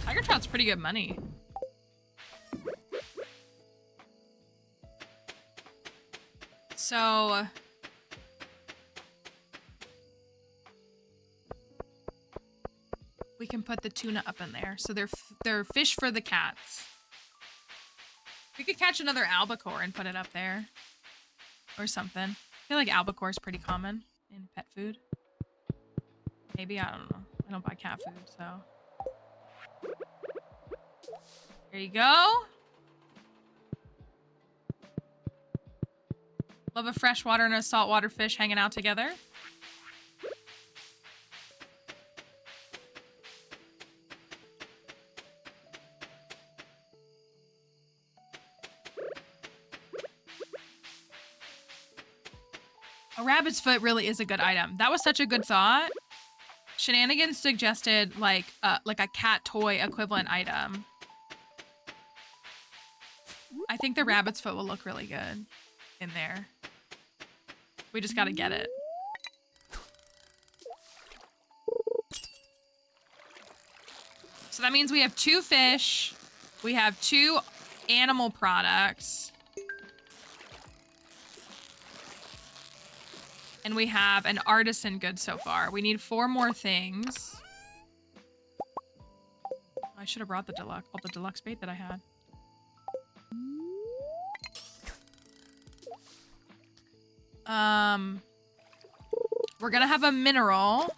Tiger trout's pretty good money. So... we can put the tuna up in there. So they're fish for the cats. We could catch another albacore and put it up there. Or something. I feel like albacore is pretty common in pet food. Maybe, I don't know. I don't buy cat food, so... There you go. Love a freshwater and a saltwater fish hanging out together. A rabbit's foot really is a good item. That was such a good thought. Shenanigans suggested like a cat toy equivalent item. I think the rabbit's foot will look really good in there. We just gotta get it. So that means we have 2 fish. We have 2 animal products. And we have an artisan good so far. We need 4 more things. I should have brought the deluxe bait that I had. We're gonna have a mineral,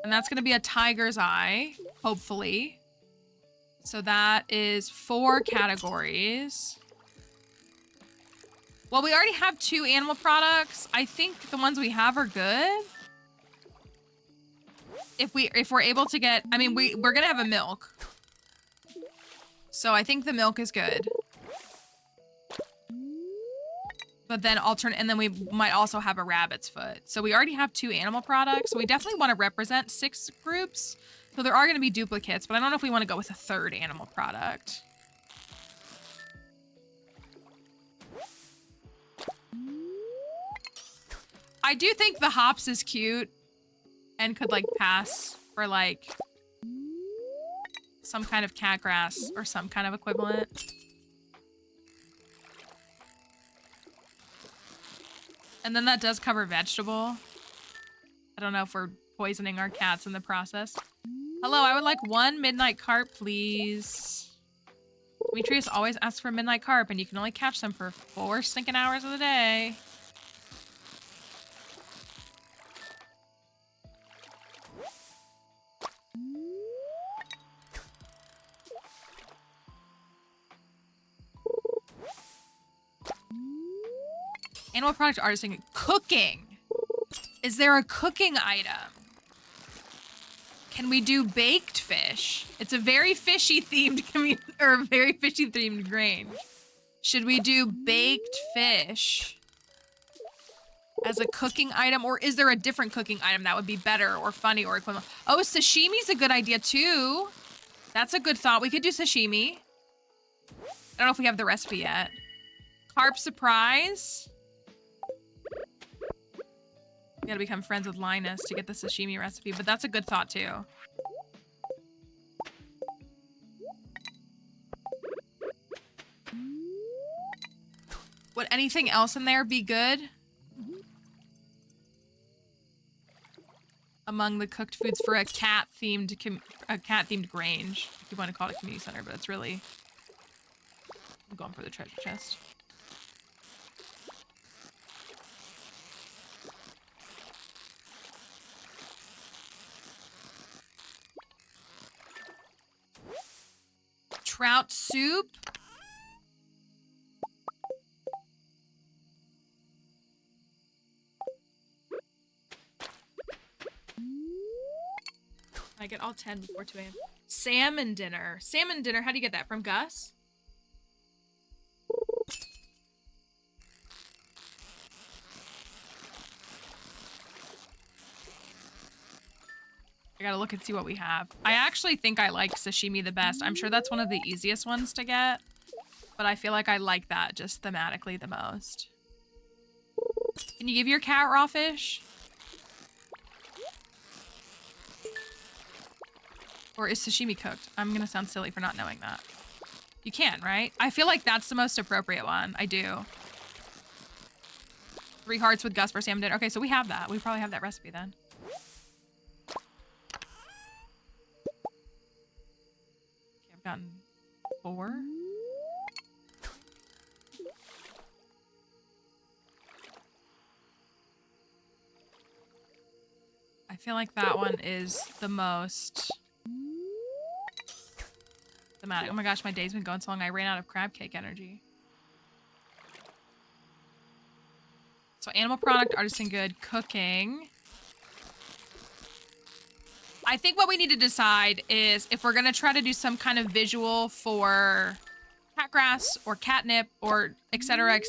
and that's gonna be a tiger's eye, hopefully. So that is 4 categories. Well, we already have 2 animal products. I think the ones we have are good. If we're able to get, I mean, we're gonna have a milk. So I think the milk is good. But then and then we might also have a rabbit's foot. So we already have 2 animal products. So we definitely want to represent 6 groups. So there are going to be duplicates, but I don't know if we want to go with a 3rd animal product. I do think the hops is cute and could like pass for like some kind of cat grass or some kind of equivalent. And then that does cover vegetable. I don't know if we're poisoning our cats in the process. Hello, I would like 1 midnight carp, please. Demetrius always asks for midnight carp, and you can only catch them for 4 stinking hours of the day. Animal product artisan cooking. Is there a cooking item? Can we do baked fish? It's a very fishy themed or very fishy themed grain. Should we do baked fish as a cooking item, or is there a different cooking item that would be better or funny or equivalent? Oh, sashimi's a good idea too. That's a good thought. We could do sashimi. I don't know if we have the recipe yet. Carp surprise. We gotta become friends with Linus to get the sashimi recipe, but that's a good thought too. Would anything else in there be good? Among the cooked foods for a cat-themed grange. If you want to call it a community center, but it's really... I'm going for the treasure chest. Trout soup? I get all 10 before 2 a.m. Salmon dinner. Salmon dinner, how do you get that? From Gus? I gotta look and see what we have. I actually think I like sashimi the best. I'm sure that's one of the easiest ones to get, but I feel like I like that just thematically the most. Can you give your cat raw fish? Or is sashimi cooked? I'm gonna sound silly for not knowing that. You can, right? I feel like that's the most appropriate one. I do. 3 hearts with Gus for salmon dinner. Okay, so we have that. We probably have that recipe then. Okay, I've gotten 4. I feel like that one is the most thematic. Oh my gosh, my day's been going so long. I ran out of crab cake energy. So animal product, artisan good, cooking. I think what we need to decide is if we're gonna try to do some kind of visual for cat grass or catnip or etc.,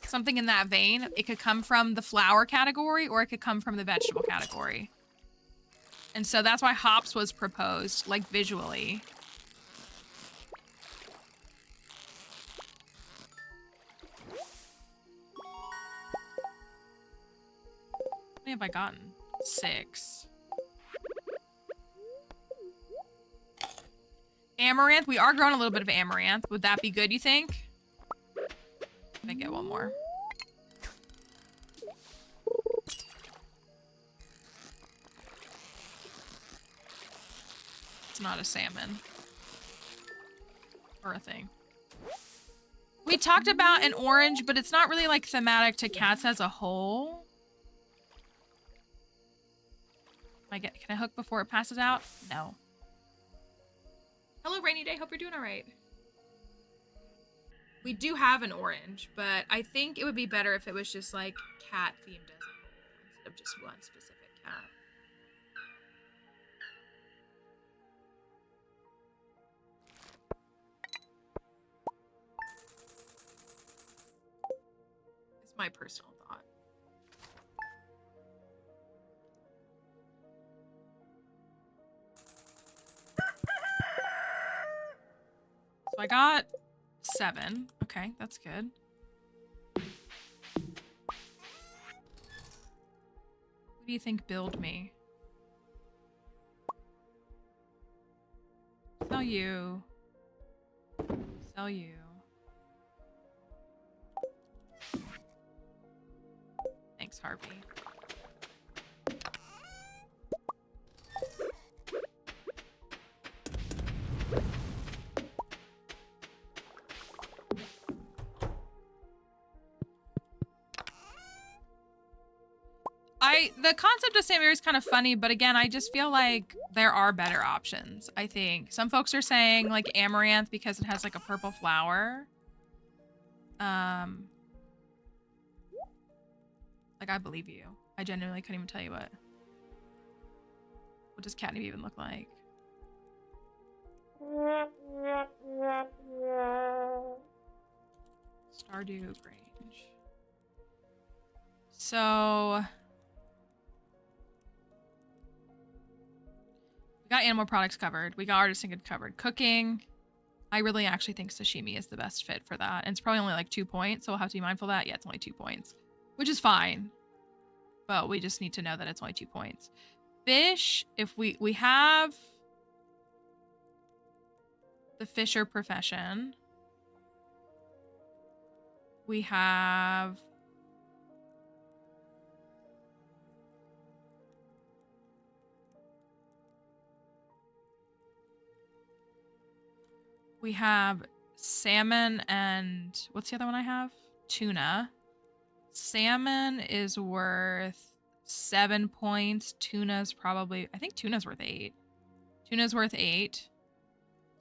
something in that vein. It could come from the flower category or it could come from the vegetable category. And so that's why hops was proposed, like visually. How many have I gotten? 6. Amaranth. We are growing a little bit of amaranth. Would that be good, you think? Let me get one more. It's not a salmon. Or a thing. We talked about an orange, but it's not really like thematic to cats as a whole. Can I hook before it passes out? No. Hello, Rainy Day. Hope you're doing all right. We do have an orange, but I think it would be better if it was just like cat themed as a whole instead of just one specific cat. my personal thought. So I got 7. Okay, that's good. Who do you think billed me? Sell you. Sell you. Thanks, Harvey. The concept of Samir is kind of funny, but again, I just feel like there are better options, I think. Some folks are saying like amaranth because it has like a purple flower. Like I believe you. I genuinely couldn't even tell you what does catnip even look like? Stardew Grange. So we got animal products covered. We got artisan good covered. Cooking. I really actually think sashimi is the best fit for that. And it's probably only like 2 points, so we'll have to be mindful of that. Yeah, it's only 2 points, which is fine. But we just need to know that it's only 2 points. Fish, if we have the fisher profession. We have salmon and what's the other one I have? Tuna. Salmon is worth 7 points. Tuna's probably, I think tuna's worth 8. Tuna's worth 8.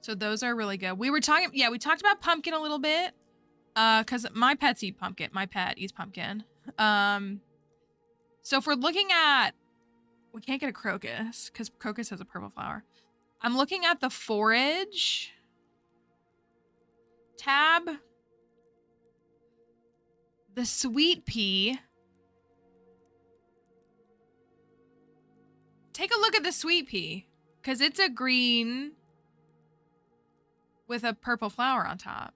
So those are really good. We were talking, yeah, we talked about pumpkin a little bit. Because my pets eat pumpkin. My pet eats pumpkin. So if we're looking at, we can't get a crocus because crocus has a purple flower. I'm looking at the forage tab. The sweet pea. Take a look at the sweet pea because it's a green with a purple flower on top.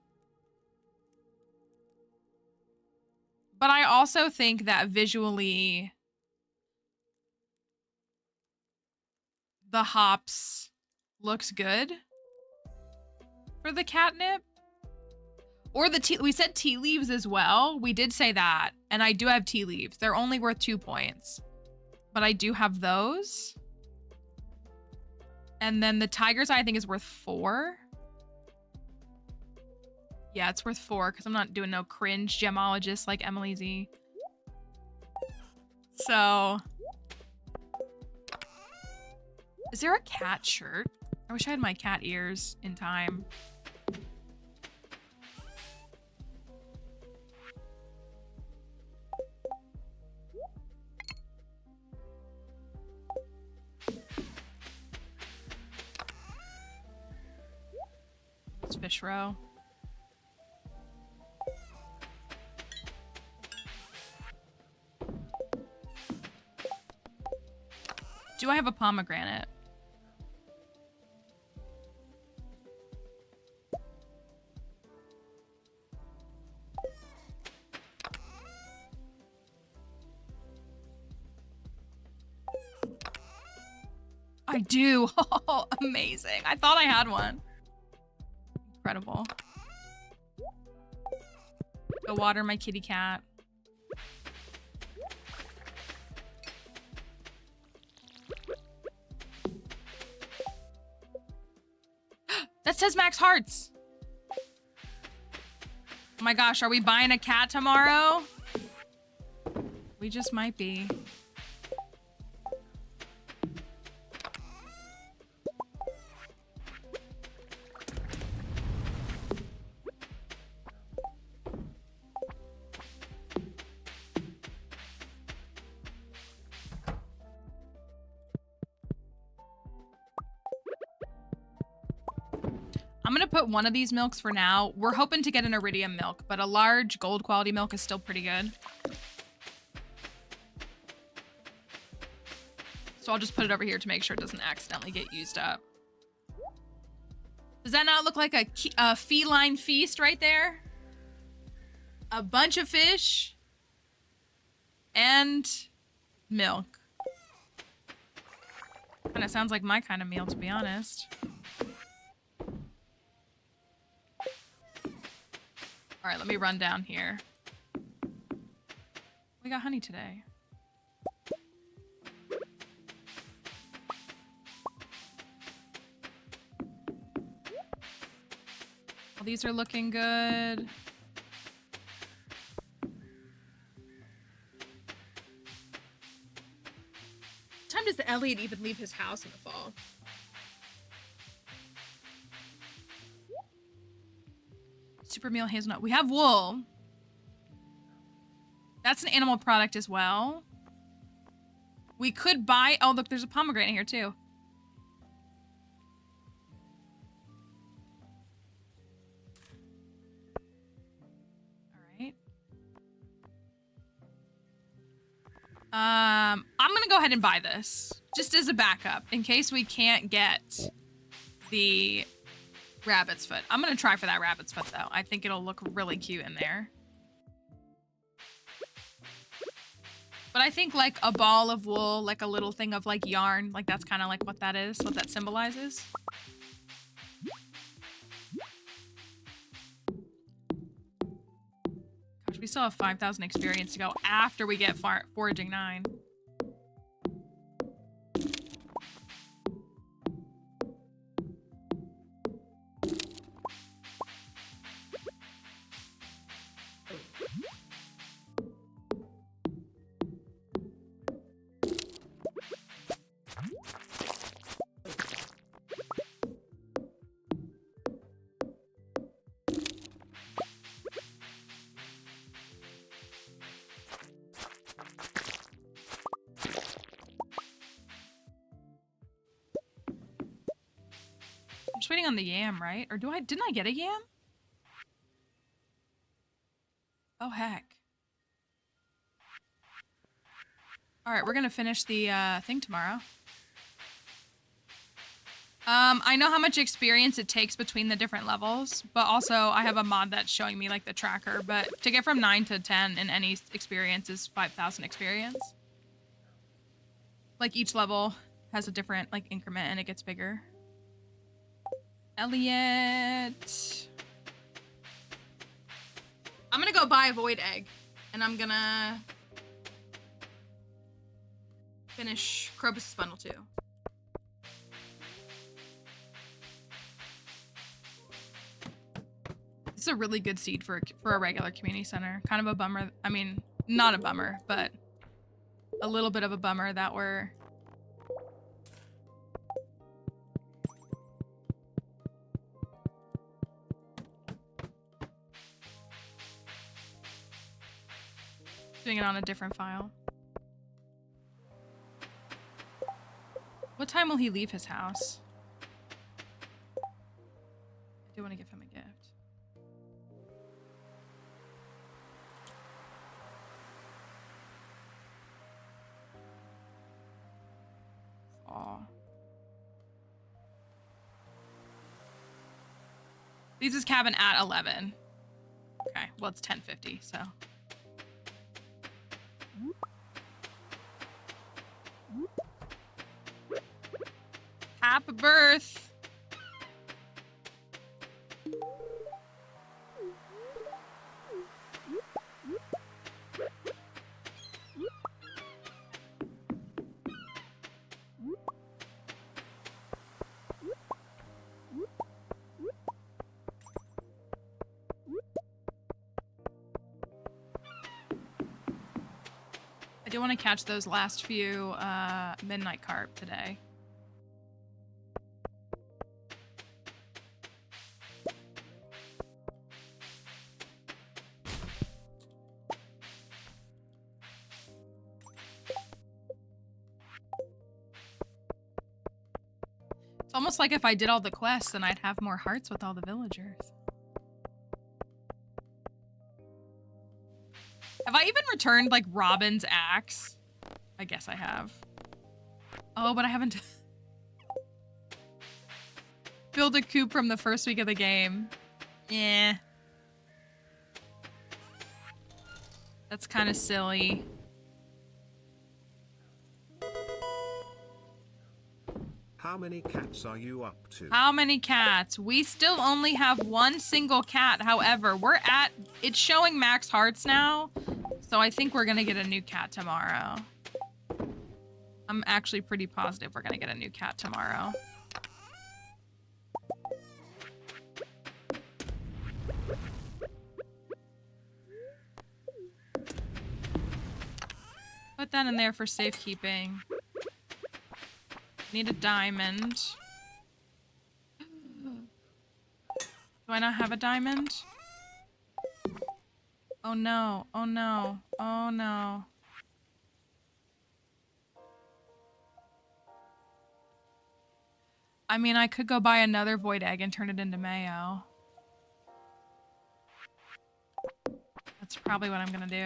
But I also think that visually the hops looks good for the catnip. Or the tea, we said tea leaves as well. We did say that. And I do have tea leaves. They're only worth 2 points. But I do have those. And then the tiger's eye I think is worth 4. Yeah, it's worth 4 because I'm not doing no cringe gemologist like Emily Z. So, is there a cat shirt? I wish I had my cat ears in time. It's fish roe. Do I have a pomegranate? I do. Oh, amazing. I thought I had one. Incredible. Go water my kitty cat. That says max hearts. Oh my gosh, are we buying a cat tomorrow? We just might be. I'm gonna put one of these milks for now. We're hoping to get an iridium milk, but a large gold quality milk is still pretty good. So I'll just put it over here to make sure it doesn't accidentally get used up. Does that not look like a feline feast right there? A bunch of fish and milk. Kind of sounds like my kind of meal, to be honest. All right, let me run down here. We got honey today. Well, these are looking good. What time does the Elliot even leave his house in the fall? Super meal hazelnut. We have wool. That's an animal product as well. We could buy... Oh, look, there's a pomegranate here, too. All right. I'm gonna go ahead and buy this. Just as a backup. In case we can't get the rabbit's foot. I'm gonna try for that rabbit's foot, though. I think it'll look really cute in there. But I think like a ball of wool, like a little thing of like yarn, like that's kind of like what that is, what that symbolizes. Gosh, we still have 5,000 experience to go after we get foraging 9. I'm just waiting on the yam, right? Or didn't I get a yam? Oh, heck. All right, we're gonna finish the thing tomorrow. I know how much experience it takes between the different levels, but also I have a mod that's showing me like the tracker, but to get from 9 to 10 in any experience is 5,000 experience. Like each level has a different like increment and it gets bigger. Elliot. I'm gonna go buy a void egg and I'm gonna finish Crocus's bundle too. This is a really good seed for a regular community center. Kind of a bummer. I mean, not a bummer, but a little bit of a bummer that we're doing it on a different file. What time will he leave his house? I do want to give him a gift. Aw. Leaves his cabin at 11. Okay, well it's 10:50, so. Happy birth. I do want to catch those last few midnight carp today. almost like if I did all the quests, then I'd have more hearts with all the villagers. Have I even returned, like, Robin's axe? I guess I have. Oh, but I haven't... Build a coop from the first week of the game. Yeah. That's kind of silly. How many cats are you up to? How many cats? We still only have one single cat. However, it's showing max hearts now. So I think we're gonna get a new cat tomorrow. I'm actually pretty positive we're gonna get a new cat tomorrow. Put that in there for safekeeping. Need a diamond. Do I not have a diamond? Oh no, oh no, oh no. I mean, I could go buy another void egg and turn it into mayo. That's probably what I'm gonna do.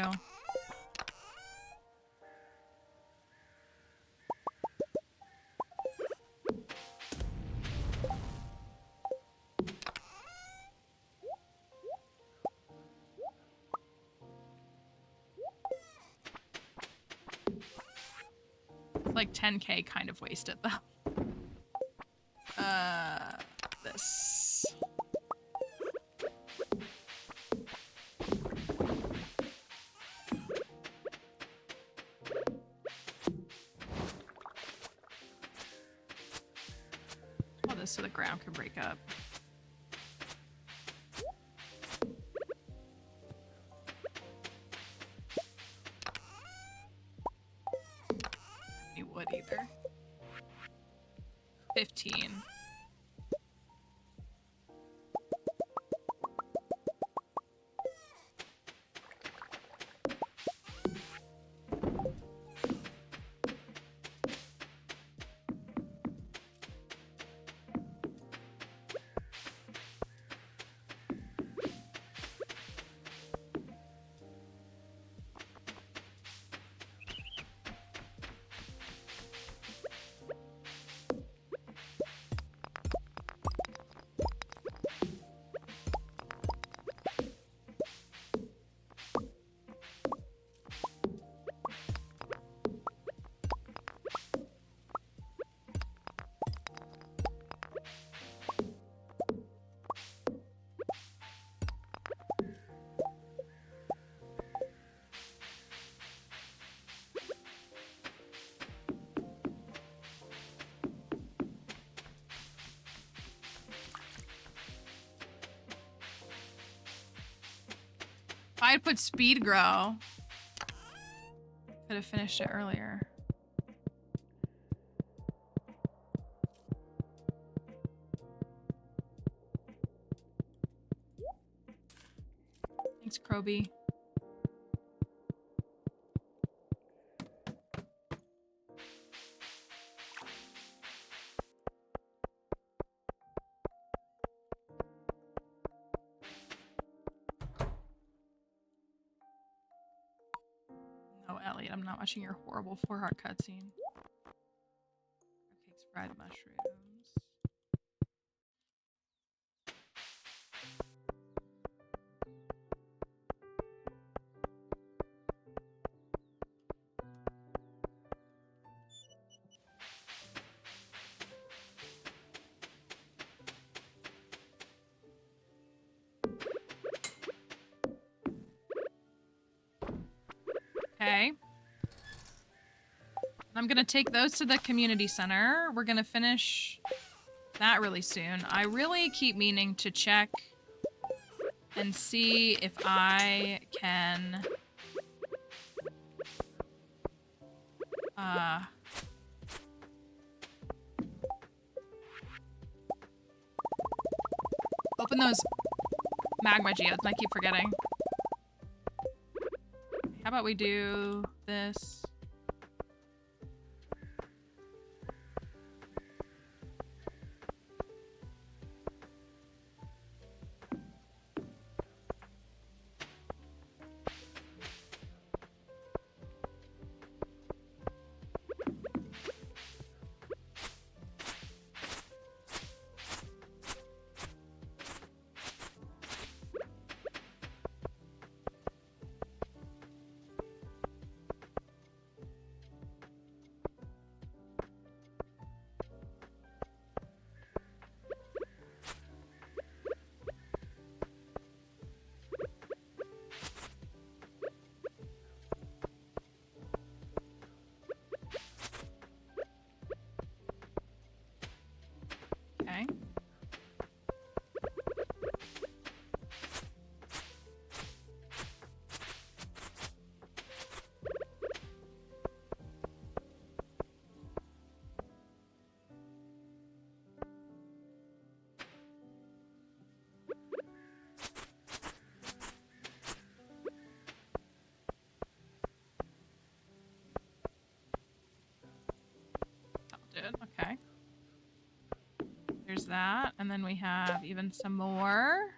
Like 10k kind of wasted though. This. All this so the ground can break up. Any wood either. 15. If I had put speed grow, could have finished it earlier. Thanks, Kroby. No, Elliot, I'm not watching your horrible 4-heart cutscene. Cakes, fried mushrooms. Okay. I'm gonna take those to the community center. We're gonna finish that really soon. I really keep meaning to check and see if I can... open those magma geodes, and I keep forgetting. How about we do this? There's that. And then we have even some more.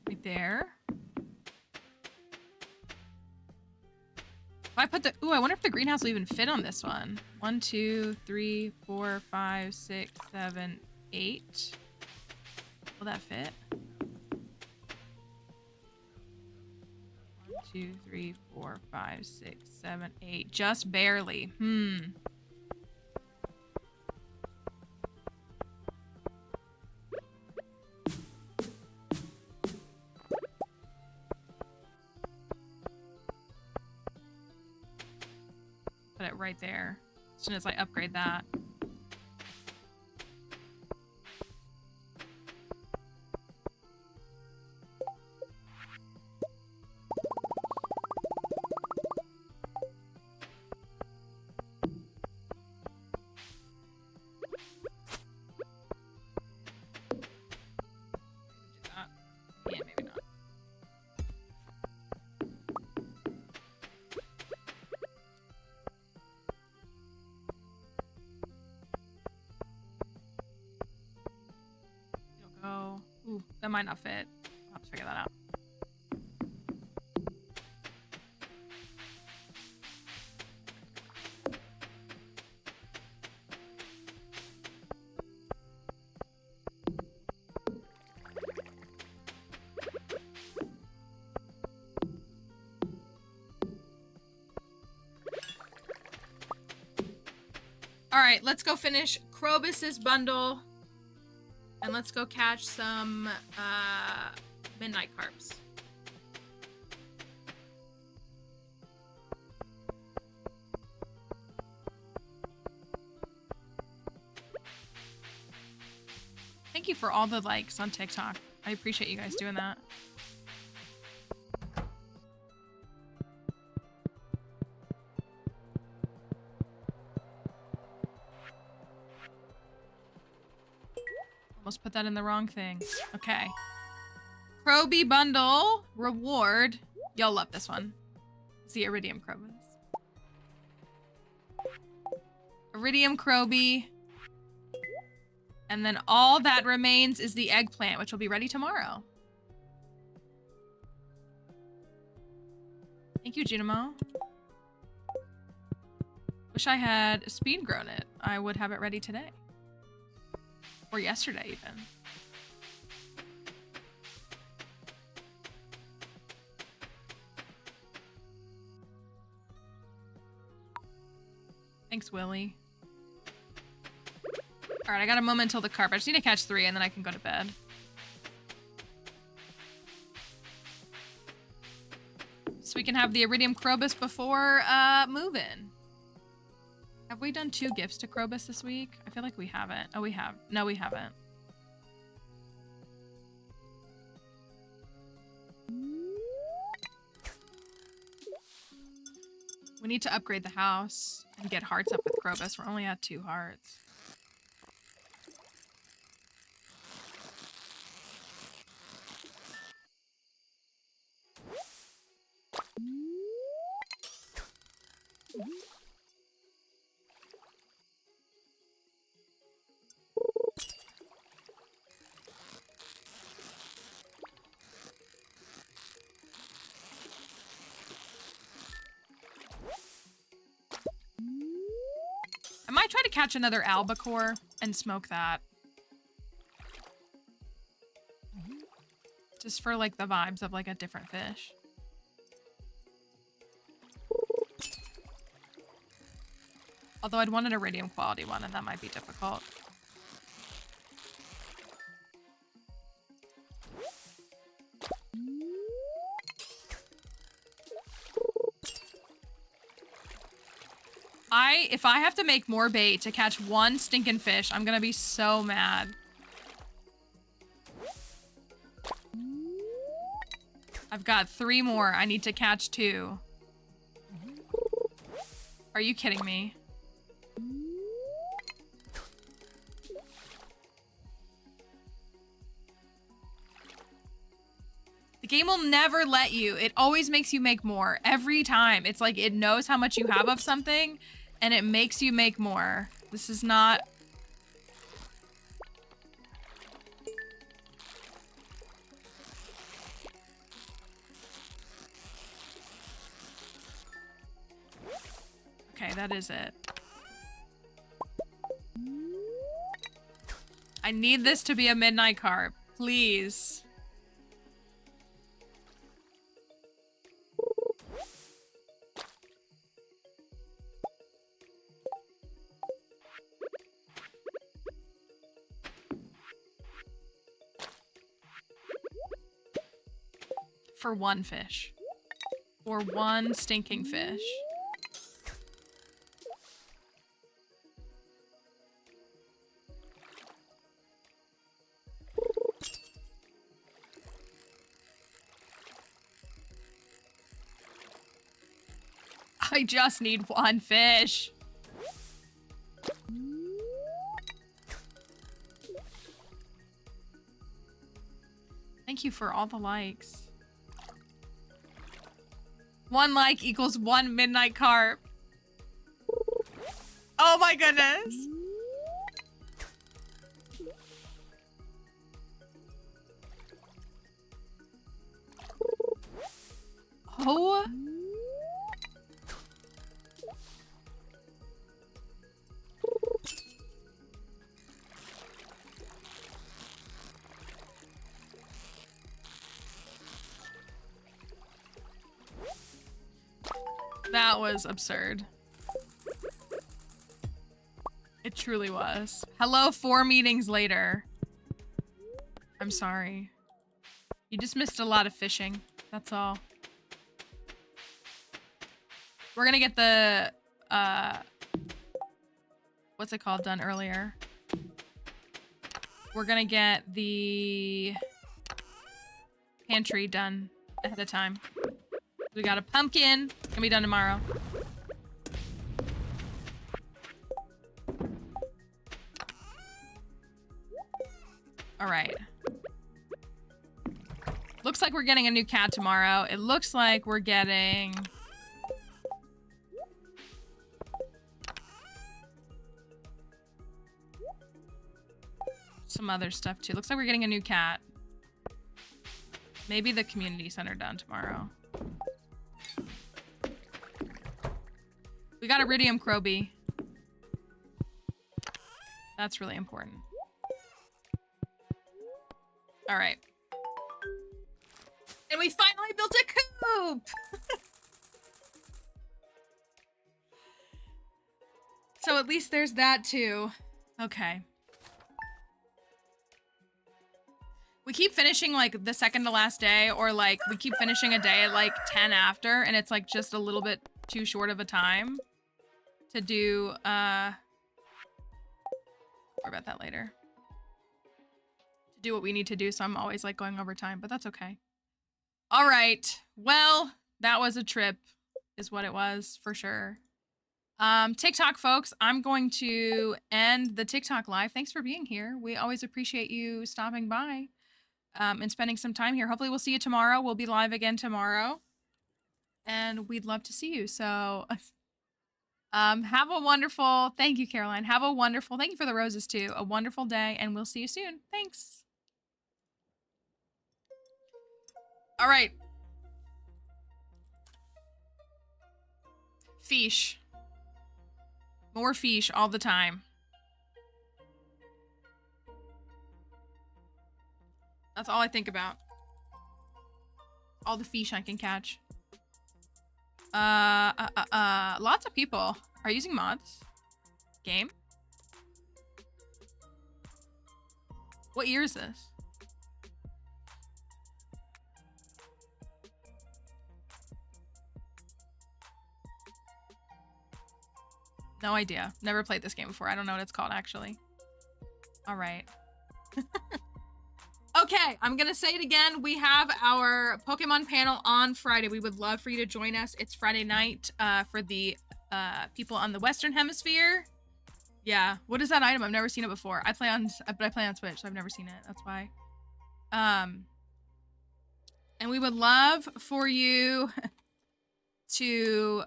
Right there. If I put the... Ooh, I wonder if the greenhouse will even fit on this one. 1, 2, 3, 4, 5, 6, 7, 8. Will that fit? 1, 2, 3, 4, 5, 6, 7, 8. Just barely. Put it right there. As soon as I upgrade that. Yeah, maybe not. It'll go. Ooh, that might not fit. I'll have to figure that out. All right, let's go finish Krobus's bundle. And let's go catch some midnight carps. Thank you for all the likes on TikTok. I appreciate you guys doing that. Almost put that in the wrong thing. Okay. Kroby bundle reward. Y'all love this one. It's the Iridium Krobus. Iridium Kroby. And then all that remains is the eggplant, which will be ready tomorrow. Thank you, Junimo. Wish I had speed grown it. I would have it ready today. Or yesterday, even. Thanks, Willie. Alright, I got a moment until the carp. I just need to catch 3 and then I can go to bed. So we can have the Iridium Krobus before move-in. Have we done 2 gifts to Krobus this week? I feel like we haven't. Oh, we have. No, we haven't. We need to upgrade the house and get hearts up with Krobus. We're only at 2 hearts. I might try to catch another albacore and smoke that. Just for like the vibes of like a different fish. Although I'd want an iridium quality one and that might be difficult. If I have to make more bait to catch 1 stinking fish, I'm gonna be so mad. I've got 3 more. I need to catch 2. Are you kidding me? The game will never let you. It always makes you make more every time. It's like it knows how much you have of something and it makes you make more. This is not... Okay, that is it. I need this to be a midnight carp, please. For one fish. For one stinking fish. I just need one fish. Thank you for all the likes. One like equals one midnight carp. Oh my goodness. Oh. That was absurd. It truly was. Hello, 4 meetings later. I'm sorry. You just missed a lot of fishing. That's all. We're gonna get the, what's it called, done earlier. We're gonna get the pantry done ahead of time. We got a pumpkin. Gonna be done tomorrow. All right. Looks like we're getting a new cat tomorrow. It looks like we're getting... some other stuff too. Looks like we're getting a new cat. Maybe the community center done tomorrow. We got Iridium Croby. That's really important. All right. And we finally built a coop! So at least there's that too. Okay. We keep finishing like the second to last day, or like we keep finishing a day at like 10 after, and it's like just a little bit too short of a time to do, worry about that later. To do what we need to do, so I'm always like going over time, but that's okay. All right, well, that was a trip, is what it was, for sure. TikTok folks, I'm going to end the TikTok live. Thanks for being here. We always appreciate you stopping by. And spending some time here. Hopefully we'll see you tomorrow. We'll be live again tomorrow. And we'd love to see you. So have a wonderful, thank you, Caroline. Have a wonderful, thank you for the roses too. A wonderful day, and we'll see you soon. Thanks. All right. Fish. More fish all the time. That's all I think about. All the fish I can catch. Lots of people are using mods. Game? What year is this? No idea. Never played this game before. I don't know what it's called, actually. All right. Okay, I'm gonna say it again. We have our Pokemon panel on Friday. We would love for you to join us. It's Friday night for the people on the Western Hemisphere. Yeah, what is that item? I've never seen it before. I play on Switch, so I've never seen it. That's why. And we would love for you to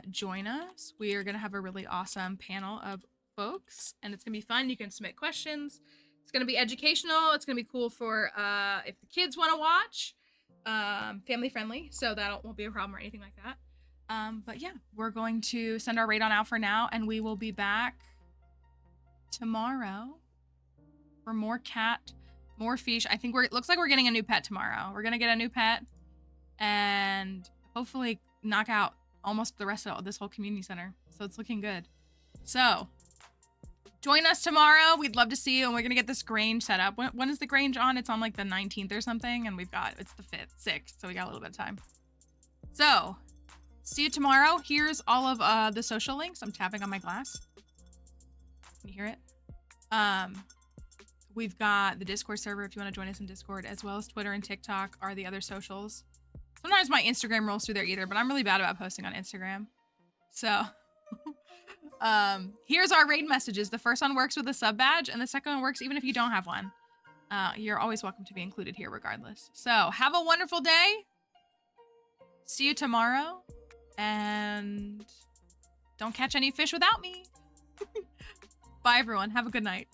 join us. We are going to have a really awesome panel of folks, and it's going to be fun. You can submit questions. It's going to be educational. It's going to be cool for if the kids want to watch. Family friendly, so that won't be a problem or anything like that. But yeah, we're going to send our raid on out for now, and we will be back tomorrow for more cat, more fish. I think it looks like we're getting a new pet tomorrow. We're gonna get a new pet and hopefully knock out almost the rest of this whole community center. So it's looking good. So join us tomorrow. We'd love to see you, and we're gonna get this Grange set up. When is the Grange on? It's on like the 19th or something, and it's the 5th, 6th, so we got a little bit of time. So see you tomorrow. Here's all of the social links. I'm tapping on my glass. Can you hear it? We've got the Discord server if you want to join us in Discord, as well as Twitter and TikTok are the other socials. Sometimes my Instagram rolls through there either, but I'm really bad about posting on Instagram. So here's our raid messages. The first one works with a sub badge, and the second one works even if you don't have one. You're always welcome to be included here regardless. So have a wonderful day. See you tomorrow. And don't catch any fish without me. Bye, everyone. Have a good night.